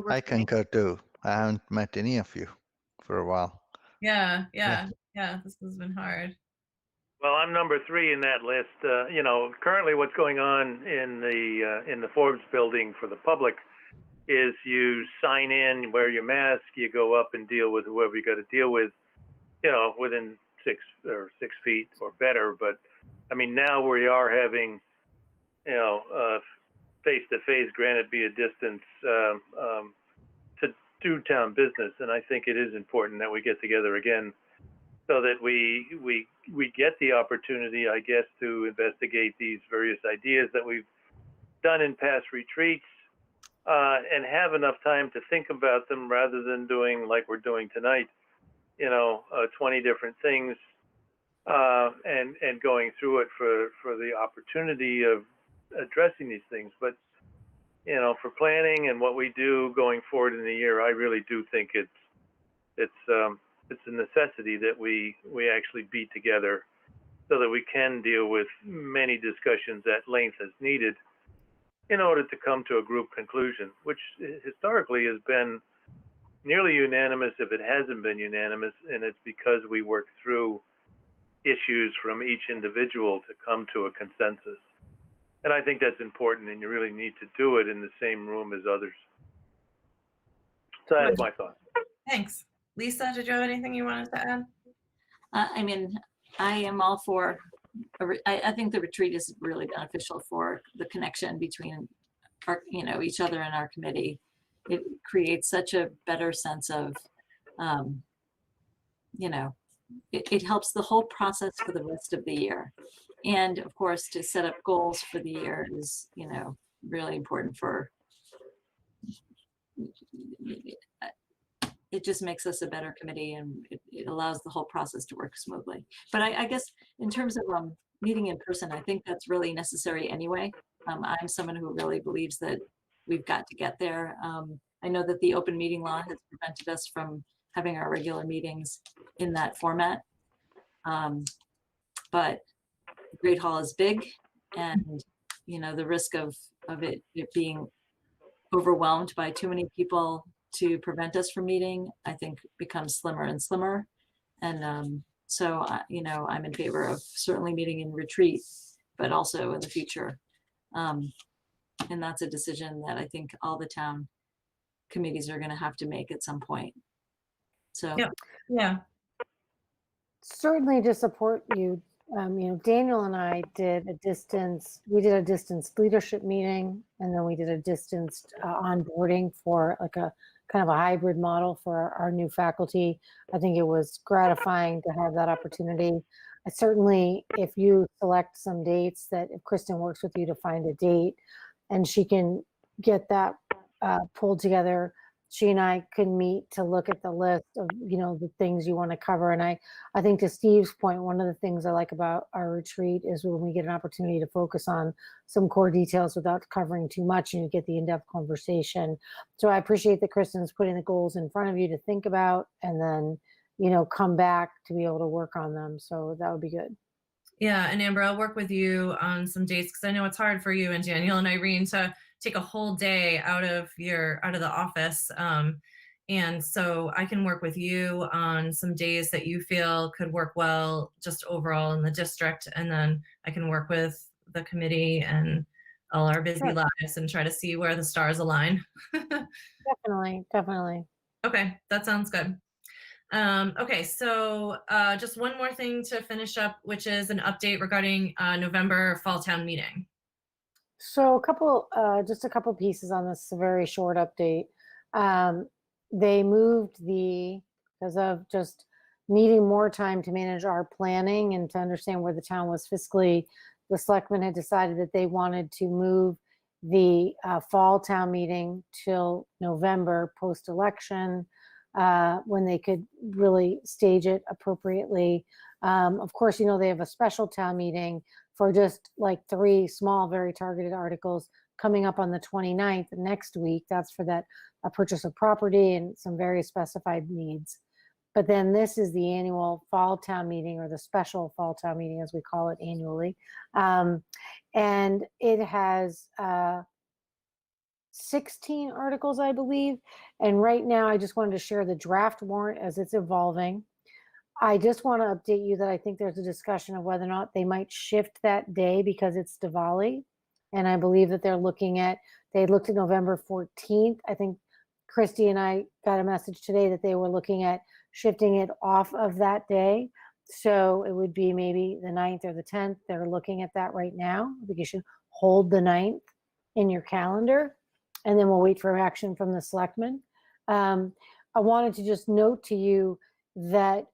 I concur too. I haven't met any of you for a while. Yeah. This has been hard. Well, I'm number 3 in that list. You know, currently what's going on in the Forbes building for the public is you sign in, wear your mask, you go up and deal with whoever you got to deal with, you know, within 6 feet or better. But I mean, now we are having, you know, face-to-face, granted be a distance, to do town business. And I think it is important that we get together again, so that we get the opportunity, I guess, to investigate these various ideas that we've done in past retreats, and have enough time to think about them, rather than doing like we're doing tonight, you know, 20 different things, and going through it for the opportunity of addressing these things. But, you know, for planning and what we do going forward in the year, I really do think it's a necessity that we actually be together, so that we can deal with many discussions at length as needed, in order to come to a group conclusion, which historically has been nearly unanimous, if it hasn't been unanimous. And it's because we work through issues from each individual to come to a consensus. And I think that's important, and you really need to do it in the same room as others. So that's my thought. Thanks. Lisa, did you have anything you wanted to add? I mean, I am all for, I think the retreat is really beneficial for the connection between our, you know, each other and our committee. It creates such a better sense of, you know, it helps the whole process for the rest of the year. And of course, to set up goals for the year is, you know, really important for, it just makes us a better committee, and it allows the whole process to work smoothly. But I guess in terms of meeting in person, I think that's really necessary anyway. I'm someone who really believes that we've got to get there. I know that the open meeting law has prevented us from having our regular meetings in that format. But Great Hall is big, and you know, the risk of it being overwhelmed by too many people to prevent us from meeting, I think becomes slimmer and slimmer. And so, you know, I'm in favor of certainly meeting in retreat, but also in the future, And that's a decision that I think all the town committees are going to have to make at some point. So, Yep. Yeah. Certainly to support you. Daniel and I we did a distance leadership meeting, and then we did a distance onboarding for like a kind of a hybrid model for our new faculty. I think it was gratifying to have that opportunity. Certainly, if you select some dates, that if Kristen works with you to find a date and she can get that pulled together, she and I could meet to look at the list of, the things you want to cover. And I think to Steve's point, one of the things I like about our retreat is when we get an opportunity to focus on some core details without covering too much, and you get the in-depth conversation. So I appreciate that Kristen's putting the goals in front of you to think about, and then, come back to be able to work on them. So that would be good. Yeah, and Amber, I'll work with you on some dates, because I know it's hard for you and Daniel and Irene to take a whole day out of the office. And so I can work with you on some days that you feel could work well just overall in the district. And then I can work with the committee and all our busy lives and try to see where the stars align. Definitely. Okay, that sounds good. Okay, so just one more thing to finish up, which is an update regarding November fall town meeting. So just a couple pieces on this, a very short update. They moved because of just needing more time to manage our planning and to understand where the town was fiscally, the selectmen had decided that they wanted to move the fall town meeting till November post-election, when they could really stage it appropriately. Of course, they have a special town meeting for just like 3 small, very targeted articles coming up on the 29th next week. That's for that a purchase of property and some very specified needs. But then this is the annual fall town meeting, or the special fall town meeting, as we call it annually. And it has 16 articles, I believe. And right now, I just wanted to share the draft warrant as it's evolving. I just want to update you that I think there's a discussion of whether or not they might shift that day because it's Diwali. And I believe that they looked at November 14th. I think Christy and I got a message today that they were looking at shifting it off of that day. So it would be maybe the 9th or the 10th. They're looking at that right now. I think you should hold the 9th in your calendar, and then we'll wait for action from the selectmen. I wanted to just note to you that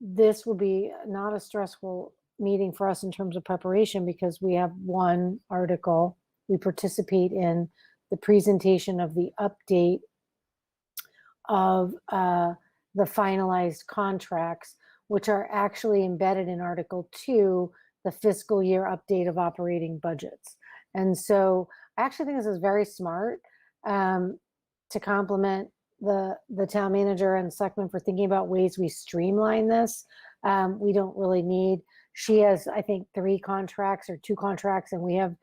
this will be not a stressful meeting for us in terms of preparation, because we have one article. We participate in the presentation of the update of the finalized contracts, which are actually embedded in Article 2, the fiscal year update of operating budgets. And so I actually think this is very smart, to compliment the town manager and selectmen for thinking about ways we streamline this. We don't really need, she has, I think, 3 contracts or 2 contracts, and we have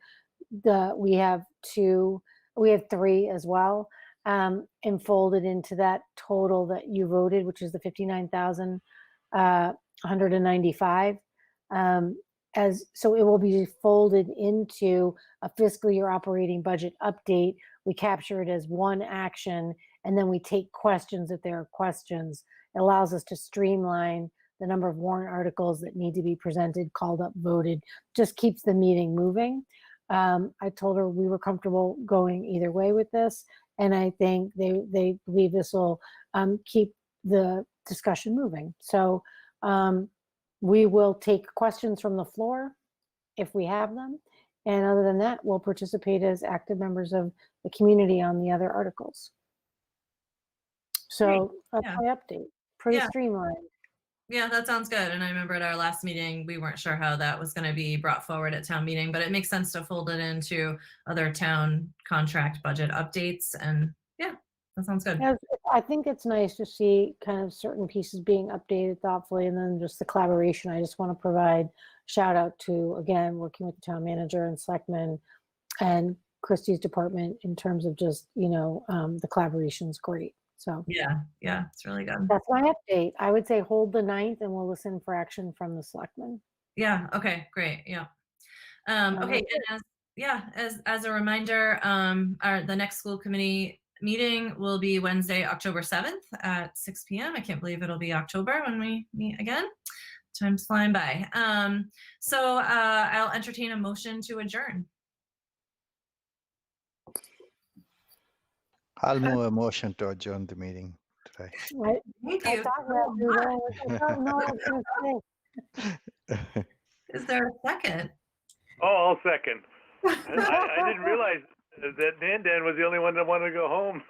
3 as well, and folded into that total that you voted, which is the 59,195. So it will be folded into a fiscal year operating budget update. We capture it as one action, and then we take questions if there are questions. It allows us to streamline the number of warrant articles that need to be presented, called up, voted, just keeps the meeting moving. I told her we were comfortable going either way with this, and I think they believe this will keep the discussion moving. So we will take questions from the floor if we have them. And other than that, we'll participate as active members of the community on the other articles. So that's my update. Pretty streamlined. Yeah, that sounds good. And I remember at our last meeting, we weren't sure how that was going to be brought forward at town meeting, but it makes sense to fold it into other town contract budget updates. And yeah, that sounds good. Yeah, I think it's nice to see kind of certain pieces being updated thoughtfully, and then just the collaboration. I just want to provide shout out to, again, working with the town manager and selectmen and Christie's department in terms of just, the collaboration's great. So yeah, it's really good. That's my update. I would say hold the 9th, and we'll listen for action from the selectmen. Yeah. Okay, great. Yeah. Okay, and as a reminder, the next school committee meeting will be Wednesday, October 7th at 6 p.m. I can't believe it'll be October when we meet again. Time's flying by. So I'll entertain a motion to adjourn. I'll move a motion to adjourn the meeting today. Thank I you. thought no, I was gonna say. Is there a second? Oh, I'll second. I didn't realize that Dan was the only one that wanted to go home.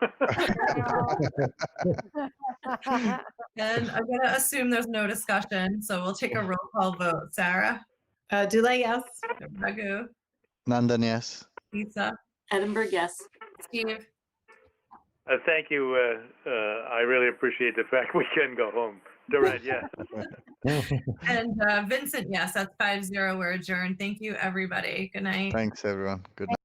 And I'm going to assume there's no discussion, so we'll take a roll call vote. Sarah? Dulé, yes. Raghu? Nandan, yes. Lisa? Edinburgh, yes. Steve? Thank you. I really appreciate the fact we can go home. Durant, yes. And Vincent, yes, that's 5-0. We're adjourned. Thank you, everybody. Good night. Thanks, everyone. Good night.